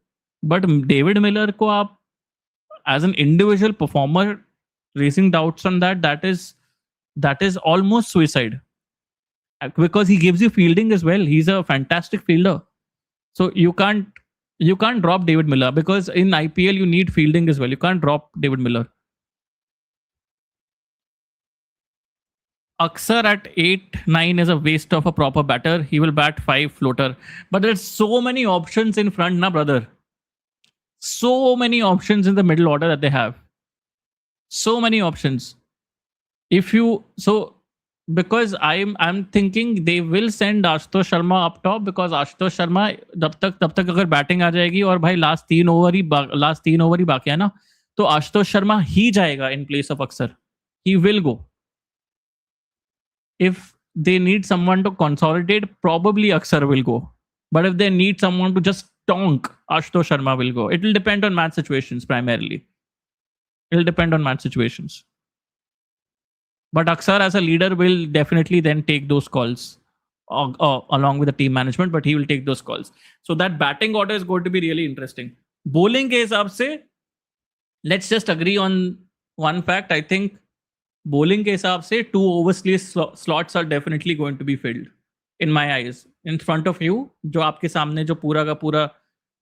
But David Miller को आप as an individual performer raising doubts on that is almost suicide, because he gives you fielding as well. He's a fantastic fielder. So you can't drop David Miller, because in IPL you need fielding as well. You can't drop David Miller. Aksar at 8-9 is a waste of a proper batter. He will bat 5 floater. But there's so many options in front, na brother. So many options in the middle order that they have. So many options. If you because I'm thinking they will send Ashutosh Sharma up top, because Ashutosh Sharma तब तक अगर batting आ जाएगी और भाई last 3 over ही बाकी है ना, तो आशुतोष शर्मा ही जाएगा in place of अक्सर. He will go. If they need someone to consolidate, probably Aksar will go. But if they need someone to just tonk, Ashutosh Sharma will go. It will depend on match situations primarily. It will depend on match situations. But Aksar as a leader will definitely then take those calls along with the team management, but he will take those calls. So that batting order is going to be really interesting. Bowling ke hisab se, let's just agree on one fact. I think bowling के हिसाब से 2 overseas slots are definitely going to be filled in my eyes. In front of you, जो आपके सामने जो पूरा का पूरा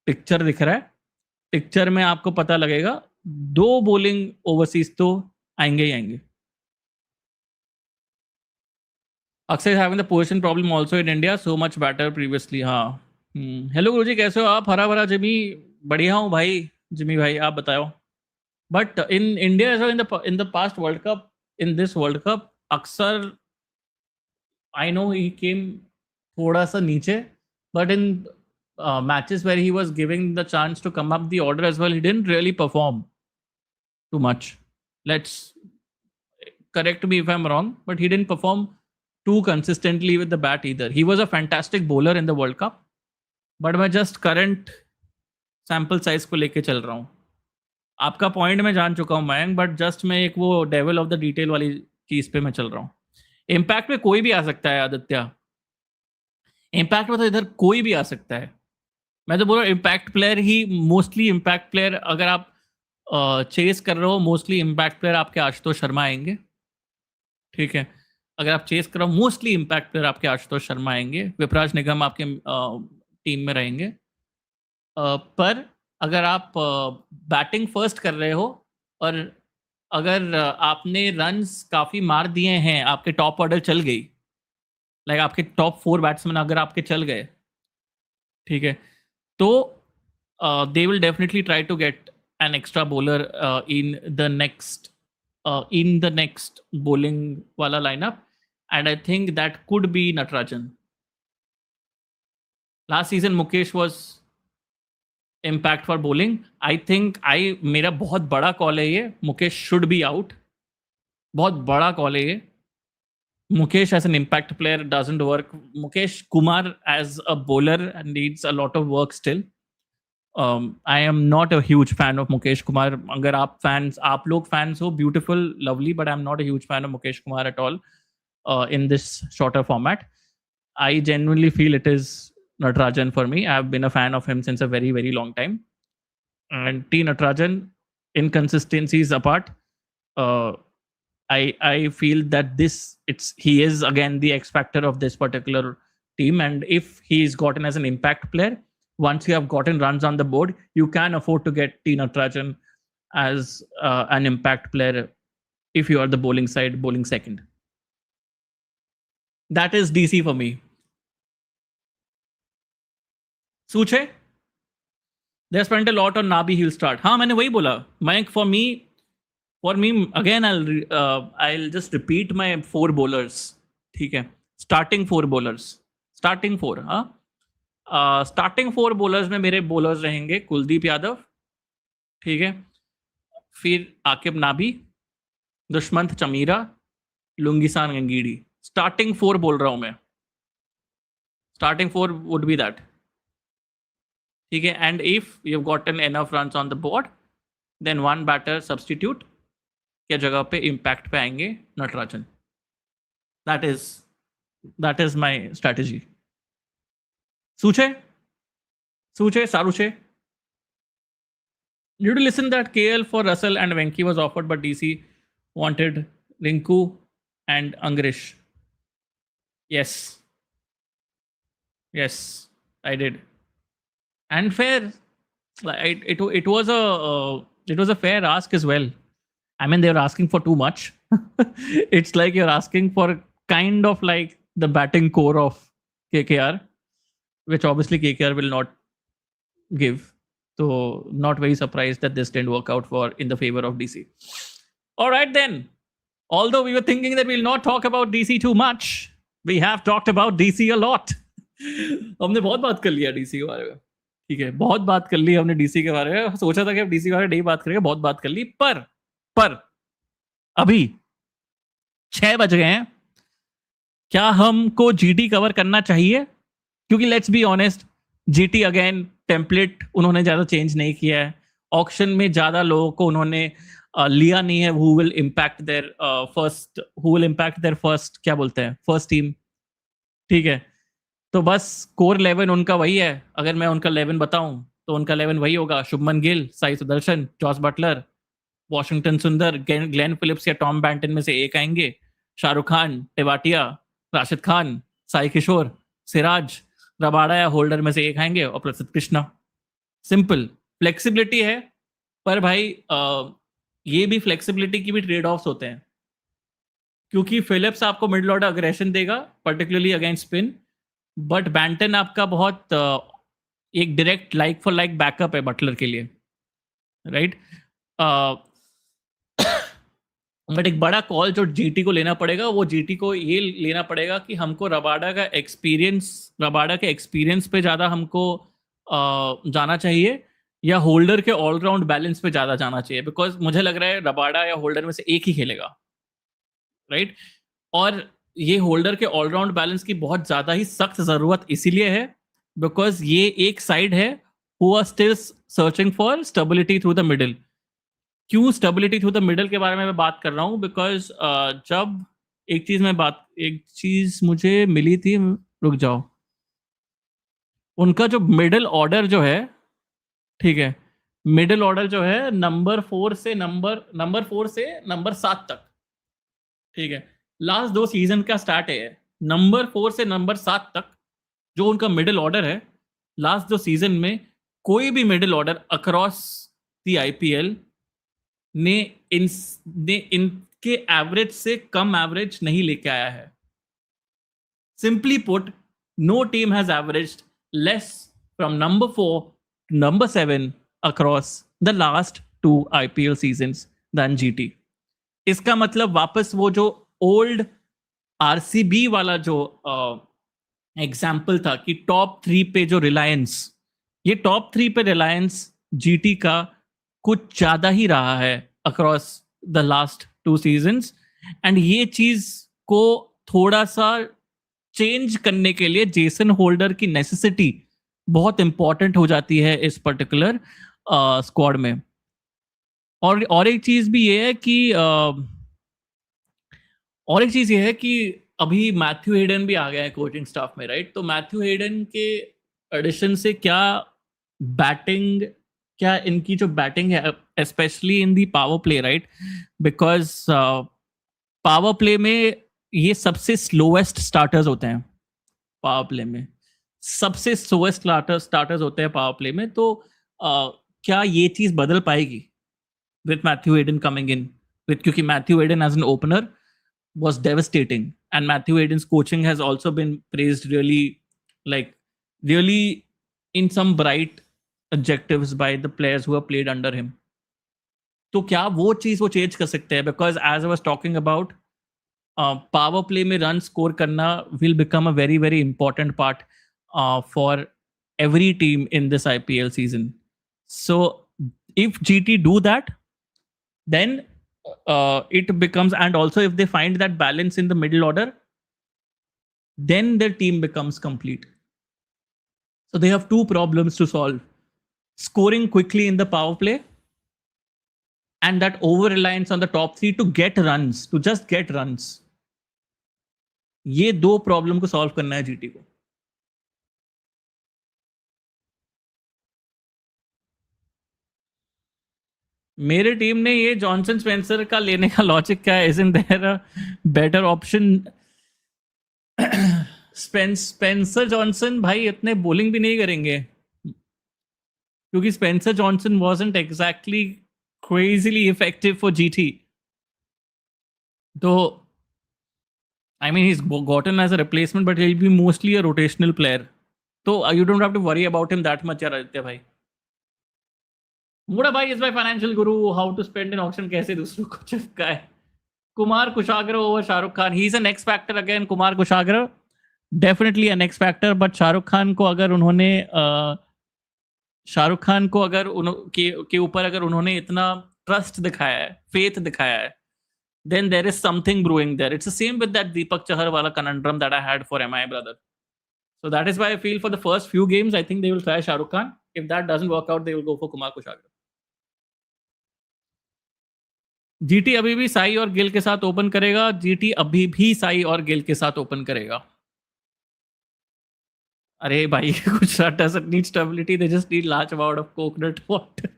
पिक्चर दिख रहा है, पिक्चर में आपको पता लगेगा 2 bowling overseas तो आएंगे ही आएंगे. Akshay is having the position problem also in India, so much better previously. हाँ. हेलो गुरुजी, कैसे हो आप? हरा भरा जिमी. बढ़िया हूँ भाई. जिमी भाई आप बताओ. But in India as well, in the past World Cup, in this World Cup, Aksar, I know he came thoda sa niche, but in matches where he was giving the chance to come up the order as well, he didn't really perform too much. Let's correct me if I'm wrong, but he didn't perform too consistently with the bat either. He was a fantastic bowler in the World Cup, but मैं just current sample size को लेके चल रहा हूँ. आपका point मैं जान चुका हूँ मयंक, बट जस्ट मैं एक वो डेवल ऑफ द डिटेल वाली चीज पे मैं चल रहा हूँ. इम्पैक्ट में कोई भी आ सकता है आदित्य. इम्पैक्ट में तो इधर कोई भी आ सकता है. मैं तो बोल रहा हूँ इम्पैक्ट प्लेयर ही, मोस्टली इम्पैक्ट प्लेयर अगर आप चेस कर रहे हो, मोस्टली इम्पैक्ट प्लेयर आपके आशुतोष शर्मा आएंगे. ठीक है, अगर आप चेस कर रहे हो मोस्टली इम्पैक्ट प्लेयर आपके आशुतोष शर्मा आएंगे. विपराज निगम आपके टीम में रहेंगे. पर अगर आप बैटिंग फर्स्ट कर रहे हो और अगर आपने रन्स काफ़ी मार दिए हैं, आपके टॉप ऑर्डर चल गई, लाइक आपके टॉप 4 बैट्समैन अगर आपके चल गए, ठीक है? तो they will definitely try to get an extra bowler in the next bowling wala lineup, and I think that could be Natarajan. Last season Mukesh was impact for bowling. I think मेरा बहुत बड़ा call है ये, Mukesh should be out, बहुत बड़ा call है ये. Mukesh as an impact player doesn't work. Mukesh Kumar as a bowler needs a lot of work still. I am not a huge fan of Mukesh Kumar. अगर आप लोग fans हो, beautiful, lovely, but I'm not a huge fan of Mukesh Kumar at all in this shorter format. I genuinely feel it is Natarajan for me. I've been a fan of him since a very, very long time. And T. Natarajan, inconsistencies apart, uh, I feel that he is again the X factor of this particular team, and if he is gotten as an impact player, once you have gotten runs on the board, you can afford to get T. Natarajan as an impact player if you are the bowling side, bowling second. That is DC for me. Suche, they spent a lot on Nabi. He'll start. हाँ मैंने वही बोला. Mike, for me again I'll just repeat my 4 bowlers. ठीक है. Starting 4 bowlers. Starting 4. हाँ. Starting 4 bowlers में मेरे bowlers रहेंगे कुलदीप यादव, ठीक है, फिर Auqib Nabi, Dushmantha Chameera, Lungisani Ngidi. Starting 4 बोल रहा हूं मैं. Starting 4 would be that. ठीक है. And if you have gotten enough runs on the board, then 1 batter substitute के जगह पे इम्पैक्ट पे आएंगे Natarajan. That is my strategy. Suche, Saruche. Did you listen that KL for Russell and Venki was offered, but DC wanted Rinku and Angrish? Yes, I did. And fair. It was a fair ask as well. I mean, they were asking for too much. It's like you're asking for kind of like the batting core of KKR, which obviously KKR will not give. So not very surprised that this didn't work out in the favor of DC. All right then. Although we were thinking that we'll not talk about DC too much, we have talked about DC a lot. हमने बहुत बात कर लिया DC के बारे में. ठीक है, बहुत बात कर ली हमने DC के बारे में. सोचा था कि अब DC के बारे में नहीं बात करेंगे, बहुत बात कर ली. पर अभी 6 बज गए हैं. क्या हमको GT कवर करना चाहिए? क्योंकि let's be honest, GT again template उन्होंने ज़्यादा चेंज नहीं किया है. ऑक्शन में ज़्यादा लोगों को उन्होंने लिया नहीं है who will impact there first क्या बोलते हैं, फर्स्ट टीम. ठीक है, तो बस कोर 11 उनका वही है. अगर मैं उनका 11 बताऊं तो उनका 11 वही होगा. Shubman Gill, Sai Sudharsan, Jos Buttler, Washington Sundar, Glenn Phillips या टॉम बैंटन में से एक आएंगे. शाहरुख खान, टेवाटिया, राशिद खान, साई किशोर, सिराज, रबाड़ा या होल्डर में से एक आएंगे और प्रसिद्ध कृष्णा. सिंपल. फ्लेक्सिबिलिटी है, पर भाई ये भी फ्लेक्सिबिलिटी की भी ट्रेड ऑफ्स होते हैं, क्योंकि फिलिप्स आपको मिडल ऑर्डर अग्रेशन देगा particularly against spin, but Banton आपका बहुत एक direct like for like backup है बटलर के लिए, राइट. बट एक बड़ा कॉल जो जीटी को लेना पड़ेगा, वो जीटी को ये लेना पड़ेगा कि हमको रबाडा के एक्सपीरियंस पे ज़्यादा हमको जाना चाहिए या होल्डर के ऑलराउंड बैलेंस पे ज़्यादा जाना चाहिए. बिकॉज मुझे लग रहा है रबाडा या होल्डर में से एक ही खेलेगा, राइट. और ये होल्डर के ऑलराउंड बैलेंस की बहुत ज़्यादा ही सख्त ज़रूरत इसीलिए है बिकॉज ये एक साइड है who are still searching for stability through the middle. क्यों स्टेबिलिटी थ्रू द मिडल के बारे में मैं बात कर रहा हूँ? बिकॉज जब एक चीज मुझे मिली थी, रुक जाओ, उनका जो मिडल ऑर्डर जो है, ठीक है, मिडल ऑर्डर जो है नंबर 4 से नंबर 7 तक, ठीक है, लास्ट 2 सीजन का स्टार्ट है. नंबर 4 से नंबर 7 तक जो उनका मिडल ऑर्डर है, लास्ट 2 सीजन में कोई भी middle order across the IPL ने इन ने इनके एवरेज से कम एवरेज नहीं लेके आया है. Simply put, no team has averaged less from number 4 to number 7 across the last two IPL seasons than GT. इसका मतलब वापस वो जो ओल्ड आरसीबी वाला जो एग्जाम्पल था कि टॉप 3 पे जो रिलायंस, ये टॉप 3 पे रिलायंस जीटी का कुछ ज्यादा ही रहा है across the last 2 seasons. And ये चीज को थोड़ा सा चेंज करने के लिए जेसन होल्डर की नेसेसिटी बहुत इंपॉर्टेंट हो जाती है इस पर्टिकुलर स्क्वाड में. और एक चीज भी ये है कि और एक चीज ये है कि अभी मैथ्यू हेडन भी आ गया है कोचिंग स्टाफ में, राइट? तो मैथ्यू हेडन के एडिशन से क्या बैटिंग, क्या इनकी जो बैटिंग है specially in the power play, right? Because power play में ये सबसे स्लोएस्ट स्टार्टर्स होते हैं. पावर प्ले में सबसे स्लोएस्ट स्टार्टर्स होते हैं पावर प्ले में. तो क्या ये चीज बदल पाएगी with Matthew Hayden coming in? क्योंकि Matthew Hayden as an opener was devastating, and Matthew Hayden's coaching has also been praised really in some bright adjectives by the players who have played under him. तो क्या वो चीज वो change कर सकते हैं? Because as I was talking about, power play में run score करना will become a very very important part for every team in this IPL season. So if GT do that, then it becomes, and also if they find that balance in the middle order, then their team becomes complete. So they have two problems to solve: scoring quickly in the power play, and that over reliance on the top 3 to get runs, to just get runs. ये दो problem को solve करना है GT को. मेरे team ने ये Johnson Spencer का लेने का लॉजिक क्या है? Isn't there a better option? Spencer Johnson भाई इतने बॉलिंग भी नहीं करेंगे, क्योंकि Spencer Johnson wasn't exactly crazily effective for GT. तो I mean, he's gotten as a replacement, but he'll be mostly a rotational player. So you don't have to worry about him that much, यार आदित्य भाई. मुड़ा भाई is my financial guru. How to spend in auction, कैसे दूसरों को चिपकाए. Kumar Kushagra over Shahrukh Khan. He is an X factor again. Kumar Kushagra definitely an X factor, but Shahrukh Khan को अगर उन्होंने शाहरुख खान को अगर के ऊपर अगर उन्होंने इतना ट्रस्ट दिखाया है, फेथ दिखाया है, then there is something brewing there. It's the same with that Deepak Chahar wala conundrum that I had for MI brother. So that is why I feel for the first few games, I think they will try Shah Rukh Khan. If that doesn't work out, they will go for Kumar Kushagra. GT अभी भी साई और गिल के साथ open करेगा. GT अभी भी साई और गिल के साथ ओपन करेगा. अरे भाई कुछ doesn't need stability, they just need large amount of coconut water.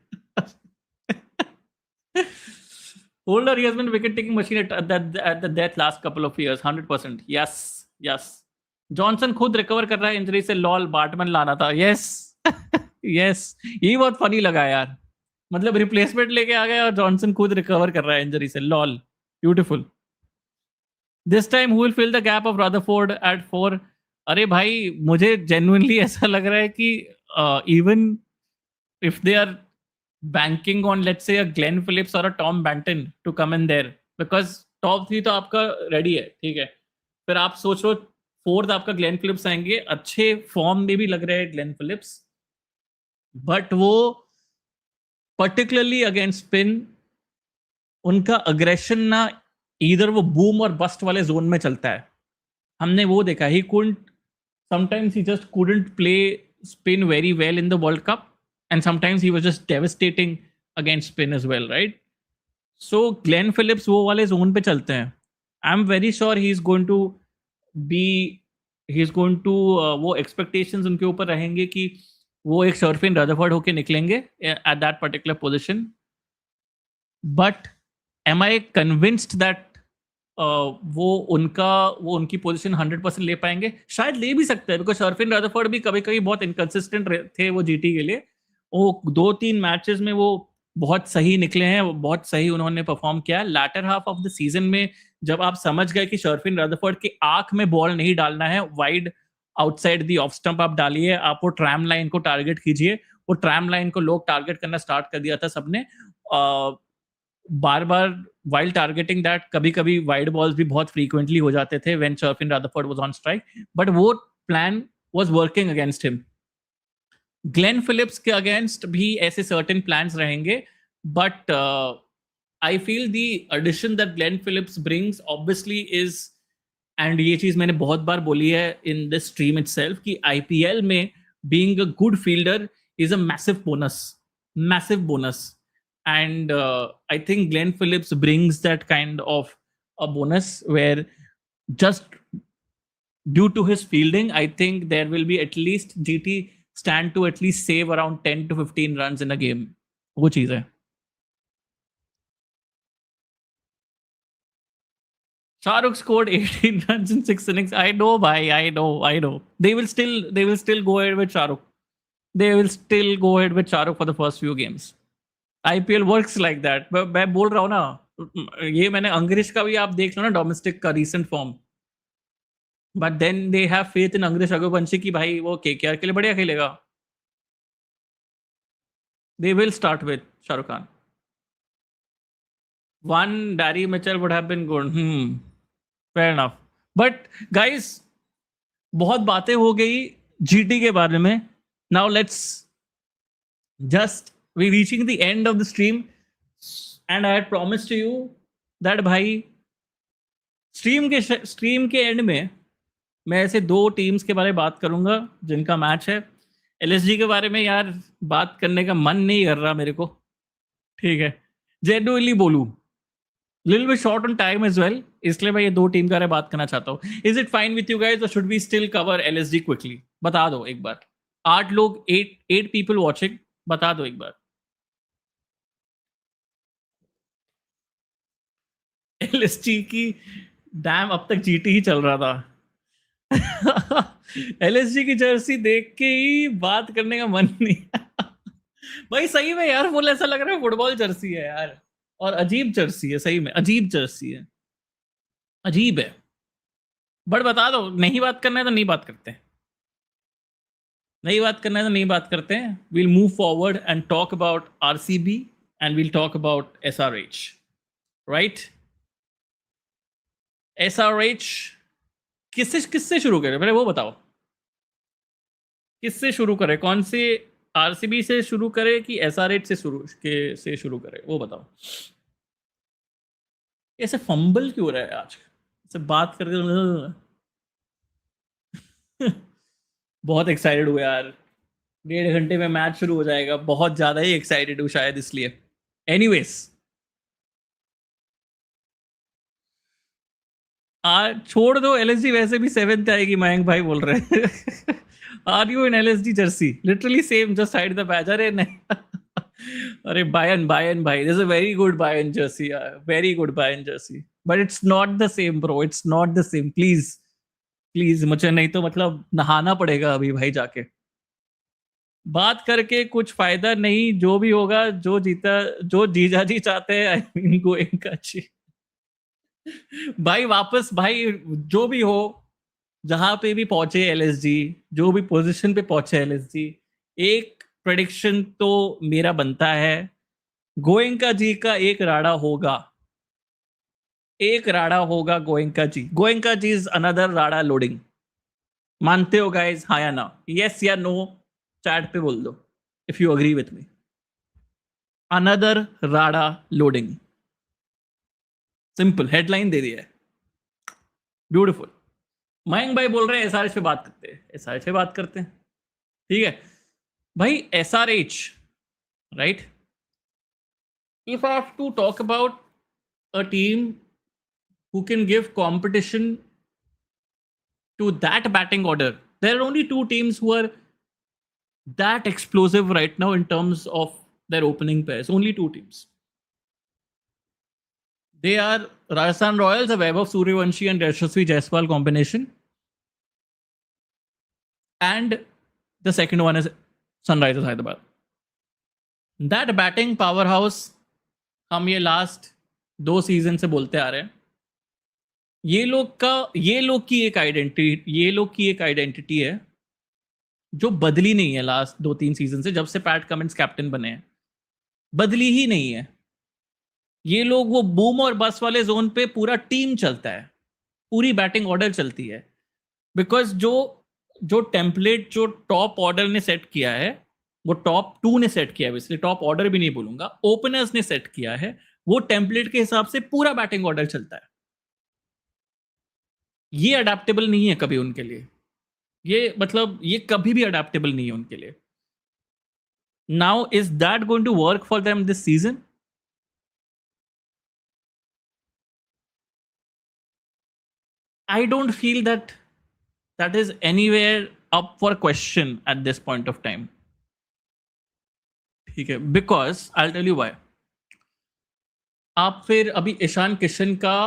Holder, he has been wicket-taking machine at the death last couple of years. 100%. Yes, yes. Johnson खुद रिकवर कर रहा है इंजरी से. लॉल, बाटमैन लाना था. Yes yes, ये बहुत funny लगा यार. मतलब रिप्लेसमेंट लेके आ गया और जॉनसन खुद रिकवर कर रहा है इंजरी से. Lol, beautiful. This time who will fill the gap of Rutherford at 4? अरे भाई मुझे जेन्युइनली ऐसा लग रहा है कि even if they are banking on, let's say, a Glenn Phillips or a Tom Banton to come in there, because top 3 तो आपका रेडी है, ठीक है. फिर आप सोच लो 4th आपका ग्लेन फिलिप्स आएंगे. अच्छे फॉर्म में भी लग रहे हैं ग्लेन फिलिप्स, बट वो पर्टिकुलरली अगेंस्ट स्पिन उनका अग्रेशन ना इधर वो बूम और बस्ट वाले जोन में चलता है. हमने वो देखा. ही couldn't, sometimes he just couldn't play spin very well in the World Cup, and sometimes he was just devastating against spin as well, right? So Glenn Phillips वो वाले जोन पे चलते हैं. I'm very sure he's going to वो expectations उनके ऊपर रहेंगे कि वो एक शर्फिन रदरफोर्ड होके निकलेंगे at that particular position. But am I convinced that वो उनकी पोजीशन 100% ले पाएंगे? शायद ले भी सकते हैं, बिकॉज शर्फिन रदरफोर्ड भी कभी कभी बहुत इनकंसिस्टेंट थे वो जीटी के लिए. वो 2-3 मैचेस में वो बहुत सही निकले हैं, बहुत सही उन्होंने परफॉर्म किया। Later half of the season में जब आप समझ गए कि शर्फिन रदरफोर्ड की आंख में बॉल नहीं डालना है, wide outside the off stump आप डालिए, आप वो ट्रैम लाइन को टारगेट कीजिए। वो ट्रैम लाइन को लोग टारगेट करना स्टार्ट कर दिया था सबने, बार बार वाइल टारगेटिंग दैट। कभी कभी वाइड बॉल्स भी बहुत फ्रीक्वेंटली हो जाते थे when Sherfane Rutherford was on strike, but वो plan was working against him. Glenn Phillips के अगेंस्ट भी ऐसे सर्टेन प्लान्स रहेंगे, but I feel the addition that Glenn Phillips brings obviously is, and ये चीज मैंने बहुत बार बोली है इन दिस स्ट्रीम इटसेल्फ, कि आईपीएल में being a good fielder is a massive bonus, and I think Glenn Phillips brings that kind of a bonus where just due to his fielding, I think there will be at least GT stand to at least save around 10 to 15 runs in a game. वो चीज है। Shahrukh scored 18 runs in 6 innings. I know, bhai. I know. They will still go ahead with Shahrukh. They will still go ahead with Shahrukh for the first few games. IPL works like that. मैं बोल रहा हूँ ना, ये मैंने अंग्रेज का भी आप देख लो ना, डोमेस्टिक का recent form, but then they have faith in Angkrish Raghuvanshi की भाई वो केकेआर के लिए बढ़िया खेलेगा। They will start with Shahrukh Khan. One Daryl Mitchell would have been good. Fair enough. But guys, बहुत बातें हो गई जीटी के बारे में। Now let's just we reaching the end of the stream, and I had promised to you that भाई stream के end में मैं ऐसे दो टीम्स के बारे में बात करूंगा जिनका मैच है। एलएसजी के बारे में यार बात करने का मन नहीं कर रहा मेरे को, ठीक है, जेन्युइनली बोलूं, little bit short on time as well, इसलिए मैं ये दो टीम के बारे में बात करना चाहता हूँ। Is it fine with you guys, और should we still cover LSG quickly? बता दो एक बार। 8 लोग, 8 पीपल वॉचिंग, बता दो एक बार। एलएसजी की डैम, अब तक जीटी ही चल रहा था। एलएसजी की जर्सी देख के ही बात करने का मन नहीं। भाई सही में यार, फुल ऐसा लग रहा है फुटबॉल जर्सी है यार, और अजीब जर्सी है, सही में अजीब जर्सी है, अजीब है। बट बता दो, नहीं बात करना है तो नहीं बात करते, नहीं बात करना है तो नहीं बात करते हैं। We'll move forward and talk about RCB, and we'll talk about SRH, right? SRH किससे किससे शुरू करें, पहले वो बताओ, किससे शुरू करें? कौन से, आरसीबी से शुरू करें कि एसआरएच से शुरू करें, वो बताओ। ऐसे फंबल क्यों रहा है आज, ऐसे बात करके? बहुत एक्साइटेड हुए यार, 1.5 घंटे में मैच शुरू हो जाएगा, बहुत ज्यादा ही एक्साइटेड हूँ शायद इसलिए। एनीवेज, छोड़ दो, एलएसजी वैसे भी 7th आएगी, मयंक भाई बोल रहे हैं। Are you in LSG jersey? Literally same, just hide the badge. अरे नहीं। अरे बायन भाई, this is a very good Bayern jersey, very good Bayern jersey, but it's not the same bro, it's not the same. Please please, मुझे नहीं तो मतलब नहाना पड़ेगा अभी भाई जाके। बात करके कुछ फायदा नहीं, जो भी होगा, जो जीता, जो जीजा जी चाहते हैं, आई मीन गोइंग का जी। भाई वापस भाई, जो भी हो, जहां पे भी पहुंचे एलएसजी, जो भी पोजीशन पे पहुंचे एलएसजी, एक प्रेडिक्शन तो मेरा बनता है, गोयंका जी का एक राड़ा होगा, एक राड़ा होगा गोयंका जी। गोयंका जी इज अनदर राड़ा लोडिंग। मानते हो गाइस, हाँ या ना, यस या नो, चैट पे बोल दो if you agree with me. Another राड़ा लोडिंग, सिंपल हेडलाइन दे दिया है, ब्यूटीफुल। मयंक भाई बोल रहे हैं एसआरएच पे बात करते हैं, एसआरएच पे बात करते हैं, ठीक है भाई। SRH, right? If I have to talk about a team who can give competition to that batting order, there are only two teams who are that explosive right now in terms of their opening pairs. Only two teams. They are Rajasthan Royals, a Vaibhav Suryavanshi and Yashasvi Jaiswal combination, and the second one is Sunrisers Hyderabad. That batting power house हम ये last 2 season से बोलते आ रहे हैं। ये लोग की एक आइडेंटिटी, ये लोग की एक आइडेंटिटी है जो बदली नहीं है लास्ट 2-3 सीजन से, जब से पैट कमिंस कैप्टन बने हैं, बदली ही नहीं है। ये लोग वो बूम और बस वाले जोन पे पूरा टीम चलता है, पूरी बैटिंग ऑर्डर चलती है। बिकॉज जो जो टेम्पलेट जो टॉप ऑर्डर ने सेट किया है, वो टॉप 2 ने सेट किया है, इसलिए टॉप ऑर्डर भी नहीं बोलूंगा, ओपनर्स ने सेट किया है, वो टेम्पलेट के हिसाब से पूरा बैटिंग ऑर्डर चलता है। ये अडेप्टेबल नहीं है कभी उनके लिए, ये मतलब ये कभी भी अडेप्टेबल नहीं है उनके लिए। Now is that going to work for them this season? I don't feel that that is anywhere up for question at this point of time. ठीक है, because I tell you why. आप फिर अभी ईशान किशन का,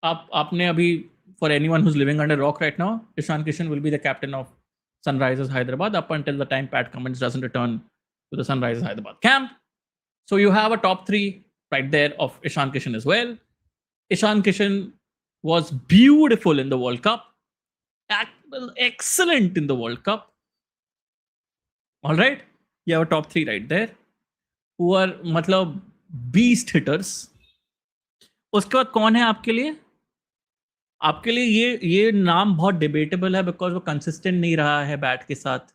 आपने अभी, for anyone who's living under rock right now, Ishan Kishan will be the captain of Sunrisers Hyderabad up until the time Pat Cummins doesn't return to the Sunrisers Hyderabad camp. So you have a top 3 right there of Ishan Kishan as well. Ishan Kishan was beautiful in the World Cup, excellent in the World Cup. All right, you have a top 3 right there who are मतलब beast hitters. उसके बाद कौन है आपके लिए? आपके लिए ये नाम बहुत डिबेटेबल है बिकॉज वो कंसिस्टेंट नहीं रहा है बैट के साथ।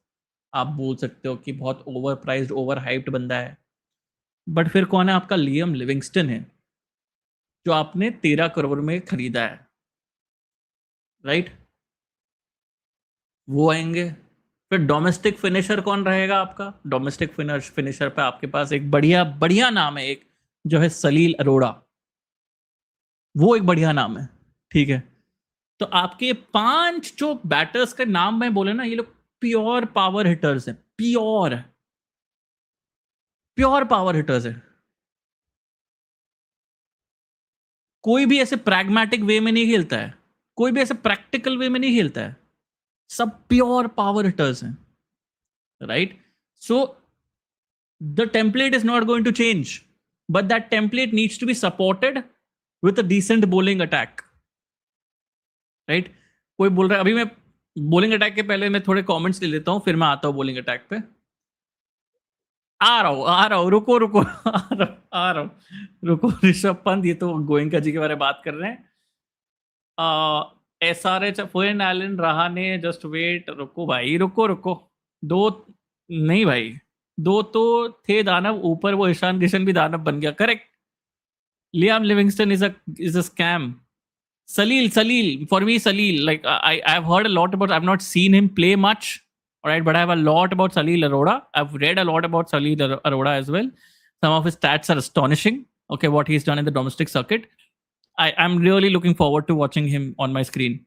आप बोल सकते हो कि बहुत ओवर प्राइज्ड, ओवर हाइप्ड बंदा है। बट फिर कौन है आपका? लियम लिविंगस्टन है, जो आपने 13 करोड़ में खरीदा है, राइट? वो आएंगे। फिर डोमेस्टिक फिनिशर कौन रहेगा आपका? डोमेस्टिक फिनिशर पे आपके पास एक बढ़िया बढ़िया नाम है, एक जो है सलील अरोड़ा, वो एक बढ़िया नाम है, ठीक है। तो आपके 5 जो बैटर्स का नाम मैं बोले ना, ये लोग प्योर पावर हिटर्स हैं, प्योर प्योर पावर हिटर्स है। कोई भी ऐसे प्रैग्मेटिक वे में नहीं खेलता है, कोई भी ऐसे प्रैक्टिकल वे में नहीं खेलता है, सब प्योर पावर हिटर्स हैं, right? So the template is not going to change, but that template needs to be supported with a decent bowling attack, right? कोई बोल रहा है, अभी मैं बॉलिंग अटैक के पहले मैं थोड़े कमेंट्स ले लेता हूं, फिर मैं आता हूं बॉलिंग अटैक पे। आ रहा हूँ, रुको रुको आ रहा हूँ, रुको। ऋषभ पंत, ये तो गोयनका जी के बारे में बात कर रहे हैं। SRH फोन एलन रहा ने, जस्ट वेट, रुको भाई, रुको रुको। दो नहीं भाई, 2 तो थे दानव ऊपर, वो ईशान किशन भी दानव बन गया, correct. Liam Livingstone is a scam. Salil, for me, Salil, like I've heard a lot about, I've not seen him play much, all right, but I have a lot about Salil Arora. I've read a lot about Salil Arora as well. Some of his stats are astonishing. Okay, what he's done in the domestic circuit. I'm really looking forward to watching him on my screen.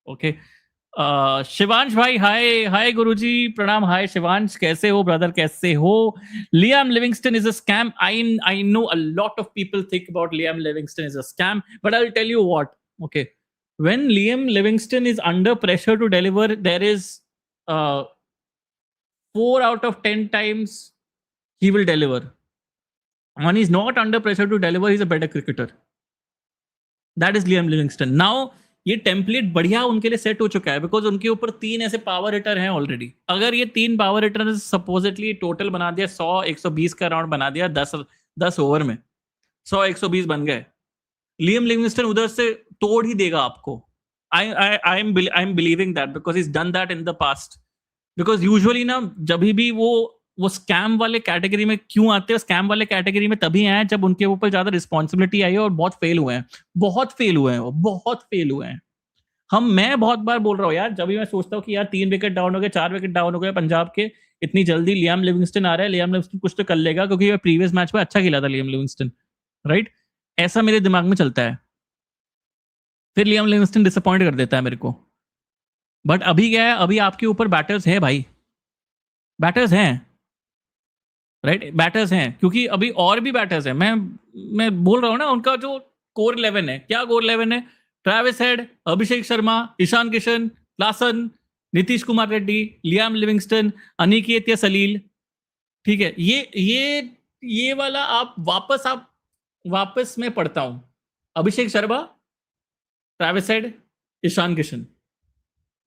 Okay. Shivansh भाई, हाय गुरुजी, प्रणाम। हाय शिवांश, कैसे हो brother, कैसे हो? Liam Livingstone is a scam. I know a lot of people think about Liam Livingstone is a scam, but I will tell you what, okay, when Liam Livingston is under pressure to deliver, there is 4 out of 10 times he will deliver. When he's not under pressure to deliver, he's a better cricketer. That is Liam Livingston. Now ये template बढ़िया उनके लिए set हो चुका है because उनके ऊपर 3 ऐसे पावर हिटर हैं ऑलरेडी। अगर ये 3 पावर हिटर सपोजिटली टोटल बना दिया 100-120 का राउंड बना दिया 10 ओवर में, 100-120 बन गए, लियम लिविंगस्टन उधर से तोड़ ही देगा आपको। I am believing that because is done that in the past. Because usually ना, जब भी वो स्कैम वाले कैटेगरी में क्यों आते हैं, स्कैम वाले कैटेगरी में तभी आए जब उनके ऊपर ज्यादा रिस्पॉन्सिबिलिटी आई है और बहुत फेल हुए हैं, बहुत फेल हुए हैं। मैं बहुत बार बोल रहा हूँ यार, जब भी मैं सोचता हूँ कि यार 3 विकेट डाउन हो गए, 4 विकेट डाउन हो गए पंजाब के, इतनी जल्दी लियाम लिविंगस्टन आ रहा है, लियाम लिविंगस्टन कुछ तो कर लेगा क्योंकि प्रीवियस मैच में अच्छा खेला था लियाम लिविंगस्टन, राइट? ऐसा मेरे दिमाग में चलता है। फिर लियाम लिविंगस्टन डिसअपॉइंट कर देता है मेरे को। बट अभी क्या है, अभी आपके ऊपर बैटर्स है भाई, बैटर्स हैं, राइट? बैटर्स हैं, क्योंकि अभी और भी बैटर्स हैं। मैं बोल रहा हूँ ना, उनका जो कोर 11 है, क्या कोर 11 है? Travis Head, Abhishek Sharma, Ishan Kishan, Klaasen, Nitish Kumar Reddy, Liam Livingstone, Aniket या सलील, ठीक है, ये वाला आप वापस मैं पढ़ता हूं। Abhishek Sharma, Travis Head, Ishan Kishan.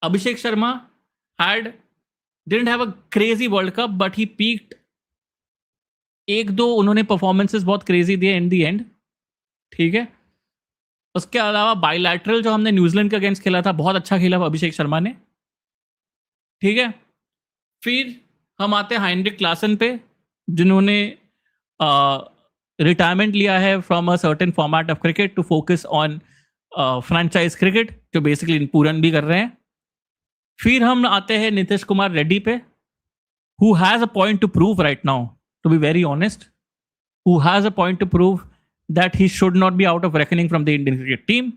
Abhishek Sharma had didn't have a crazy World Cup, but he peaked। एक दो उन्होंने परफॉर्मेंसेस बहुत क्रेजी दिए इन दी एंड, ठीक है। उसके अलावा बायलैटरल जो हमने न्यूजीलैंड के अगेंस्ट खेला था, बहुत अच्छा खेला अभिषेक शर्मा ने, ठीक है। फिर हम आते हैं हाइनरिक क्लासन पे, जिन्होंने रिटायरमेंट लिया है from a certain format of cricket to focus on franchise cricket, जो बेसिकली पूरन भी कर रहे हैं। फिर हम आते हैं नीतीश कुमार रेड्डी पे, who has a point to prove right now, to be very honest, who has a point to prove that he should not be out of reckoning from the Indian cricket team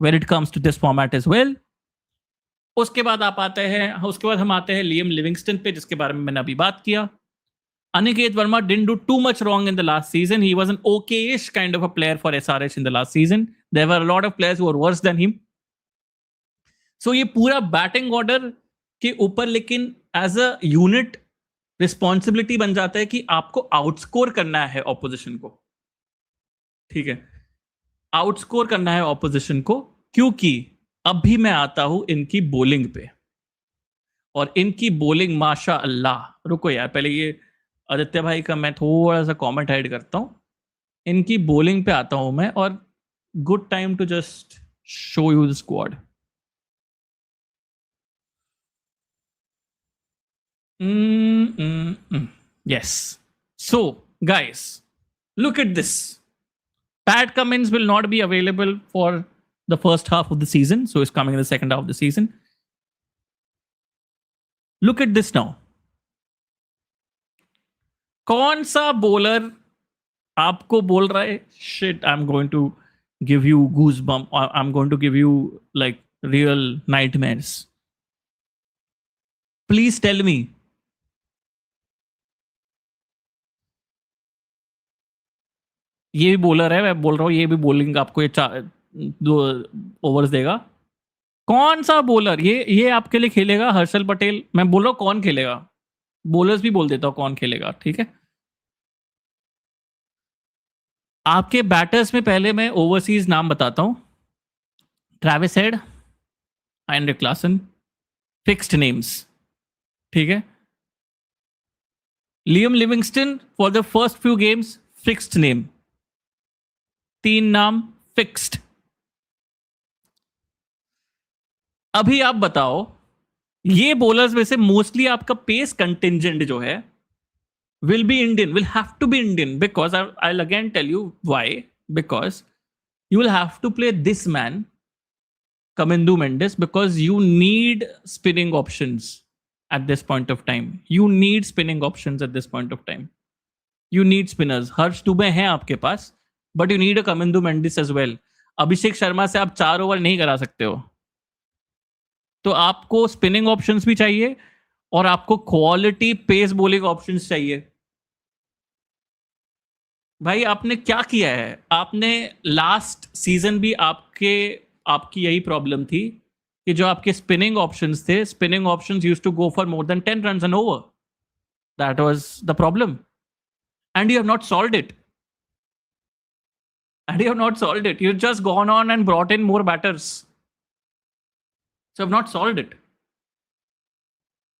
when it comes to this format as well. उसके बाद हम आते हैं Liam Livingstone पे, जिसके बारे में मैंने अभी बात किया। Aniket Verma didn't do too much wrong in the last season. He was an okay-ish kind of a player for SRH in the last season. There were a lot of players who were worse than him. So ये पूरा batting order के ऊपर लेकिन as a unit responsibility बन जाता है कि आपको आउटस्कोर करना है ऑपोजिशन को, ठीक है। आउटस्कोर करना है ऑपोजिशन को, क्योंकि अब भी मैं आता हूं इनकी बॉलिंग पे, और इनकी बॉलिंग माशा अल्लाह। रुको यार, पहले ये आदित्य भाई का मैं थोड़ा सा कमेंट ऐड करता हूं। इनकी बॉलिंग पे आता हूं मैं, और good time to just show you the squad. Yes. So, guys, look at this. Pat Cummins will not be available for the first half of the season, so he's coming in the second half of the season. Look at this now. कौन सा bowler आपको बोल रहा है shit, I'm going to give you goosebump, or I'm going to give you like real nightmares? Please tell me. ये भी bowler है, मैं बोल रहा हूँ, ये भी बॉलिंग आपको ये 2 ओवर्स देगा। कौन सा बॉलर ये आपके लिए खेलेगा? हर्षल पटेल। मैं बोल रहा हूँ कौन खेलेगा, बॉलर्स भी बोल देता हूँ कौन खेलेगा, ठीक है। आपके बैटर्स में पहले मैं ओवरसीज नाम बताता हूँ। Travis Head, Heinrich Klaasen, fixed names, ठीक है। Liam Livingstone for the first few games, fixed name, 3 नाम फिक्स्ड। अभी आप बताओ, ये बॉलर्स में से मोस्टली आपका पेस कंटिंजेंट जो है will be Indian, will have to be Indian, because I'll again tell you why. Because you will have to play this man, Kamindu Mendes, because you need spinning options at this point of time. You need spinning options at this point of time. You need spinners. हर्ष दुबे हैं आपके पास, but you need a Kamindu Mendes as well. Abhishek Sharma से आप 4 over नहीं करा सकते हो, तो आपको स्पिनिंग ऑप्शंस भी चाहिए, और आपको क्वालिटी पेस बॉलिंग ऑप्शंस चाहिए। भाई आपने क्या किया है? आपने लास्ट सीजन भी आपकी यही प्रॉब्लम थी कि जो आपके स्पिनिंग ऑप्शंस थे, spinning options used to go for more than 10 runs an over. That was the problem, and you have not solved it. You've just gone on and brought in more batters, so have not solved it.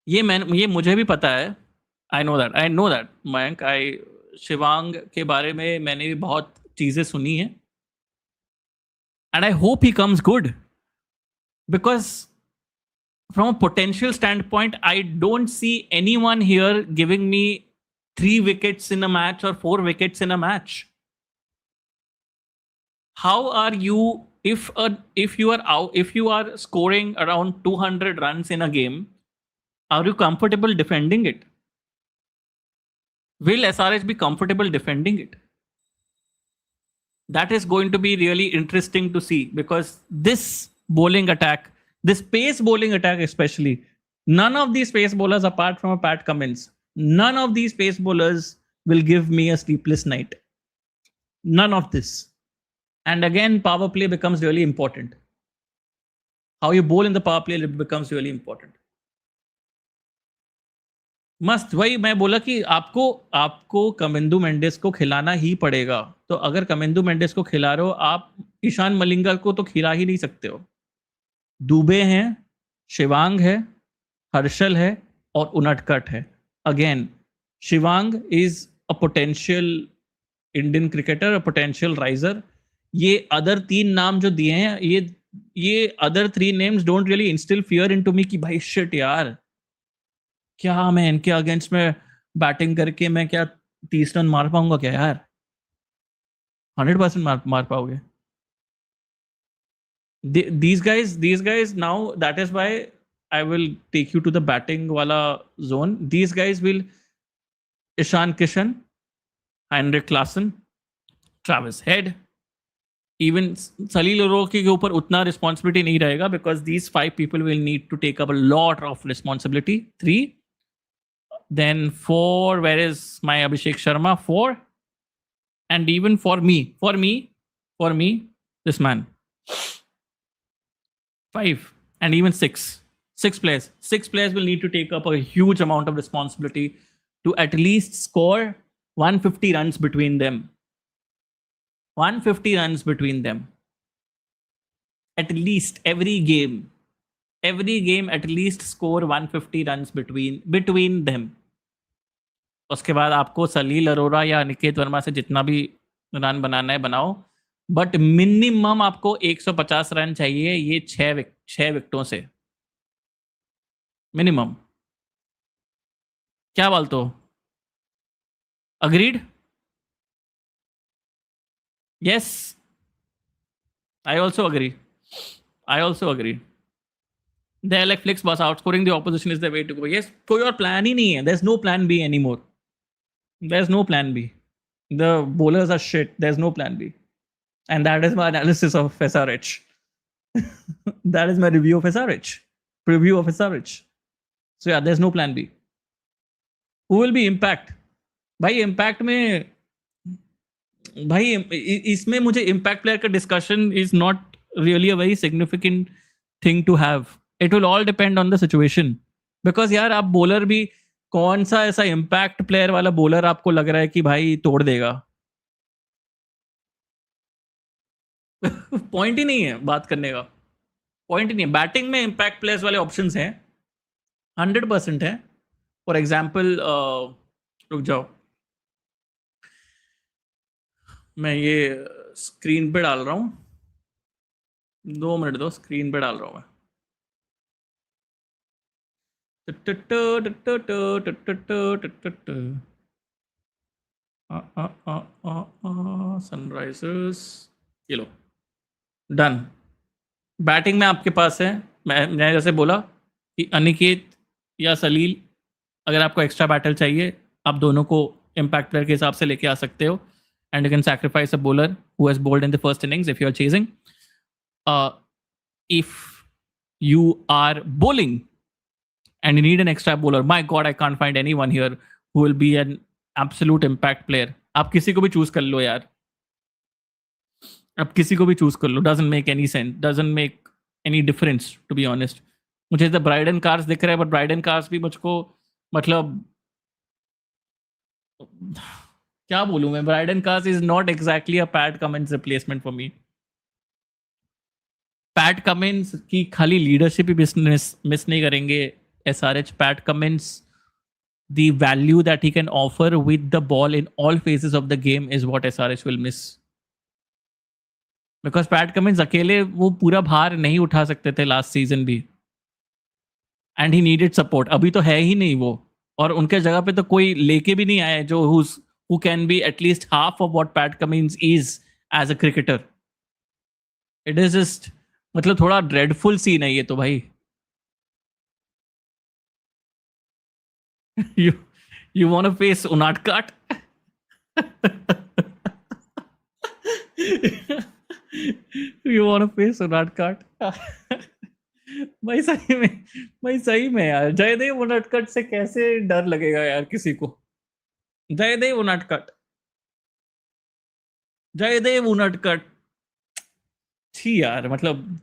ये मुझे भी पता है। I know that Mayank, Shivang के बारे में मैंने भी बहुत चीजें सुनी है, and I hope he comes good, because from a potential stand point I don't see anyone here giving me 3 wickets in a match और 4 wickets in a match. How are you, if you are scoring around 200 runs in a game, are you comfortable defending it? Will SRH be comfortable defending it? That is going to be really interesting to see, because this bowling attack, this pace bowling attack especially, none of these pace bowlers apart from a Pat Cummins, none of these pace bowlers will give me a sleepless night. None of this. And again, power play becomes really important. How you bowl in the power play becomes really important. मस्त, वही मैं बोला कि आपको आपको कमिंदु मेंडिस को खिलाना ही पड़ेगा। तो अगर कमिंदु मेंडिस को खिला रहे हो आप, ईशान मलिंगा को तो खिला ही नहीं सकते हो। दुबे हैं, शिवांग है, हर्षल है और उनटकट है। Again, Shivang is a potential Indian cricketer, a potential riser. ये अदर तीन नाम जो दिए हैं, ये other three names don't really instil fear into me कि भाई शिट यार, क्या मैं इनके अगेंस्ट में बैटिंग करके मैं क्या 30 रन मार पाऊंगा क्या यार? 100% मार पाओगे। These guys now, that is why I will take you to the batting wala zone. These guys will Ishan Kishan, Heinrich Klaassen, Travis Head, even Salil Oroki के ऊपर उतना responsibility नहीं रहेगा because these five people will need to take up a lot of responsibility. 3, then 4. Where is my Abhishek Sharma? 4, and even for me, this man. 5, and even 6. 6 players will need to take up a huge amount of responsibility to at least score 150 runs between them. 150 runs between them. At least every game at least score 150 runs between them. उसके बाद आपको सलील अरोरा या अनिकेत वर्मा से जितना भी run बनाना है बनाओ, but minimum आपको 150 रन चाहिए ये 6 विकेटों से, मिनिमम। क्या बोलते हो? Agreed? Yes, I also agree. I also agree. They're like flicks bus, outscoring the opposition is the way to go. Yes, तो your plan ही नहीं है. There's no plan B anymore. There's no plan B. The bowlers are shit. There's no plan B. And that is my analysis of SRH. That is my review of SRH. Preview of SRH. So yeah, there's no plan B. Who will be impact? भाई impact में, भाई इसमें मुझे impact player का discussion is not really a very significant thing to have. It will all depend on the situation. Because यार आप bowler भी, कौन सा ऐसा impact player वाला bowler आपको लग रहा है कि भाई तोड़ देगा? पॉइंट ही नहीं है बात करने का, पॉइंट ही नहीं है। बैटिंग में impact players वाले ऑप्शंस हैं, 100% है। फॉर एग्जाम्पल, रुक जाओ, मैं ये स्क्रीन पे डाल रहा हूँ, 2 मिनट दो, स्क्रीन पे डाल रहा हूँ मैं। सनराइजर्स, ये लो, डन। बैटिंग में आपके पास है, मैंने जैसे बोला कि अनिकेत या सलील, अगर आपको एक्स्ट्रा बैटल चाहिए आप दोनों को इम्पैक्ट प्लेयर के हिसाब से लेके आ सकते हो। And you can sacrifice a bowler who has bowled in the first innings if you are chasing. If you are bowling and you need an extra bowler, my god, I can't find anyone here who will be an absolute impact player. आप किसी को भी choose कर लो यार, आप किसी को भी चूज कर लो, doesn't make any sense, doesn't make any difference to be honest. मुझे तो ब्राइडन कार्स दिख रहा है, बट ब्राइडन कार्स भी मुझको, मतलब क्या बोलूं मैं, Brydon Carse is not exactly a PAT Cummins replacement for me. PAT Cummins की खाली लीडरशिप ही मिस नहीं करेंगे SRH। PAT Cummins, the value that he can offer with the ball in all phases of the game is what SRH will miss. Because PAT Cummins अकेले वो पूरा भार नहीं उठा सकते थे लास्ट सीजन भी, एंड ही नीडेड सपोर्ट। अभी तो है ही नहीं वो, और उनके जगह पे तो कोई लेके भी नहीं आया जो who can be at least half of what Pat Cummins is as a cricketer. It is just, मतलब थोड़ा ड्रेडफुल सीन है ये तो भाई। you you want to face Unadkat? You want to face Unadkat? भाई सही में, भाई सही में यार, जयदेव उनटकट से कैसे डर लगेगा यार किसी को? जयदेव उनटकट, जयदेव उनटकट, छी यार, मतलब,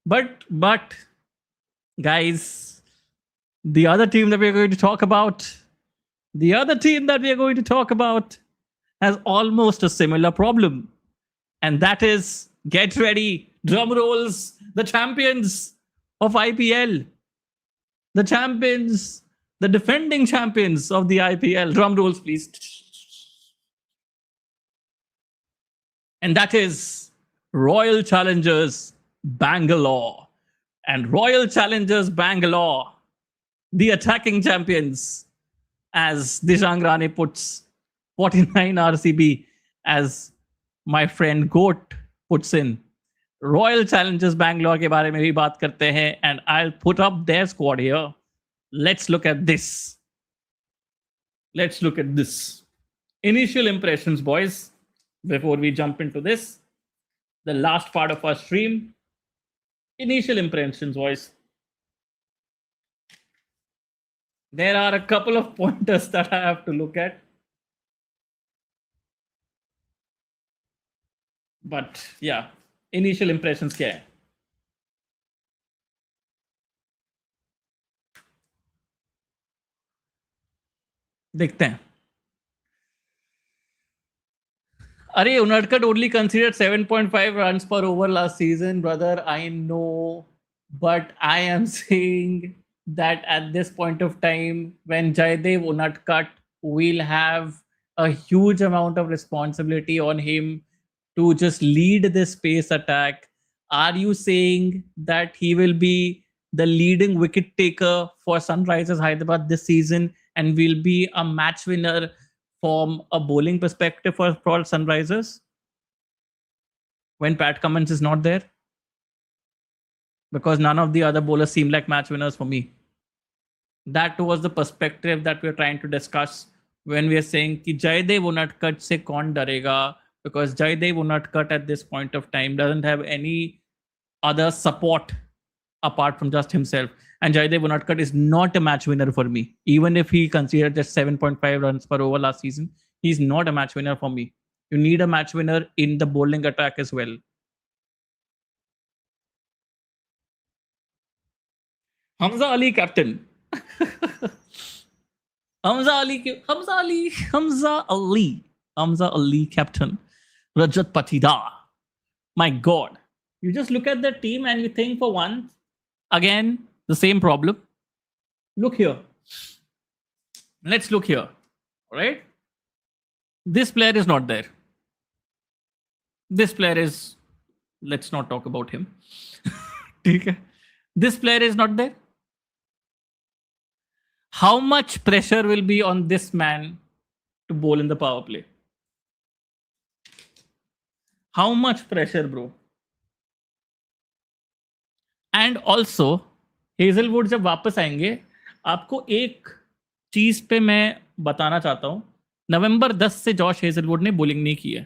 but guys, the other team that we're going to talk about The other team that we are going to talk about has almost a similar problem. And that is, get ready, drum rolls, the champions of IPL, the champions, the defending champions of the IPL. Drum rolls, please. And that is Royal Challengers Bangalore. And Royal Challengers Bangalore, the attacking champions, as Dishang Rane puts 49 RCB, as my friend Goat puts in. Royal Challengers Bangalore के बारे में भी बात करते हैं, and I'll put up their squad here. Let's look at this. Let's look at this. Initial impressions, boys, before we jump into this. The last part of our stream. Initial impressions, boys. There are a couple of pointers that I have to look at. But yeah, initial impressions क्या है? देखते हैं. Arey, Unadkat only considered 7.5 runs per over last season, brother. I know, but I am saying that at this point of time, when Jaydev Unadkat will have a huge amount of responsibility on him to just lead this pace attack. Are you saying that he will be the leading wicket taker for Sunrisers Hyderabad this season and will be a match winner from a bowling perspective for Sunrisers when Pat Cummins is not there? Because none of the other bowlers seem like match winners for me. That was the perspective that we're trying to discuss when we are saying कि Jaydev Unadkat से कौन डरेगा, because Jaydev Unadkat at this point of time doesn't have any other support apart from just himself. And Jaydev Unadkat is not a match winner for me. Even if he considered just 7.5 runs per over last season, he's not a match winner for me. You need a match winner in the bowling attack as well. Hamza Ali, captain. Hamza Ali, captain. Rajat Patidar. My God. You just look at the team and you think for once, again, the same problem. Look here. Let's look here. All right. This player is not there. This player is, let's not talk about him. This player is not there. How much pressure will be on this man to bowl in the power play? How much pressure, bro? And also Hazlewood जब वापस आएंगे, आपको एक चीज पे मैं बताना चाहता हूं. नवंबर 10 से जॉश हेजलवुड ने बॉलिंग नहीं की है.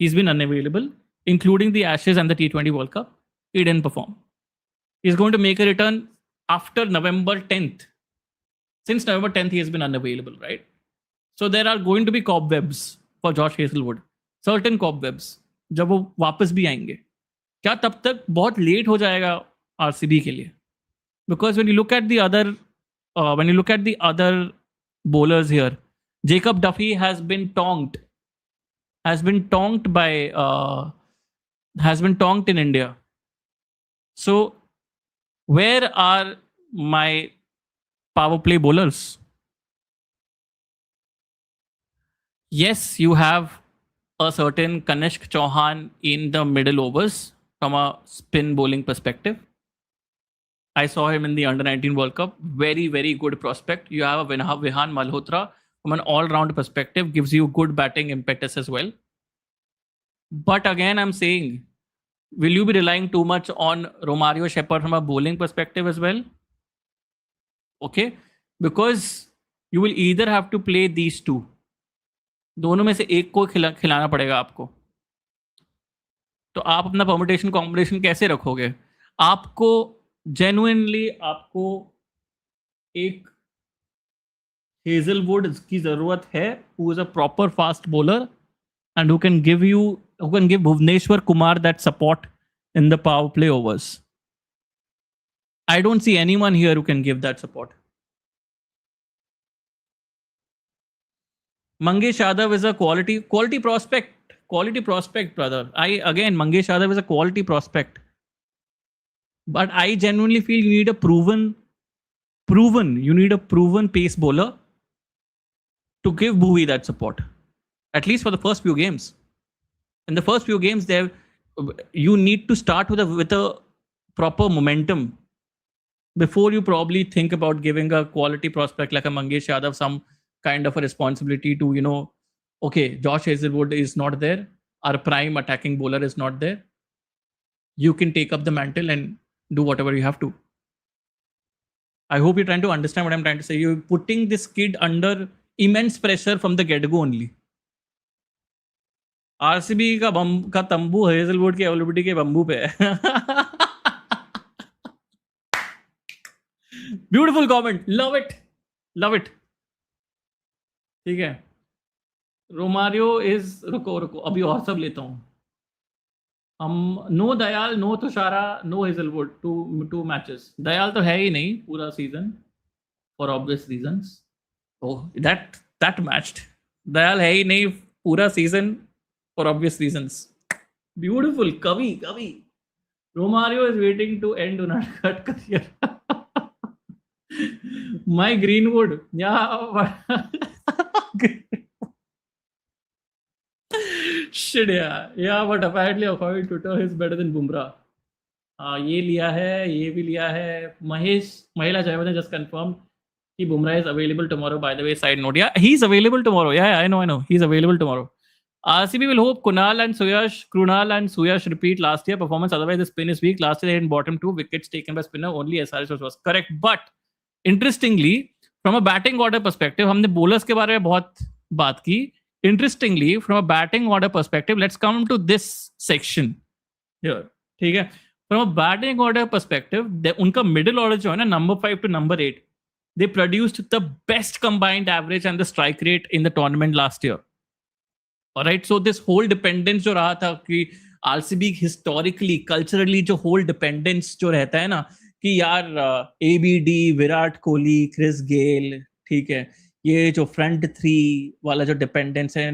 He is been unavailable including the Ashes and the T20 world cup. He didn't perform. He is going to make a return after November 10th. Since November 10th, he has been unavailable, right? So there are going to be cobwebs for Josh Hazelwood. Certain cobwebs. जब वो वापस भी आएंगे, क्या तब तक बहुत late हो जाएगा आरसीबी के लिए? Because when you look at the other bowlers here, Jacob Duffy has been tonked in India. So where are my power play bowlers? Yes, you have a certain Kanishk Chauhan in the middle overs from a spin bowling perspective. I saw him in the Under-19 World Cup. Very, very good prospect. You have a Vihan Malhotra from an all-round perspective, gives you good batting impetus as well. But again, I'm saying, will you be relying too much on Romario Shepherd from a bowling perspective as well? Okay, because you will either have to play these two. दोनों में से एक को खिलाना पड़ेगा आपको. तो आप अपना परमुटेशन कॉम्बिनेशन कैसे रखोगे? आपको जेन्युइनली आपको एक हेजलवुड की जरूरत है, who is a proper fast bowler and who can give Bhuvneshwar Kumar that support in the power play overs. I don't see anyone here who can give that support. Mangesh Yadav is a quality prospect, brother. Mangesh Yadav is a quality prospect. But I genuinely feel you need a proven pace bowler to give Bhuvi that support, at least for the first few games. In the first few games, there you need to start with a proper momentum before you probably think about giving a quality prospect like a Mangesh Yadav some kind of a responsibility to, okay, Josh Hazelwood is not there, our prime attacking bowler is not there. You can take up the mantle and do whatever you have to. I hope you're trying to understand what I'm trying to say. You're putting this kid under immense pressure from the get-go only. RCB का तंबू Hazlewood की availability के bamboo पे है. Beautiful comment, love it. ठीक है, Romario is, रुको अभी और सब लेता हूं. हम no Dayal, no Thushara, no Hazlewood, two matches. Dayal तो है ही नहीं पूरा season for obvious reasons. Oh, that matched. Dayal है ही नहीं पूरा season for obvious reasons. Beautiful, कवि. Romario is waiting to end Unadkat career. My Greenwood, yeah. Shit, yeah, but apparently according to Twitter, he's better than Bumrah. ये लिया है, ये भी लिया है. Mahela Jayawardene just confirmed कि Bumrah is available tomorrow. By the way, side note, yeah, he's available tomorrow. Yeah, I know, he's available tomorrow. RCB will hope Krunal and Suyash repeat last year performance. Otherwise, the spin is weak. Last year they had bottom 2 wickets taken by spinner. Only SRH was correct. But interestingly, from a batting order perspective, हमने bowlers के बारे में बहुत बात की. Interestingly, from a batting order perspective, let's come to this section here. ठीक है, from a batting order perspective, उनका middle order जो है ना, number 5 to number 8, they produced the best combined average and the strike rate in the tournament last year. Alright, so this whole dependence जो रहा था कि RCB historically, culturally जो whole dependence जो रहता है ना कि यार ABD, Virat Kohli, Chris Gayle, ठीक है, ये जो फ्रंट 3 वाला जो डिपेंडेंस है,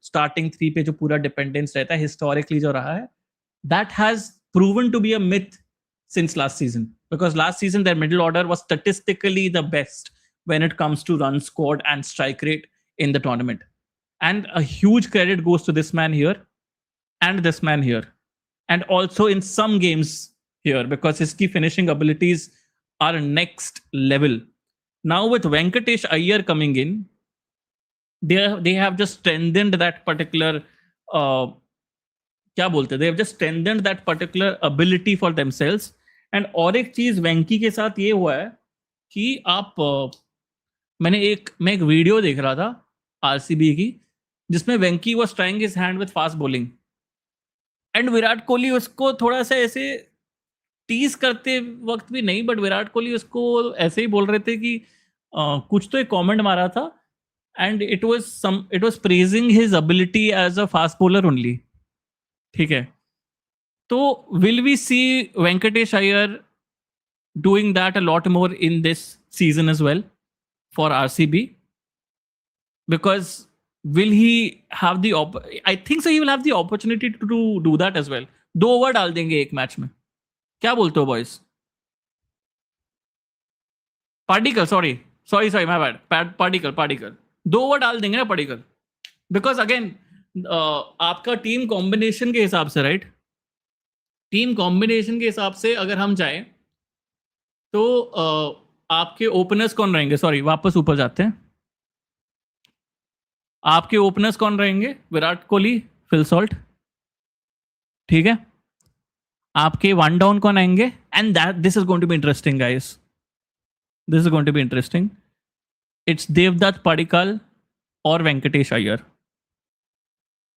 स्टार्टिंग 3 पे जो पूरा डिपेंडेंस रहता है हिस्टोरिकली जो रहा है, that has proven to be a myth since last season, because last season their middle order was statistically the best when it comes to run scored and strike rate in the tournament. And a huge credit goes to this man here and this man here, and also in some games here, because his key finishing abilities are next level. Now with Venkatesh Iyer coming in, they have just strengthened that particular they have just strengthened that particular ability for themselves. And और एक चीज वेंकी के साथ ये हुआ है कि मैं एक वीडियो देख रहा था आरसीबी की, जिसमें Venky was trying his hand with fast bowling, and Virat Kohli उसको थोड़ा सा ऐसे टीज करते वक्त भी नहीं, बट विराट कोहली उसको ऐसे ही बोल रहे थे कि कुछ तो एक कमेंट मारा था, and it was praising his ability as a fast bowler only. ठीक है, तो will we see Venkatesh Iyer doing that a lot more in this season as well for RCB? Because will he have the I think so he will have the opportunity to do that as well. 2 over डाल देंगे एक match में. क्या बोलते हो boys? Particle, sorry my bad, particle 2 over डाल देंगे ना पार्टिकल, बिकॉज अगेन आपका टीम कॉम्बिनेशन के हिसाब से, राइट, टीम कॉम्बिनेशन के हिसाब से अगर हम जाएं तो आपके ओपनर्स कौन रहेंगे? सॉरी, वापस ऊपर जाते हैं. आपके ओपनर्स कौन रहेंगे? विराट कोहली, फिल सॉल्ट, ठीक है. आपके वन डाउन कौन आएंगे? And this is going to be interesting guys, this is going to be interesting. It's Devdutt Padikkal और Venkatesh Iyer.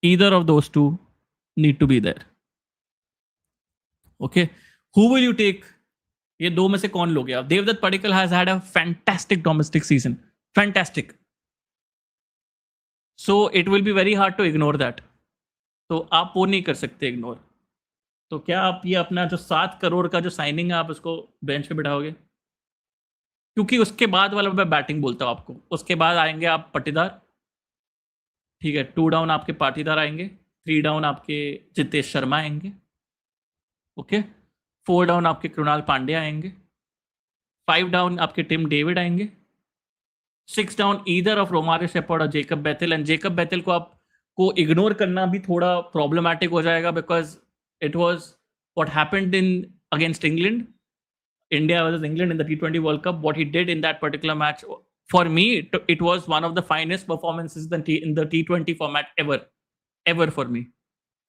Either of those two need to be there. Okay, who will you take? ये 2 में से कौन लोगे आप? Devdutt Padikkal has had a fantastic domestic season, fantastic. So it will be very hard to ignore that. तो आप वो नहीं कर सकते इग्नोर. तो क्या आप ये अपना जो 7 करोड़ का जो साइनिंग है आप उसको बेंच पे बिठाओगे? क्योंकि उसके बाद वाला मैं बैटिंग बोलता हूँ आपको, उसके बाद आएंगे आप पट्टीदार, ठीक है, 2 डाउन आपके पाटीदार आएंगे, 3 डाउन आपके जितेश शर्मा आएंगे, ओके। 4 डाउन आपके कृणाल पांड्या आएंगे, 5 डाउन आपके टिम डेविड आएंगे, 6 down either of Romario Shepherd और Jacob Bethell. And Jacob Bethell को आपको इग्नोर करना भी थोड़ा प्रॉब्लमैटिक हो जाएगा, because it was what happened in against England, India versus England in the T20 World Cup. What he did in that particular match, for me, it was one of the finest performances in the T20 format ever for me.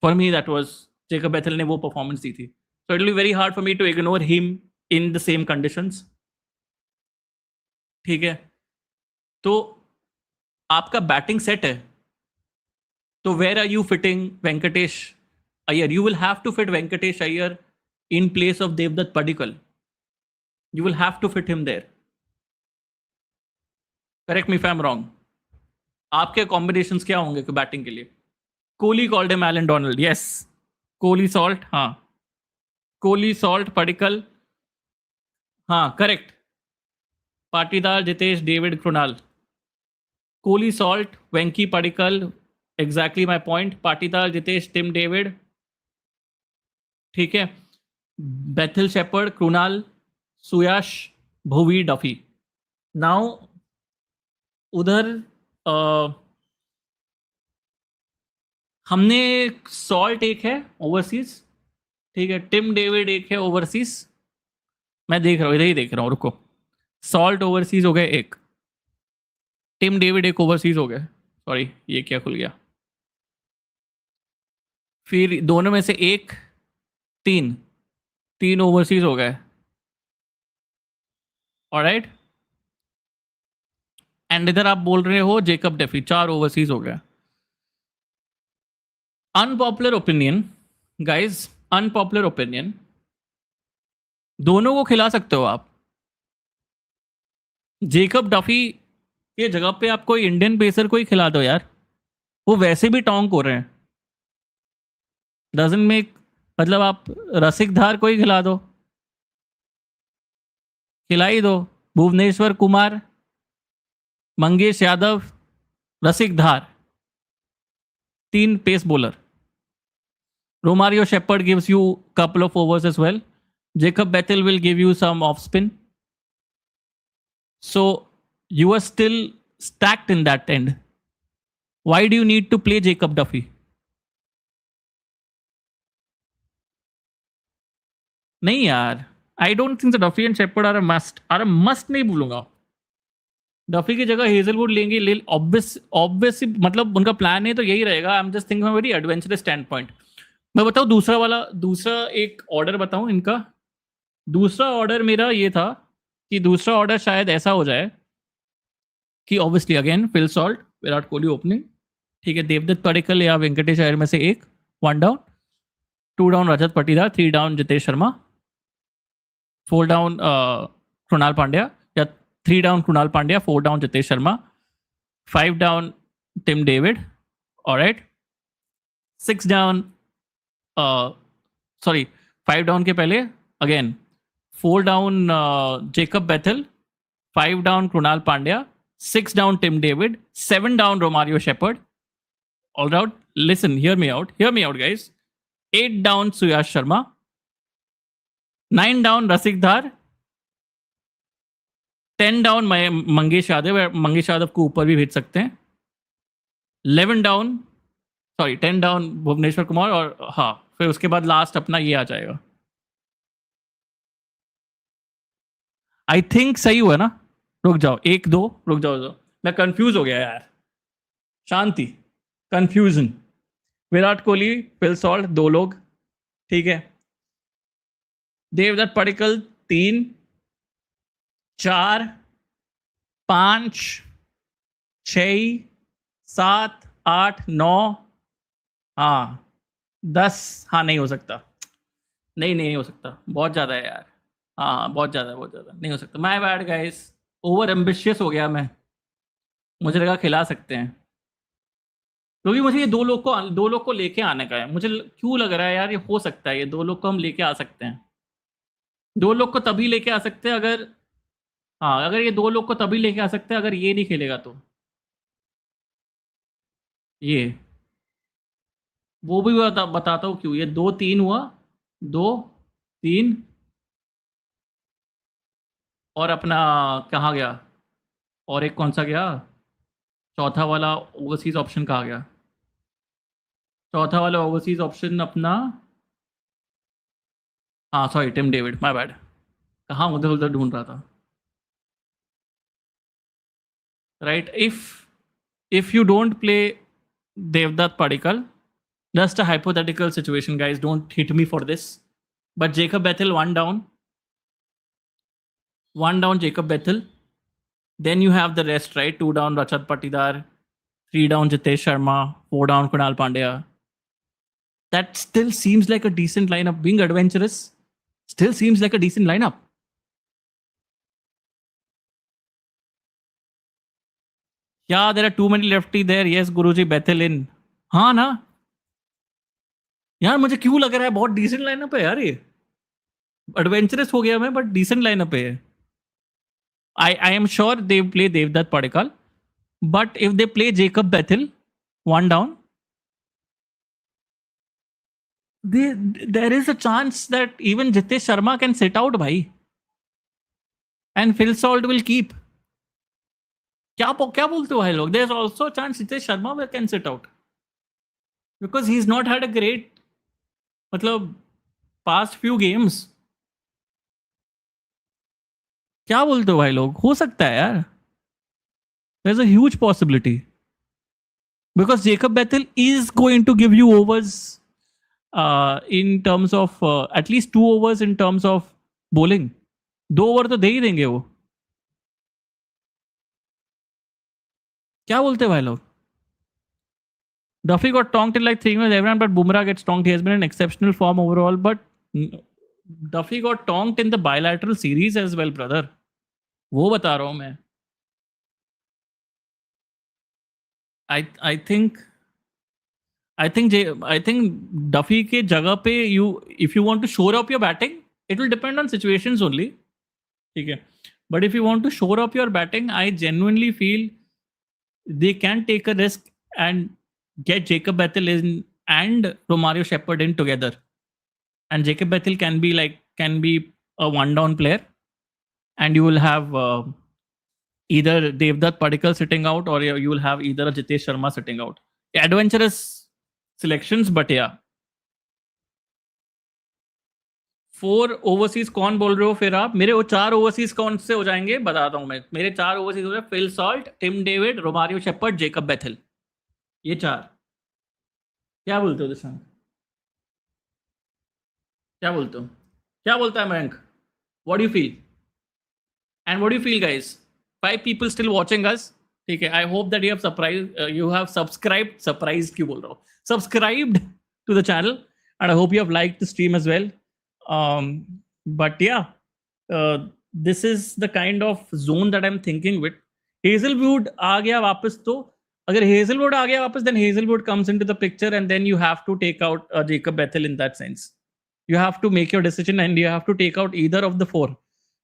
For me, that was Jacob Bethel ने वो performance दी थी. So it will be very hard for me to ignore him in the same conditions. ठीक है, तो आपका batting set है, तो where are you fitting Venkatesh Iyer? You will have to fit Venkatesh Iyer in place of Devdutt Padikkal. You will have to fit him there. Correct me if I'm wrong. आपके combinations क्या होंगे batting के लिए? Kohli called him Allan Donald, yes. Kohli Salt, हाँ, Kohli Salt Padikkal, हाँ correct. Patidar Jitesh David Krunal, Kohli Salt Venky Padikkal, exactly my point. Patidar Jitesh Tim David, ठीक है। Bethell Shepherd Krunal Suyash Bhuvi Duffy. Now उधर हमने सॉल्ट एक है ओवरसीज, ठीक है, टिम डेविड एक है ओवरसीज, मैं देख रहा हूँ, इधर ही देख रहा हूँ, रुको। सॉल्ट ओवरसीज हो गए एक, टिम डेविड एक ओवरसीज हो गया, सॉरी ये क्या खुल गया, फिर दोनों में से एक, तीन ओवरसीज हो गए, ऑलराइट। एंड इधर आप बोल रहे हो जेकब डेफी, 4 ओवरसीज हो गए। Unpopular opinion guys, unpopular opinion, दोनों को खिला सकते हो आप। जेकब डफी के जगह पे आप कोई इंडियन पेसर को ही खिला दो यार, वो वैसे भी टोंक हो रहे हैं, डजंट मेक, मतलब आप रसिक धार को ही खिला दो, खिला ही दो। Bhuvneshwar Kumar, Mangesh Yadav, Rasikh Dar, 3 pace bowler. Romario Shepherd gives you couple of overs as well. Jacob Bethel will give you some off spin. So you are still stacked in that end. Why do you need to play Jacob Duffy? नहीं यार, I don't think Duffy and Shepherd are a must नहीं बोलूंगा। Duffy की जगह Hazlewood लेंगे, obvious मतलब उनका plan है तो यही रहेगा। I am just thinking very adventurous stand point. मैं बताऊँ दूसरा एक ऑर्डर बताऊँ इनका। दूसरा ऑर्डर मेरा ये था कि दूसरा ऑर्डर शायद ऐसा हो जाए कि obviously again Phil Salt, Virat Kohli opening, ठीक है, देवदत्त पडिक्कल या वेंकटेश अय्यर में से एक, 1 down, 2 down Rajat Patidar, 3 down Jitesh Sharma, 4 down Krunal Pandya, या 3 down Krunal Pandya, 4 down Jitesh Sharma, 5 down Tim David, alright. 6 down, sorry 5 down के पहले again 4 down Jacob Bethell, 5 down Krunal Pandya, 6 down Tim David, 7 down Romario Shepherd, all out. Listen, hear me out guys. 8 down Suyash Sharma, 9 down Rasikh धार, 10 down Mangesh Yadav को ऊपर भी भेज सकते हैं, 11 down, sorry 10 down Bhuvneshwar Kumar, और हाँ फिर उसके बाद लास्ट अपना ये आ जाएगा। आई थिंक सही हुआ ना? रुक जाओ, 1 2, रुक जाओ, मैं कंफ्यूज हो गया यार, शांति, confusion. Virat Kohli, Phil Salt 2 लोग, ठीक है। देवदत्त पडिक्कल 3, 4, 5, 6, 7, 8, 9, हाँ 10, हाँ नहीं हो सकता, नहीं हो सकता, बहुत ज़्यादा है यार, हाँ बहुत ज़्यादा नहीं हो सकता। My bad guys, over ambitious हो गया मैं, मुझे लगा खिला सकते हैं, क्योंकि मुझे ये 2 लोग को लेके आने का है। मुझे क्यों लग रहा है यार ये हो सकता है, ये 2 लोग को हम लेके आ सकते हैं। 2 लोग को तभी लेके आ सकते हैं अगर, हाँ अगर ये 2 लोग को तभी लेके आ सकते हैं अगर ये नहीं खेलेगा तो। ये वो भी बताता हूँ क्यों। ये 2-3 हुआ, 2-3, और अपना कहाँ गया, और एक कौन सा गया, चौथा वाला ओवरसीज ऑप्शन कहाँ गया, चौथा वाला ओवरसीज ऑप्शन अपना, हाँ sorry Tim David, my bad, कहाँ उधर उधर ढूंढ रहा था। Right, if you don't play Devdutt Padikkal, just a hypothetical situation, guys, don't hit me for this, but Jacob Bethel one down Jacob Bethel, then you have the rest, right? 2 down Rachat Patidar, 3 down Jitesh Sharma, 4 down Kunal Pandya. That still seems like a decent lineup. Being adventurous, still seems like a decent lineup. Yeah, there are too many lefty there. Yes, Guruji, Bethel in. हाँ ना यार, मुझे क्यों लग रहा है बहुत decent lineup है यार ये। एडवेंचरस हो गया मैं, बट डिसेंट लाइनअप है। I am sure they play Devdutt Padikkal, but if they play Jacob Bethel, one down, there is a chance that even Jitesh Sharma can sit out, bhai, and Phil Salt will keep. क्या बोलते हो भाई लोग? There's also a chance Jitesh Sharma can sit out because he's not had a great, मतलब past few games. क्या बोलते हो भाई लोग? हो सकता है यार. There's a huge possibility because Jacob Bethel is going to give you overs in terms of at least 2 overs in terms of bowling. 2 over तो दे ही देंगे वो. क्या बोलते हैं भाई लोग? Duffy got tonked in like 3 with everyone, but Bumrah gets tonked. He has been in exceptional form overall, but Duffy got tonked in the bilateral series as well, brother. वो बता रहा हूँ मैं. I think Duffy के जगह पे if you want to shore up your batting, it will depend on situations only. ठीक है. But if you want to shore up your batting, I genuinely feel they can take a risk and get Jacob Bethel in and Romario Shepherd in together. And Jacob Bethel can be a one down player, and you will have either Devdutt Padikkal sitting out, or you will have either a Jitesh Sharma sitting out. Adventurous selections, but yeah. 4 overseas कौन बोल रहे हो फिर आप? मेरे वो 4 overseas कौन से हो जाएंगे बताता हूँ मैं. मेरे 4 ओवरसीज हो जाए Phil Salt, Tim David, Romario Shepherd, Jacob Bethell. ये 4. क्या बोलते हो दिशांत? क्या बोलते हो? क्या बोलता है Mayank? What do you feel? And what do you feel guys? 5 people still watching us. ठीक है. I hope that you have subscribed क्यों बोल रहा हूँ, subscribed to the channel, and I hope you have liked the stream as well. But yeah, this is the kind of zone that I'm thinking with. Hazelwood आ गया वापस, तो अगर Hazelwood आ गया वापस, then Hazelwood comes into the picture, and then you have to take out Jacob Bethel in that sense. You have to make your decision, and you have to take out either of the 4.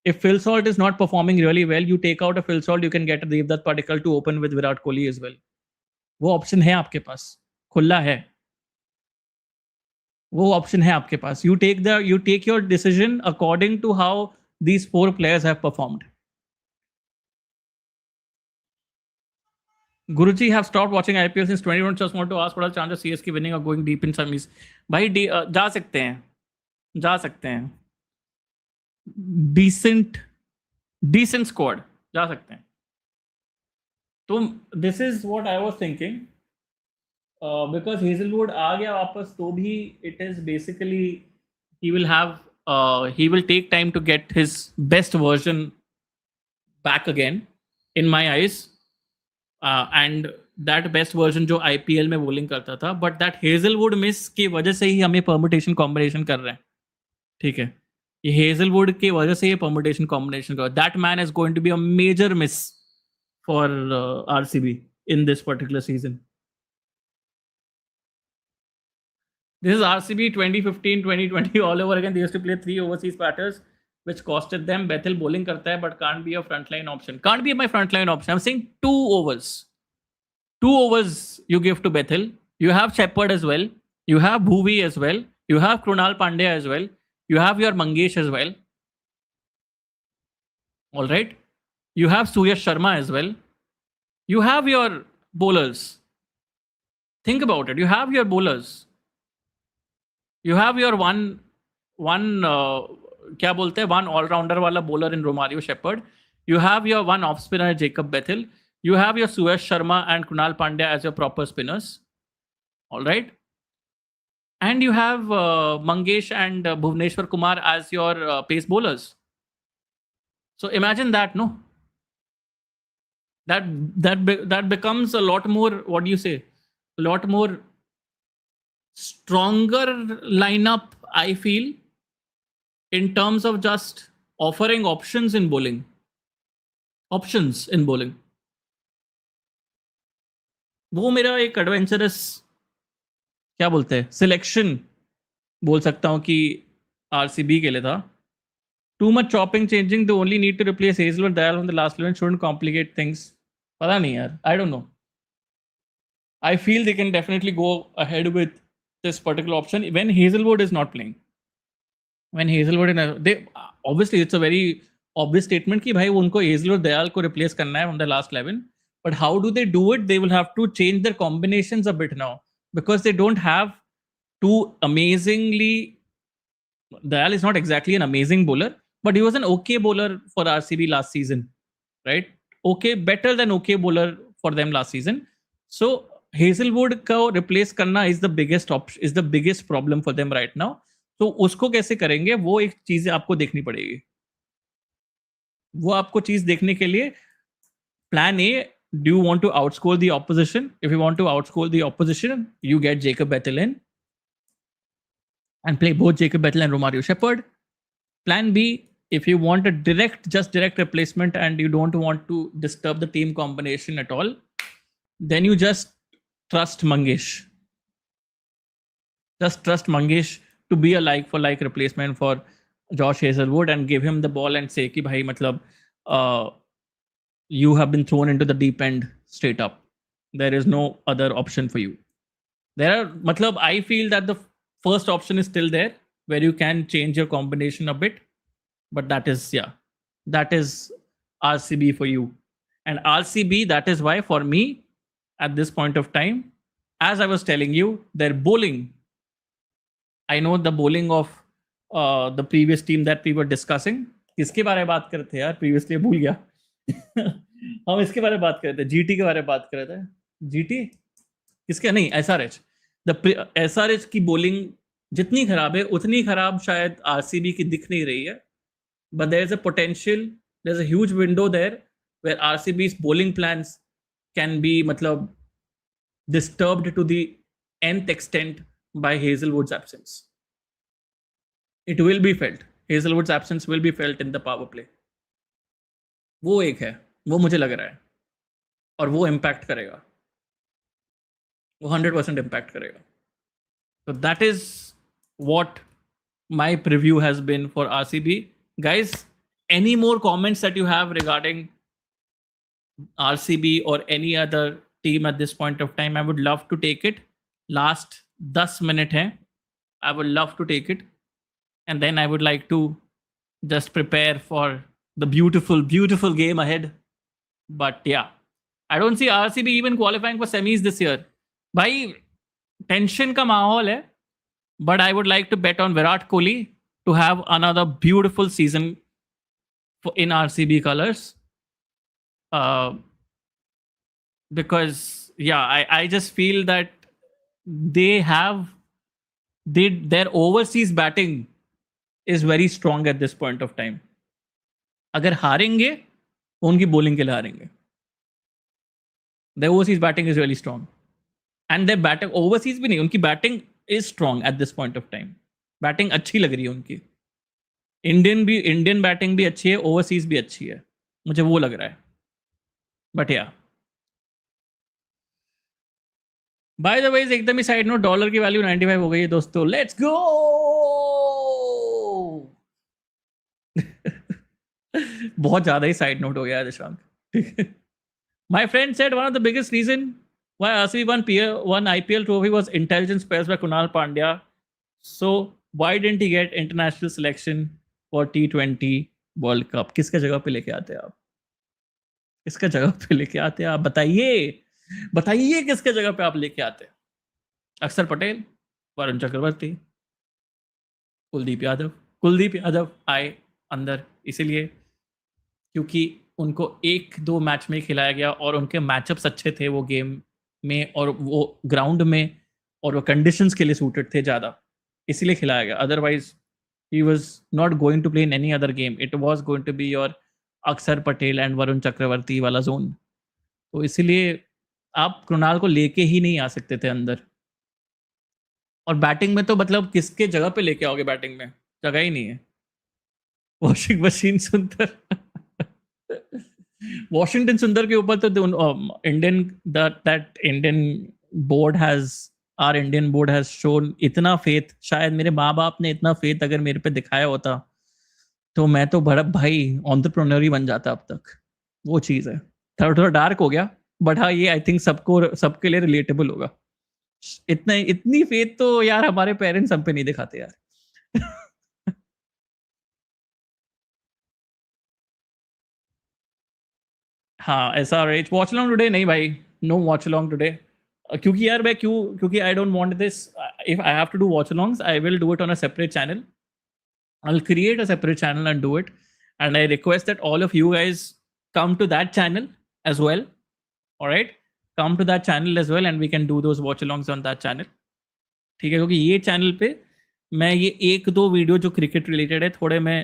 If Phil Salt is not performing really well, you take out a Phil Salt, you can get a Devdutt Padikkal to open with Virat Kohli as well. वो option है आपके पास, खुला है. वो option है आपके पास. You take your decision according to how these 4 players have performed. Guruji have stopped watching IPL since 2021. Just want to ask, what are the chances of CSK winning or going deep in semis? भाई जा सकते हैं. Decent squad जा सकते हैं. तो this is what I was thinking. Because Hazelwood आ गया वापस, तो भी it is basically he will take time to get his best version back again in my eyes, and that best version जो IPL में bowling करता था, but that Hazelwood miss की वजह से ही हमें permutation combination कर रहे हैं. ठीक है, ये Hazelwood की वजह से ये permutation combination कर. That man is going to be a major miss for RCB in this particular season. This is RCB 2015-2020 all over again. They used to play 3 overseas batters, which costed them. Bethel bowling करता है, but can't be a frontline option. Can't be my frontline option. I'm saying 2 overs. 2 overs you give to Bethel. You have Shepard as well. You have Bhuvi as well. You have Krunal Pandya as well. You have your Mangesh as well. All right. You have Suyash Sharma as well. You have your bowlers. Think about it. You have your bowlers. You have your one क्या बोलते हैं one all-rounder वाला bowler in Romario Shepherd. You have your one off spinner Jacob Bethel. You have your Suyash Sharma and Krunal Pandya as your proper spinners. All right. And you have Mangesh and Bhuvneshwar Kumar as your pace bowlers. So imagine that, no? That becomes a lot more, what do you say? A lot more stronger lineup, I feel, in terms of just offering options in bowling. Options in bowling. वो मेरा एक adventurous क्या बोलते हैं selection बोल सकता हूँ कि आरसीबी के लिए था. Too much chopping, changing. They only need to replace Hazelwood Dayal from the last 11 shouldn't complicate things. पता नहीं यार. I don't know. I feel they can definitely go ahead with this particular option when Hazelwood is not playing. When Hazelwood they obviously it's a very obvious statement कि भाई उनको Hazelwood Dayal को replace करना है from the last 11. But how do they do it? They will have to change their combinations a bit now because they don't have two amazingly. Dayal is not exactly an amazing bowler, but he was an okay bowler for RCB last season, right? Okay, better than okay bowler for them last season. So Hazelwood को replace करना is the biggest option, is the biggest problem for them right now. तो उसको कैसे करेंगे वो एक चीज आपको देखनी पड़ेगी. वो आपको चीज देखने के लिए plan A, do you want to outscore the opposition? If you want to outscore the opposition, you get Jacob Bethel in and play both Jacob Bethel and Romario Shepherd. Plan B, if you want a direct replacement and you don't want to disturb the team combination at all, then you just trust Mangesh. Just trust Mangesh to be a like for like replacement for Josh Hazelwood and give him the ball and say कि भाई मतलब you have been thrown into the deep end straight up. There is no other option for you. There are मतलब I feel that the first option is still there where you can change your combination a bit, but that is RCB for you. And RCB, that is why for me at this point of time, as I was telling you, their bowling, I know the bowling of the previous team that we were discussing. किसके बारे में बात कर रहे थे यार previously भूल गया. हम इसके बारे में बात कर रहे थे, जीटी के बारे में बात कर रहे थे. जीटी किसके नहीं, एसआरएच. द एसआरएच की bowling जितनी खराब है उतनी खराब शायद आरसीबी की दिख नहीं रही है. But there is a potential, there's a huge window there where RCB's bowling plans can be मतलब disturbed to the nth extent by Hazelwood's absence. It will be felt. Hazelwood's absence will be felt in the power play. वो एक है, वो मुझे लग रहा है और वो impact करेगा, वो 100% impact करेगा. So that is what my preview has been for RCB. Guys, any more comments that you have regarding RCB or any other team at this point of time? I would love to take it. Last 10 minutes hai. I would love to take it. And then I would like to just prepare for the beautiful, beautiful game ahead. But yeah, I don't see RCB even qualifying for semis this year. Bhai, tension ka mahol hai. But I would like to bet on Virat Kohli to have another beautiful season in RCB colors. Because yeah, I just feel that their overseas batting is very strong at this point of time. अगर हारेंगे उनकी bowling के लिए हारेंगे. Their overseas batting is really strong. And their batting overseas भी नहीं, उनकी batting is strong at this point of time. Batting अच्छी लग रही है उनकी. इंडियन बैटिंग भी अच्छी है, ओवरसीज भी अच्छी है, मुझे वो लग रहा है. बट या बाय द वे एकदम ही साइड नोट, डॉलर की वैल्यू 95 हो गई है दोस्तों. Let's go. बहुत ज्यादा ही साइड नोट हो गया Dishank. My friend said one of the biggest reason Why RCB won IPL trophy was intelligence pairs by Kunal Pandya. So why didn't he get international selection for T20 World Cup? किसके जगह पे लेके आते हैं आप? किसके जगह पे लेके आते हैं आप? बताइए, बताइए किसके जगह पे आप लेके आते हैं? अक्षर पटेल, वरुण चक्रवर्ती, कुलदीप यादव आए अंदर इसीलिए क्योंकि उनको एक दो मैच में खिलाया गया और उनके मैचअप्स अच्छे थे वो गेम में और वो ग्राउंड में और वो कंडीशंस के लिए सूटेड थे ज़्यादा, इसीलिए खिलाया गया। Otherwise he was not going to play in any other game, it was going to be your Axar Patel and Varun Chakravarthy वाला जोन। तो इसीलिए आप कृणाल को लेके ही नहीं आ सकते थे अंदर। और बैटिंग में तो मतलब किसके जगह पे लेके आओगे? बैटिंग में जगह ही नहीं है। वॉशिंग मशीन सुंदर वॉशिंगटन सुंदर के ऊपर तो Indian that Indian board has are Indian board has shown इतना फेथ, शायद मेरे माँ बाप ने इतना फेथ अगर मेरे पे दिखाया होता तो मैं तो बड़ा भाई एंटरप्रेन्योर ही बन जाता अब तक। वो चीज़ है, थोड़ा थोड़ा डार्क हो गया बट हाँ ये आई थिंक सबको सबके लिए रिलेटेबल होगा। इतनी फेथ तो यार हमारे पेरेंट्स हम पे नहीं दिखाते यार हाँ ऐसा राइट। वॉच लॉन्ग टुडे नहीं भाई, नो वॉच लॉन्ग टुडे। क्योंकि यार मैं क्योंकि I don't want this. If I have to do watch longs I will do it on a separate channel. I'll create a separate channel and do it, and I request that all of you guys come to that channel as well. All right, come to that channel as well and we can do those watch alongs on that channel। ठीक है, क्योंकि ये channel पे मैं ये एक दो video जो क्रिकेट रिलेटेड है थोड़े मैं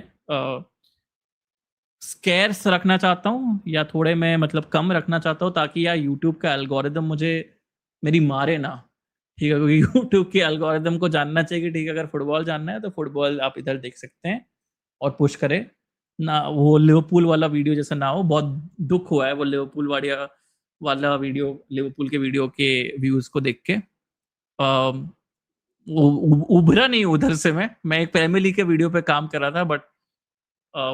स्केर्स रखना चाहता हूँ या थोड़े मैं मतलब कम रखना चाहता हूँ ताकि यार यूट्यूब का एल्गोरिदम मुझे मेरी मारे ना। ठीक है, क्योंकि यूट्यूब के एल्गोरिदम को जानना चाहिए कि ठीक है अगर फुटबॉल जानना है तो फुटबॉल आप इधर देख सकते हैं और पुश करें ना। वो लिवरपूल वाला वीडियो जैसा ना हो, बहुत दुख हुआ है वो लिवरपूल वाला वीडियो, लिवरपूल के वीडियो के व्यूज को देख के। उभरा नहीं उधर से। मैं एक प्रीमियर लीग के वीडियो पे काम कर रहा था बट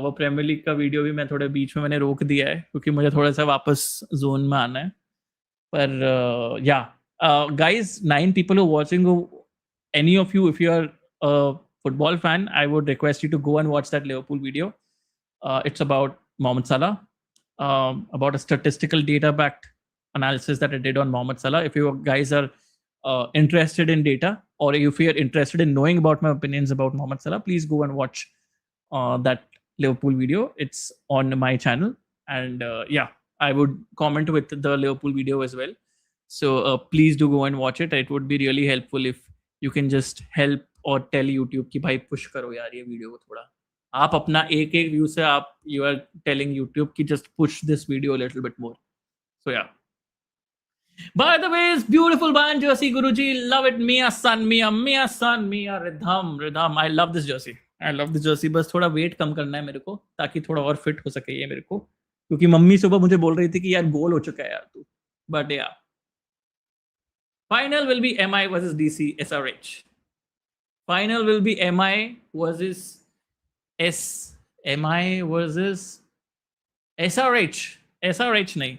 वो प्रीमियर लीग का वीडियो भी मैं थोड़े बीच में मैंने रोक दिया है क्योंकि मुझे थोड़ा सा वापस जोन में आना है। पर या guys, 9 people who are watching, any of you, if you are a football fan, I would request you to go and watch that Liverpool video. It's about Mohamed Salah, about a statistical data backed analysis that I did on Mohamed Salah. If you guys are interested in data or if you are interested in knowing about my opinions about Mohamed Salah, please go and watch that Liverpool video. It's on my channel. And yeah, I would comment with the Liverpool video as well. So please do go and watch it. It would be really helpful if you can just help or tell YouTube कि भाई push करो यार ये video को थोड़ा। आप अपना एक एक व्यू से आप you are telling YouTube कि just push this video a little bit more. So yeah. By the way, it's beautiful band jersey, Guruji. Love it. Mia son, Mia Ridham. I love this jersey. I love this jersey. बस थोड़ा wait कम करना है मेरे को ताकि थोड़ा और fit हो सके ये मेरे को, क्योंकि मम्मी सुबह मुझे बोल रही थी कि यार गोल हो चुका है यार तू। बट या final will be MI versus DC SRH. Final will be MI versus MI versus SRH नहीं,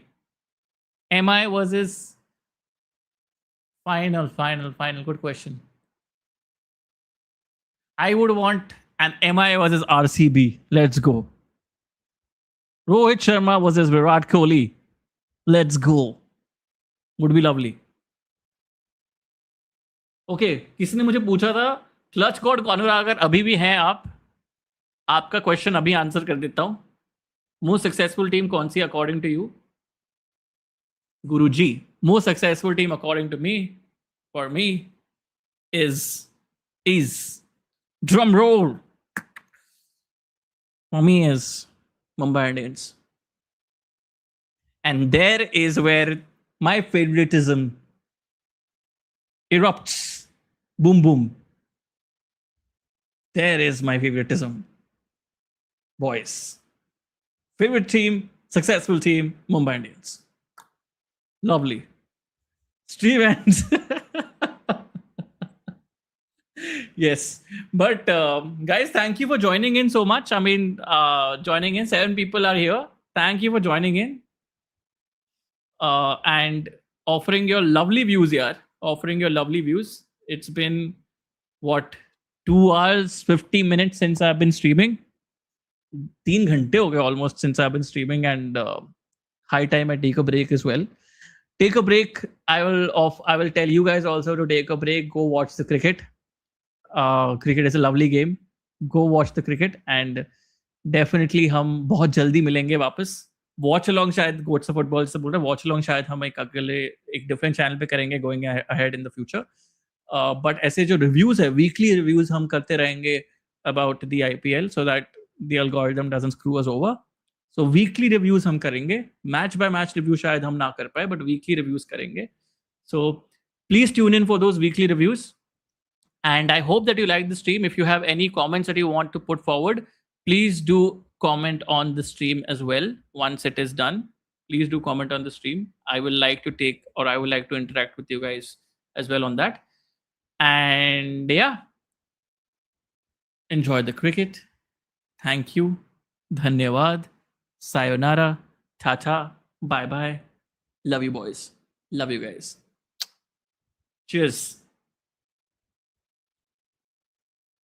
MI versus final. Good question. I would want an MI versus RCB. Let's go. Rohit Sharma versus Virat Kohli. Let's go. Would be lovely. Okay किसी ने मुझे पूछा था clutch God corner, अगर अभी भी हैं आप, आपका क्वेश्चन अभी आंसर कर देता हूं। मोस्ट सक्सेसफुल टीम कौन सी अकॉर्डिंग टू यू? गुरुजी, most successful team according to me, for me is drum roll, for me is Mumbai Indians. And there is where my favoritism erupts. Boom boom. There is my favoritism. Boys. Favorite team, successful team, Mumbai Indians. Lovely. Stream ends. Yes. But guys, thank you for joining in so much. I mean, joining in. 7 people are here. Thank you for joining in. And offering your lovely views, yaar. Offering your lovely views. It's been what, 2 hours 50 minutes since I've been streaming. 3 घंटे हो गए almost since I've been streaming, and high time I take a break as well. Take a break. I will tell you guys also to take a break. Go watch the cricket. Cricket is a lovely game. Go watch the cricket, and definitely हम बहुत जल्दी मिलेंगे वापस. Watch along शायद goats football से बोल रहे हैं, वॉच अलॉन्ग शायद हम एक अगले एक डिफरेंट चैनल पे करेंगे going ahead in the future. But ऐसे जो रिव्यूज है, वीकली रिव्यूज हम करते रहेंगे about the IPL, so that the algorithm doesn't screw us over. So weekly reviews हम करेंगे. मैच बाय मैच रिव्यू शायद हम ना कर पाए, बट वीकली रिव्यूज करेंगे. So please tune in for those weekly reviews. And I hope that you like the stream. If you have any comments that you want to put forward, please do comment on the stream as well. Once it is done, please do comment on the stream. I will like to take, or I would like to interact with you guys as well on that. And yeah, enjoy the cricket. Thank you. Dhanyawad. Sayonara. Tata. Bye bye. Love you boys. Love you guys. Cheers.